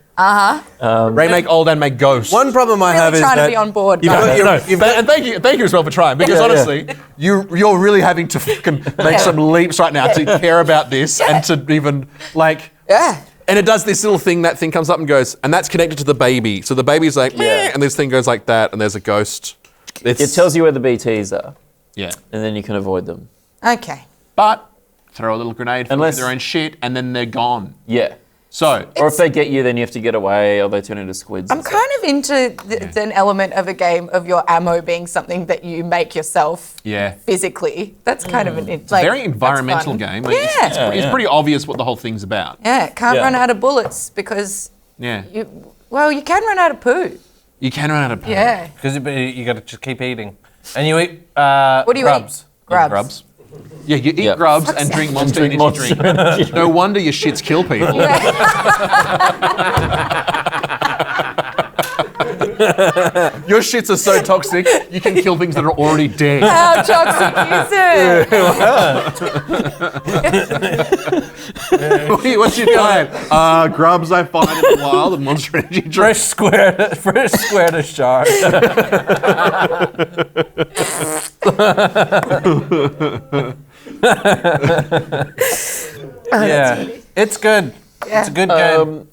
Speaker 2: Rain make old and make ghost.
Speaker 3: One problem I
Speaker 4: Really
Speaker 3: have is
Speaker 4: trying to
Speaker 3: that
Speaker 4: be on board.
Speaker 3: you've
Speaker 4: but-
Speaker 3: got your-
Speaker 2: And thank you as well for trying, because
Speaker 1: Yeah, yeah.
Speaker 2: honestly, you're really having to fucking make some leaps right now to care about this and to even like.
Speaker 4: Yeah.
Speaker 2: And it does this little thing. That thing comes up and goes, and that's connected to the baby. So the baby's like, meh,
Speaker 1: Yeah.
Speaker 2: and this thing goes like that, and there's a ghost.
Speaker 1: It tells you where the BTs are,
Speaker 2: Yeah.
Speaker 1: and then you can avoid them.
Speaker 4: Okay.
Speaker 2: But throw a little granade full
Speaker 1: Unless-
Speaker 2: of their own shit, and then they're gone.
Speaker 1: Yeah.
Speaker 2: So
Speaker 1: Or if they get you, then you have to get away, or they turn into squids.
Speaker 4: I'm
Speaker 1: and stuff.
Speaker 4: kind of into an element of a game of your ammo being something that you make yourself
Speaker 2: yeah.
Speaker 4: physically. That's kind of an like,
Speaker 2: Very
Speaker 4: that's
Speaker 2: environmental
Speaker 4: fun.
Speaker 2: game. Like,
Speaker 4: Yeah.
Speaker 2: it's pretty obvious what the whole thing's about.
Speaker 4: Yeah, can't
Speaker 1: Yeah.
Speaker 4: run out of bullets because
Speaker 2: Yeah.
Speaker 4: you can run out of poo.
Speaker 2: You can run out of poo.
Speaker 4: Yeah.
Speaker 3: because you got to just keep eating, and you eat
Speaker 4: What do you
Speaker 3: grubs.
Speaker 4: eat? Grubs.
Speaker 2: Grubs. Yeah, you eat
Speaker 1: Yeah.
Speaker 2: grubs and drink Monster Energy drink. No wonder your shits kill people. Your shits are so toxic, you can kill things that are already dead.
Speaker 4: How toxic is it?
Speaker 2: What's your diet? Grubs I find in the wild and Monster Energy drink.
Speaker 3: Fresh square to shark. Yeah, it's good.
Speaker 4: Yeah.
Speaker 3: It's a good game.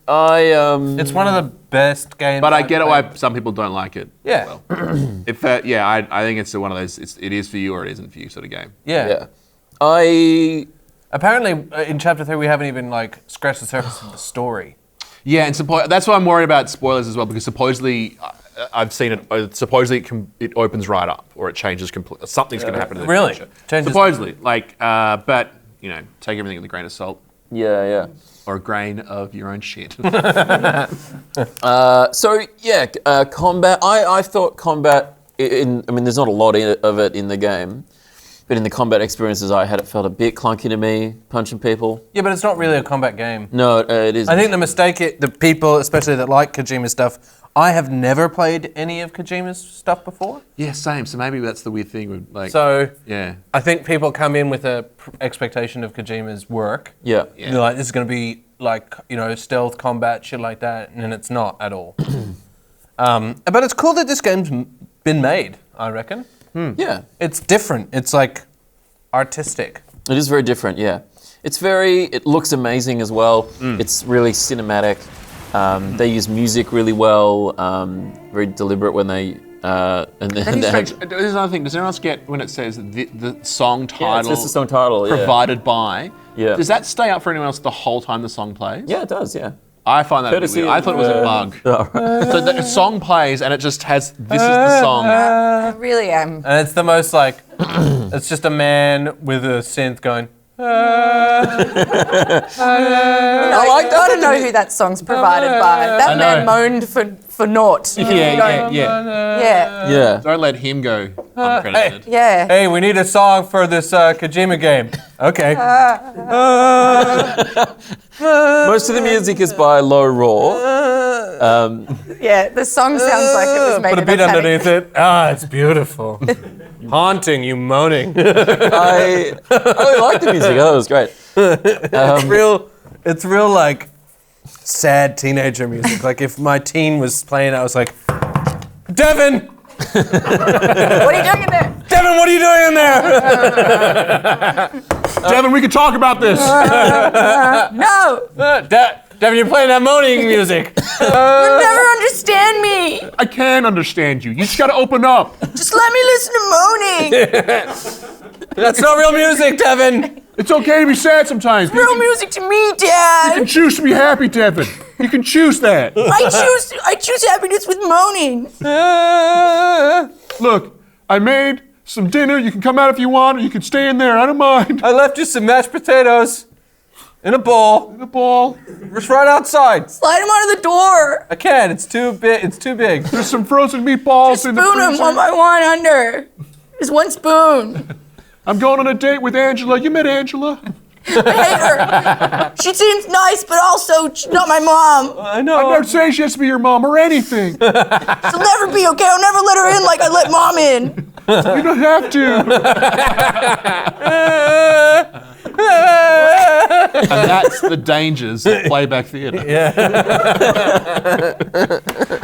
Speaker 3: It's one of the best games.
Speaker 2: But I
Speaker 3: I've
Speaker 2: get it
Speaker 3: played.
Speaker 2: why some people don't like it.
Speaker 3: Yeah.
Speaker 2: If I think it's one of those. It is for you or it isn't for you sort of game.
Speaker 3: Yeah.
Speaker 1: Yeah.
Speaker 3: Apparently, in chapter 3, we haven't even like scratched the surface of the story.
Speaker 2: Yeah, and that's why I'm worried about spoilers as well, because supposedly I've seen it. Supposedly it opens right up, or it changes completely. Something's going to happen in the
Speaker 3: Really?
Speaker 2: future.
Speaker 3: Changes-
Speaker 2: Supposedly, but take everything with a grain of salt
Speaker 1: Yeah.
Speaker 2: or a grain of your own shit.
Speaker 1: Combat. I thought combat. There's not a lot of it in the game, But in the combat experiences I had, it felt a bit clunky to me, punching people.
Speaker 3: Yeah, but it's not really a combat game.
Speaker 1: No, it is.
Speaker 3: I think the mistake, the people, especially that like Kojima stuff, I have never played any of Kojima's stuff before.
Speaker 2: Yeah, same. So maybe that's the weird thing with like.
Speaker 3: So
Speaker 2: yeah,
Speaker 3: I think people come in with a expectation of Kojima's work.
Speaker 1: Yeah.
Speaker 3: They're like, this is going to be like, stealth combat, shit like that, and it's not at all. But it's cool that this game's been made, I reckon.
Speaker 1: Yeah.
Speaker 3: It's different. It's like artistic.
Speaker 1: It is very different, yeah. It looks amazing as well. It's really cinematic. They use music really well, very deliberate when they...
Speaker 2: There's another thing. Does anyone else get when it says the song title?
Speaker 1: Yeah, it's just the song title, yeah.
Speaker 2: Provided by.
Speaker 1: Yeah.
Speaker 2: Does that stay up for anyone else the whole time the song plays?
Speaker 1: Yeah, it does, yeah.
Speaker 2: I find that a bit
Speaker 1: Courtesy
Speaker 2: weird. I thought it was a bug. So the song plays and it just has, this is the song.
Speaker 4: I really am.
Speaker 3: And it's the most like, it's just a man with a synth going,
Speaker 4: I don't know who that song's provided by. That man moaned for naught.
Speaker 2: Yeah.
Speaker 4: Yeah.
Speaker 2: Don't let him go uncredited.
Speaker 4: Yeah.
Speaker 3: hey, we need a song for this Kojima game. Okay.
Speaker 1: Most of the music is by Low Raw.
Speaker 4: Yeah, the song sounds like it was made
Speaker 3: Put a
Speaker 4: in
Speaker 3: beat
Speaker 4: panic.
Speaker 3: underneath it. It's beautiful. Haunting, you moaning.
Speaker 1: I really liked the music. I thought it was great.
Speaker 3: It's real like sad teenager music. Like if my teen was playing, I was like, Devin!
Speaker 4: What are you doing in there?
Speaker 3: Devin, what are you doing in there?
Speaker 2: Devin, we can talk about this.
Speaker 4: No!
Speaker 3: Devin, you're playing that moaning music.
Speaker 4: You never understand me!
Speaker 2: I can understand you. You just gotta open up.
Speaker 4: Just let me listen to moaning!
Speaker 3: That's not real music, Devin.
Speaker 2: It's okay to be sad sometimes.
Speaker 4: Real music to me,
Speaker 2: You
Speaker 4: Dad!
Speaker 2: can choose to be happy, Devin. You can choose that.
Speaker 4: I choose happiness with moaning.
Speaker 2: Look, I made some dinner. You can come out if you want, or you can stay in there. I don't mind.
Speaker 3: I left you some mashed potatoes in a bowl.
Speaker 2: The ball.
Speaker 3: It's right outside.
Speaker 4: Slide him out of the door.
Speaker 3: I can't. It's too big. It's too big.
Speaker 2: There's some frozen meatballs in the
Speaker 4: Spoon him
Speaker 2: freezer.
Speaker 4: one by one under. Just one spoon.
Speaker 2: I'm going on a date with Angela. You met Angela?
Speaker 4: I hate her. She seems nice, but also she's not my mom.
Speaker 3: I know.
Speaker 2: I'm not saying she has to be your mom or anything. You
Speaker 4: She'll never be okay. I'll never let her in like I let mom in.
Speaker 2: don't have to. And that's the dangers of playback theatre.
Speaker 3: Yeah.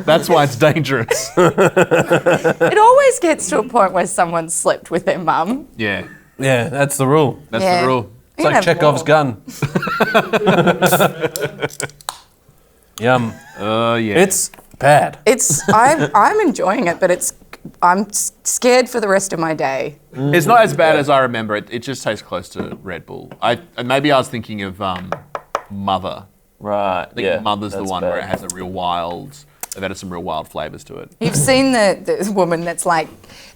Speaker 2: That's why it's dangerous.
Speaker 4: It always gets to a point where someone slept with their mum.
Speaker 2: Yeah,
Speaker 3: Yeah, that's the rule.
Speaker 2: that's
Speaker 4: Yeah.
Speaker 2: the rule.
Speaker 3: It's like Chekhov's gun. Yum.
Speaker 2: Yeah.
Speaker 3: It's bad.
Speaker 4: I'm enjoying it, but I'm scared for the rest of my day.
Speaker 2: It's not as bad as I remember. It just tastes close to Red Bull. Maybe I was thinking of Mother.
Speaker 1: Right,
Speaker 2: I think Mother's the one where it has a real wild. They've added some real wild flavours to it.
Speaker 4: You've seen the woman that's like,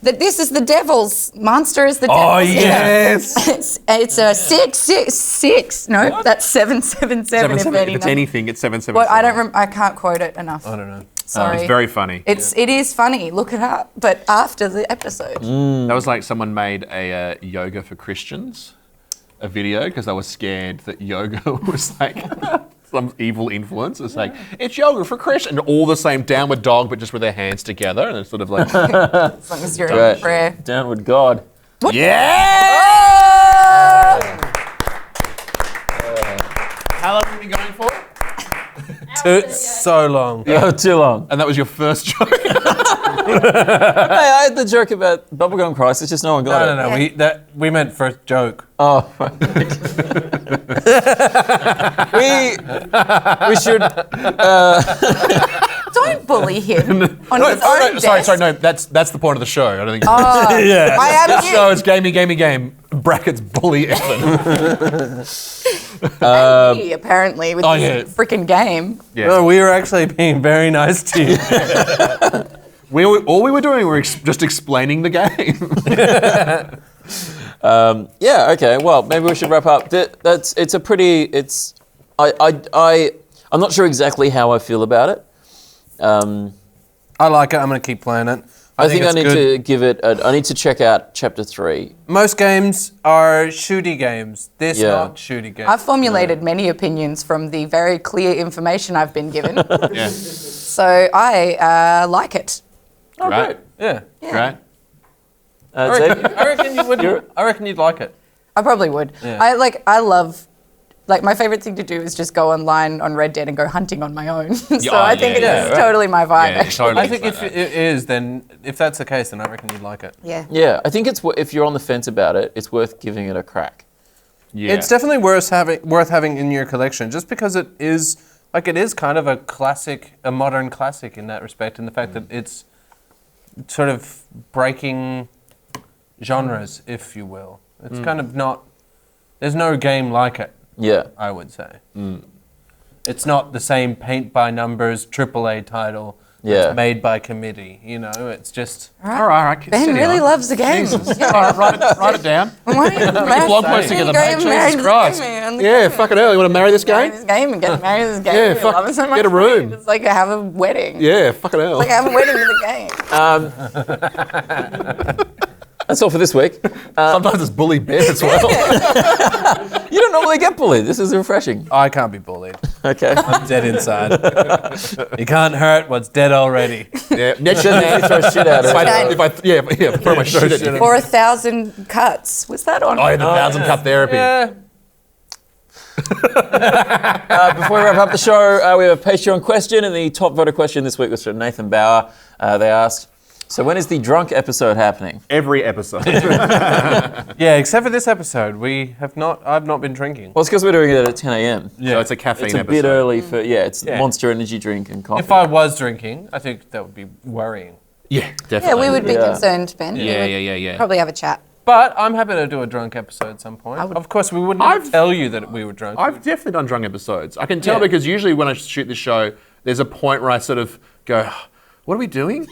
Speaker 4: that this is the devil's, monster is the devil's.
Speaker 3: Oh, yes.
Speaker 4: It's a 666. No, that's 777 if any
Speaker 2: If it's
Speaker 4: number.
Speaker 2: anything, it's 777.
Speaker 4: Well, I can't quote it enough.
Speaker 3: I don't know.
Speaker 4: Sorry.
Speaker 2: It's very funny.
Speaker 4: It is funny. Look it up. But after the episode.
Speaker 2: That was like someone made a yoga for Christians, a video, because they were scared that yoga was like some evil influence. It's like, it's yoga for Christians. And all the same downward dog, but just with their hands together. And it's sort of like,
Speaker 4: As long as you're in
Speaker 1: Right.
Speaker 4: prayer.
Speaker 1: Downward God.
Speaker 2: yeah! How long have you been going for?
Speaker 3: So long.
Speaker 1: Oh, too long.
Speaker 2: And that was your first joke?
Speaker 1: Hey, I had the joke about bubblegum crisis, just no one got it.
Speaker 3: No. We meant for a joke.
Speaker 1: Oh, right. we should.
Speaker 4: Don't bully him on his own
Speaker 2: Sorry,
Speaker 4: desk.
Speaker 2: no, that's the point of the show. I don't think
Speaker 3: Yeah.
Speaker 4: I am
Speaker 2: this
Speaker 4: you.
Speaker 2: show is Gamey, brackets bully Evan.
Speaker 4: Me, apparently, with
Speaker 2: oh,
Speaker 4: this
Speaker 2: yeah.
Speaker 4: freaking game.
Speaker 2: Yeah.
Speaker 3: No, we were actually being very nice to you.
Speaker 2: All we were doing, we were just explaining the game.
Speaker 1: Yeah. Okay. Well, maybe we should wrap up. I'm not sure exactly how I feel about it.
Speaker 3: I like it. I'm going to keep playing it.
Speaker 1: I think I
Speaker 3: it's
Speaker 1: need
Speaker 3: good.
Speaker 1: to give it. I need to check out chapter 3.
Speaker 3: Most games are shooty games. This
Speaker 1: Yeah.
Speaker 3: not shooty games.
Speaker 4: I've formulated many opinions from the very clear information I've been given.
Speaker 2: Yeah.
Speaker 4: So I like it.
Speaker 1: Oh,
Speaker 2: Right.
Speaker 1: great.
Speaker 3: Yeah.
Speaker 2: Great.
Speaker 1: Xavier?
Speaker 3: I reckon you would. I reckon you'd like it.
Speaker 4: I probably would.
Speaker 3: Yeah.
Speaker 4: I love, my favorite thing to do is just go online on Red Dead and go hunting on my own. So
Speaker 2: oh,
Speaker 4: I think
Speaker 2: yeah,
Speaker 4: it's totally my vibe,
Speaker 2: Yeah,
Speaker 4: actually.
Speaker 2: totally.
Speaker 3: I think if it is, then if that's the case, then I reckon you'd like it.
Speaker 4: Yeah.
Speaker 1: Yeah, I think if you're on the fence about it, it's worth giving it a crack.
Speaker 2: Yeah.
Speaker 3: It's definitely worth having in your collection, just because it is kind of a classic, a modern classic in that respect, and the fact that it's sort of breaking genres, if you will. It's kind of not. There's no game like it.
Speaker 1: Yeah.
Speaker 3: I would say. It's not the same paint by numbers AAA title
Speaker 1: Yeah.
Speaker 3: that's made by committee. You know, it's just.
Speaker 2: All right.
Speaker 4: Ben
Speaker 2: steady
Speaker 4: really
Speaker 2: on.
Speaker 4: loves the game.
Speaker 2: All right, write it down.
Speaker 4: Blog
Speaker 2: post together, mate. Jesus Christ.
Speaker 4: Yeah,
Speaker 2: Yeah, fucking hell. You want to marry this
Speaker 4: marry
Speaker 2: game?
Speaker 4: this game and get married to this game.
Speaker 2: Yeah,
Speaker 4: We
Speaker 2: fuck,
Speaker 4: love it so much.
Speaker 2: get a room.
Speaker 4: It's like have a wedding.
Speaker 2: Yeah, fucking hell.
Speaker 4: Like have a wedding with the game.
Speaker 1: That's all for this week.
Speaker 2: Sometimes it's bully bear as well.
Speaker 1: You don't normally get bullied. This is refreshing.
Speaker 3: I can't be bullied.
Speaker 1: Okay.
Speaker 3: I'm dead inside. You can't hurt what's dead already.
Speaker 2: Yeah,
Speaker 1: Throw shit at it.
Speaker 2: throw my shirt at you.
Speaker 4: For 1,000 cuts. Was that on?
Speaker 2: Oh, yeah, the 1,000 cup therapy.
Speaker 3: Yeah.
Speaker 1: Before we wrap up the show, we have a Patreon question, and the top voter question this week was from Nathan Bauer. They asked, so when is the drunk episode happening?
Speaker 5: Every episode.
Speaker 3: Yeah, except for this episode, I've not been drinking.
Speaker 1: Well, it's because we're doing it at 10 a.m.
Speaker 2: So it's a caffeine
Speaker 1: It's a
Speaker 2: episode.
Speaker 1: bit early for, it's
Speaker 3: Yeah.
Speaker 1: Monster Energy drink and coffee.
Speaker 3: If I was drinking, I think that would be worrying.
Speaker 2: Yeah, definitely.
Speaker 4: Yeah, we would be
Speaker 1: Yeah.
Speaker 4: concerned, Ben. We would
Speaker 2: Yeah.
Speaker 4: Probably have a chat.
Speaker 3: But I'm happy to do a drunk episode at some point. Of course, we wouldn't tell you that we were drunk.
Speaker 2: I've definitely done drunk episodes. I can tell
Speaker 3: Yeah.
Speaker 2: because usually when I shoot this show, there's a point where I sort of go, what are we doing?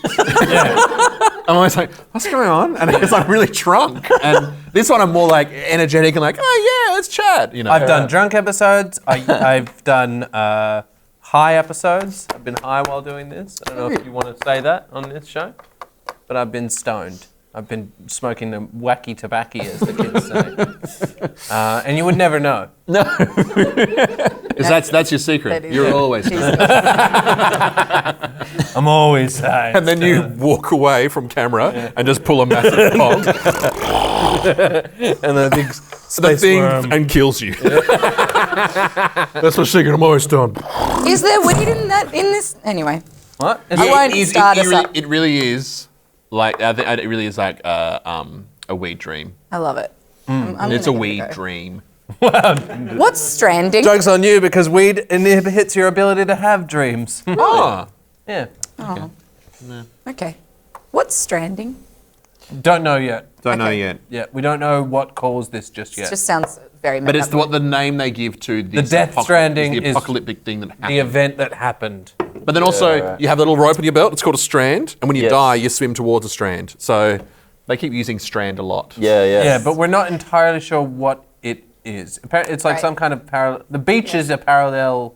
Speaker 2: I'm always like, what's going on? And it's like really drunk. And this one I'm more like energetic and like, oh yeah, let's chat. You know.
Speaker 3: I've done drunk episodes. I've done high episodes. I've been high while doing this. I don't know if you want to say that on this show, but I've been stoned. I've been smoking the wacky tobacco, as the kids say. And you would never know.
Speaker 2: That's your secret.
Speaker 4: That is
Speaker 2: You're
Speaker 4: it.
Speaker 2: always.
Speaker 3: I'm always high.
Speaker 2: And then you walk away from camera and just pull a massive pog.
Speaker 3: and the big
Speaker 2: The thing and kills you. That's my secret. I'm always stoned.
Speaker 4: Is there weed in this? Anyway.
Speaker 3: What?
Speaker 4: I won't start us up.
Speaker 2: It really is like it really is like a weed dream.
Speaker 4: I love it.
Speaker 2: It's a weed dream.
Speaker 4: What's Stranding?
Speaker 3: Joke's on you because weed inhibits your ability to have dreams.
Speaker 2: Oh.
Speaker 3: Yeah.
Speaker 4: Oh. Okay. What's Stranding?
Speaker 3: Don't know yet.
Speaker 2: Don't know yet.
Speaker 3: Yeah, we don't know what caused this just yet.
Speaker 4: It just sounds very
Speaker 2: But it's
Speaker 4: metaphor.
Speaker 2: what the name they give to this
Speaker 3: The Death Stranding
Speaker 2: the
Speaker 3: is
Speaker 2: apocalyptic thing that happened.
Speaker 3: the event that happened.
Speaker 2: But then also you have a little rope on your belt. It's called a strand, and when you
Speaker 1: Yes.
Speaker 2: die, you swim towards a strand. So they keep using strand a lot.
Speaker 3: Yeah, but we're not entirely sure what it is. It's like
Speaker 4: Right.
Speaker 3: some kind of parallel. The beach is a parallel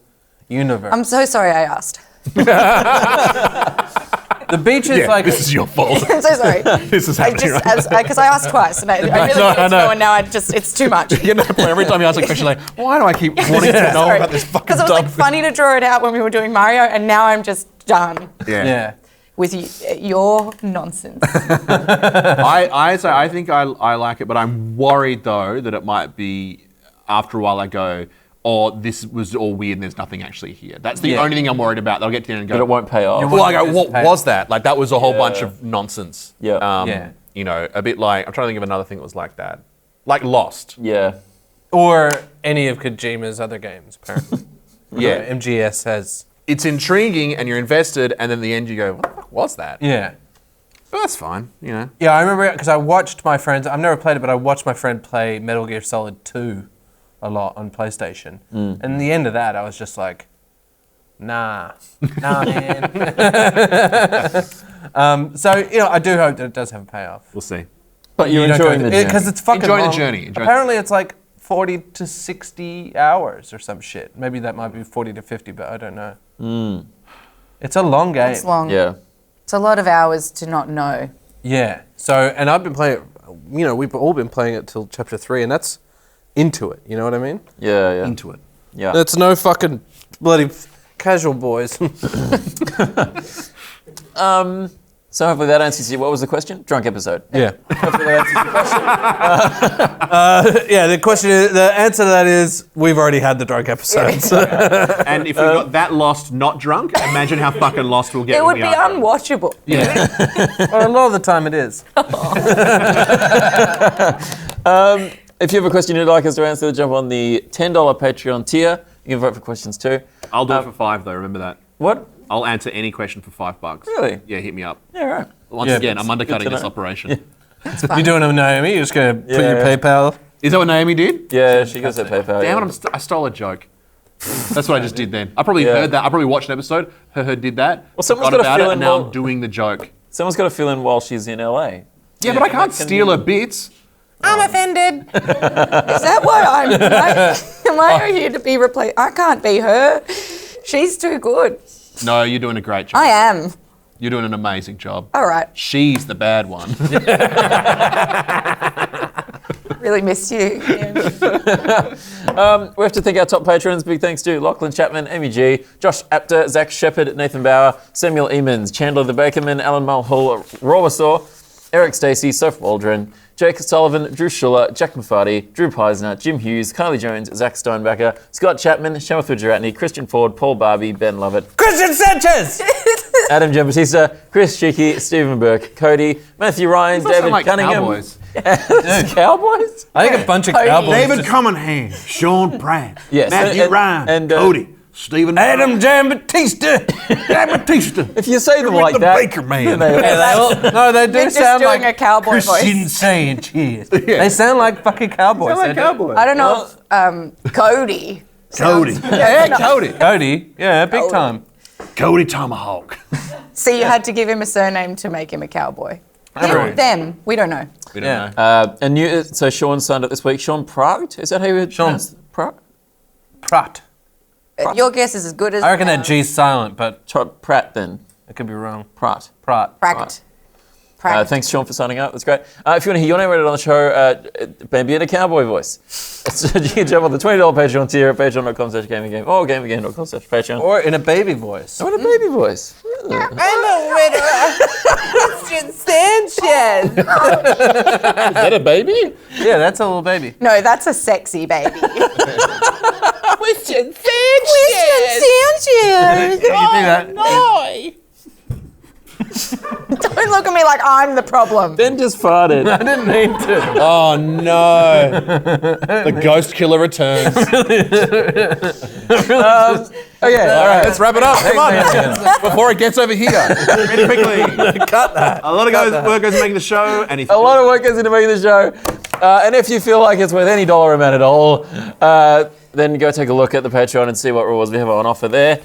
Speaker 3: universe.
Speaker 4: I'm so sorry I asked.
Speaker 3: The beach is like.
Speaker 2: This is your fault.
Speaker 4: I'm so sorry.
Speaker 2: This is
Speaker 4: I
Speaker 2: happening.
Speaker 4: just, because I asked twice and I really
Speaker 2: I
Speaker 4: wanted to
Speaker 2: know.
Speaker 4: know and now it's too much.
Speaker 2: You know, every time you ask a question, like, why do I keep wanting to know about this fucking
Speaker 4: Because it was like
Speaker 2: dumb
Speaker 4: funny to draw it out when we were doing Mario and now I'm just done
Speaker 3: Yeah.
Speaker 4: with your nonsense.
Speaker 2: I think I like it, but I'm worried though that it might be after a while I go, oh, this was all weird and there's nothing actually here. That's the only thing I'm worried about. They'll get to the end and go,
Speaker 1: But it won't pay off.
Speaker 2: well, I go, what was that? Like, that was a whole bunch of nonsense.
Speaker 1: Yeah.
Speaker 2: You know, a bit like, I'm trying to think of another thing that was like that. Like Lost.
Speaker 1: Yeah.
Speaker 3: Or any of Kojima's other games, apparently.
Speaker 2: Yeah.
Speaker 3: MGS has.
Speaker 2: It's intriguing and you're invested, and then the end you go, what the fuck was that?
Speaker 3: Yeah.
Speaker 2: But that's fine, you know.
Speaker 3: Yeah, I remember because I watched my friends. I've never played it, but I watched my friend play Metal Gear Solid 2 a lot on PlayStation. And in the end of that, I was just like, nah, man. So, you know, I do hope that it does have a payoff.
Speaker 2: We'll see.
Speaker 1: But you're enjoying the journey.
Speaker 3: Because it's fucking
Speaker 2: Enjoy the
Speaker 3: long.
Speaker 2: journey.
Speaker 3: Apparently, it's like 40 to 60 hours or some shit. Maybe that might be 40 to 50, but I don't know. It's a long game.
Speaker 4: It's long.
Speaker 1: Yeah.
Speaker 4: It's a lot of hours to not know.
Speaker 3: Yeah. So, and I've been playing it, we've all been playing it till chapter 3, and that's into it. You know what I mean?
Speaker 1: Yeah.
Speaker 2: Into it.
Speaker 1: Yeah.
Speaker 3: That's no fucking bloody casual boys.
Speaker 1: So hopefully that answers you. What was the question? Drunk episode.
Speaker 3: Yeah.
Speaker 1: Hopefully that answers the question.
Speaker 3: Yeah, the answer to that is we've already had the drunk episodes.
Speaker 2: And if we got that lost not drunk, imagine how fucking lost we'll get.
Speaker 4: It
Speaker 2: when
Speaker 4: would
Speaker 2: we
Speaker 4: be
Speaker 2: are drunk.
Speaker 4: unwatchable.
Speaker 3: Well, a lot of the time it is.
Speaker 1: If you have a question you'd like us to answer, jump on the $10 Patreon tier. You can vote for questions too.
Speaker 2: I'll do it for $5 though, remember that.
Speaker 1: What?
Speaker 2: I'll answer any question for $5.
Speaker 1: Really?
Speaker 2: Yeah, hit me up.
Speaker 1: Yeah, right.
Speaker 2: Once again, I'm undercutting
Speaker 1: to
Speaker 2: this
Speaker 1: know.
Speaker 2: operation.
Speaker 3: You're doing it with Naomi, you're just going to put your
Speaker 1: Yeah.
Speaker 3: PayPal.
Speaker 2: Is that what Naomi did?
Speaker 1: Yeah, she goes to PayPal.
Speaker 2: Damn
Speaker 1: yeah.
Speaker 2: it, I stole a joke. That's what I just did then. I probably
Speaker 1: Yeah.
Speaker 2: heard that. I probably watched an episode, heard did that,
Speaker 1: Well, someone's
Speaker 2: forgot
Speaker 1: gotta
Speaker 2: about
Speaker 1: fill
Speaker 2: it,
Speaker 1: in
Speaker 2: and now
Speaker 1: while-
Speaker 2: I'm doing the joke.
Speaker 1: Someone's got to fill in while she's in LA.
Speaker 2: Yeah, but I can't
Speaker 1: that can
Speaker 2: steal
Speaker 1: be-
Speaker 2: her bits.
Speaker 4: I'm offended. Is that why am I here to be replaced? I can't be her. She's too good.
Speaker 2: No, you're doing a great job.
Speaker 4: I am.
Speaker 2: You're doing an amazing job.
Speaker 4: All right.
Speaker 2: She's the bad one.
Speaker 4: Really miss you. Ian.
Speaker 1: We have to thank our top patrons. Big thanks to Lachlan Chapman, Amy G, Josh Apter, Zach Shepherd, Nathan Bauer, Samuel Emons, Chandler the Bakerman, Alan Mulhall, Rowasaw, Eric Stacey, Soph Waldron, Jake Sullivan, Drew Schuller, Jack Maffardi, Drew Peisner, Jim Hughes, Kylie Jones, Zach Steinbacher, Scott Chapman, Shamath Wijaratney, Christian Ford, Paul Barbie, Ben Lovett,
Speaker 3: Christian Sanchez!
Speaker 1: Adam Giambattista, Chris Cheeky, Stephen Burke, Cody, Matthew Ryan,
Speaker 2: Those sound
Speaker 1: David
Speaker 2: like
Speaker 1: Cunningham.
Speaker 2: Cowboys.
Speaker 1: Cowboys?
Speaker 3: I think a bunch of
Speaker 4: Cody.
Speaker 3: cowboys.
Speaker 2: David Cunningham, Sean Pratt,
Speaker 1: Yes,
Speaker 2: Matthew
Speaker 1: and-
Speaker 2: Ryan,
Speaker 1: and,
Speaker 2: Cody, Stephen
Speaker 3: Adam Giambattista.
Speaker 2: Batista.
Speaker 1: If you say them like
Speaker 2: the
Speaker 1: that,
Speaker 2: Baker man.
Speaker 1: then they-
Speaker 3: No, they do
Speaker 4: You're just
Speaker 3: sound
Speaker 4: doing
Speaker 3: like
Speaker 4: a cowboy voice.
Speaker 3: Sanchez. They sound like fucking cowboys.
Speaker 2: Sound like cowboys.
Speaker 4: I don't know if
Speaker 2: Cody.
Speaker 4: Cody. sounds-
Speaker 3: Cody. Cody, yeah, big
Speaker 4: Cody.
Speaker 3: time.
Speaker 2: Cody Tomahawk.
Speaker 4: So you had to give him a surname to make him a cowboy.
Speaker 3: True.
Speaker 4: Them. We don't know.
Speaker 2: We don't
Speaker 3: Yeah.
Speaker 2: know.
Speaker 1: and new, so Sean signed up this week. Sean Pratt? Is that how you would
Speaker 3: Sean.
Speaker 1: pronounce Pratt?
Speaker 3: Pratt.
Speaker 4: Your guess is as good as
Speaker 3: I reckon that
Speaker 4: ours.
Speaker 3: G's silent, but
Speaker 1: Pratt then.
Speaker 3: I could be wrong.
Speaker 1: Pratt.
Speaker 3: Pratt.
Speaker 4: Pract.
Speaker 1: Thanks, Sean, for signing up. That's great. If you want to hear your name read on the show, maybe in a cowboy voice, you can jump on the $20 Patreon tier at patreon.com/gaminggame or gaminggame.com/Patreon.
Speaker 3: Or in a baby voice.
Speaker 1: What a baby voice.
Speaker 4: Christian Sanchez.
Speaker 1: Is that a baby?
Speaker 3: Yeah, that's a little baby.
Speaker 4: No, that's a sexy baby.
Speaker 1: Christian
Speaker 4: Sanchez.
Speaker 3: You think that?
Speaker 4: Don't look at me like I'm the problem.
Speaker 1: Ben just farted.
Speaker 3: I didn't mean to.
Speaker 2: Oh no! The ghost killer returns.
Speaker 1: Okay, all right.
Speaker 2: Let's wrap it up. Come on, before it gets over here. Really quickly.
Speaker 3: Cut that.
Speaker 2: A lot of work goes making the show, and if
Speaker 1: A lot of work goes into making the show. And if you feel like it's worth any dollar amount at all, then go take a look at the Patreon and see what rewards we have on offer there.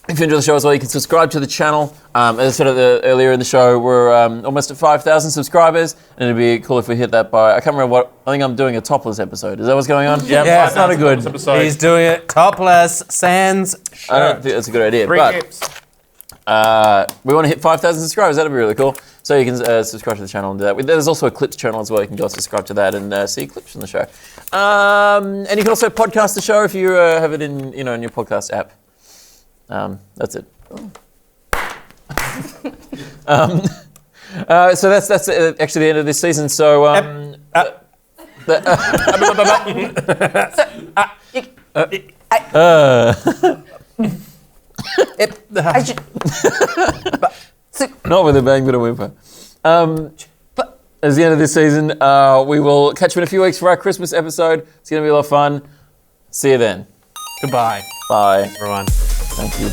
Speaker 1: If you enjoy the show as well, you can subscribe to the channel. As I said earlier in the show, we're almost at 5,000 subscribers, and it'd be cool if we hit that by, I can't remember what, I think I'm doing a topless episode. Is that what's going on?
Speaker 3: Yeah, it's not a good
Speaker 2: episode.
Speaker 3: He's doing it topless, sans.
Speaker 1: I don't think that's a good idea.
Speaker 2: Three
Speaker 1: but
Speaker 2: hips.
Speaker 1: we want to hit 5,000 subscribers. That'd be really cool. So you can subscribe to the channel and do that. There's also a clips channel as well. You can go subscribe to that and see clips from the show. And you can also podcast the show if you have it in in your podcast app. That's it. So that's actually the end of this season. So
Speaker 4: I should,
Speaker 1: not with a bang but a whimper. As the end of this season, we will catch you in a few weeks for our Christmas episode. It's going to be a lot of fun. See you then.
Speaker 3: Goodbye,
Speaker 1: Bye.
Speaker 3: everyone.
Speaker 1: Thank you.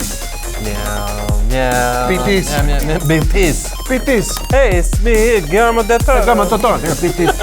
Speaker 3: Meow, meow.
Speaker 2: Beaties.
Speaker 3: Meow, meow, meow. Beaties.
Speaker 2: Beat this.
Speaker 3: Hey, it's me, Guillermo del Toro.
Speaker 2: Come on, Totoro. Beat this.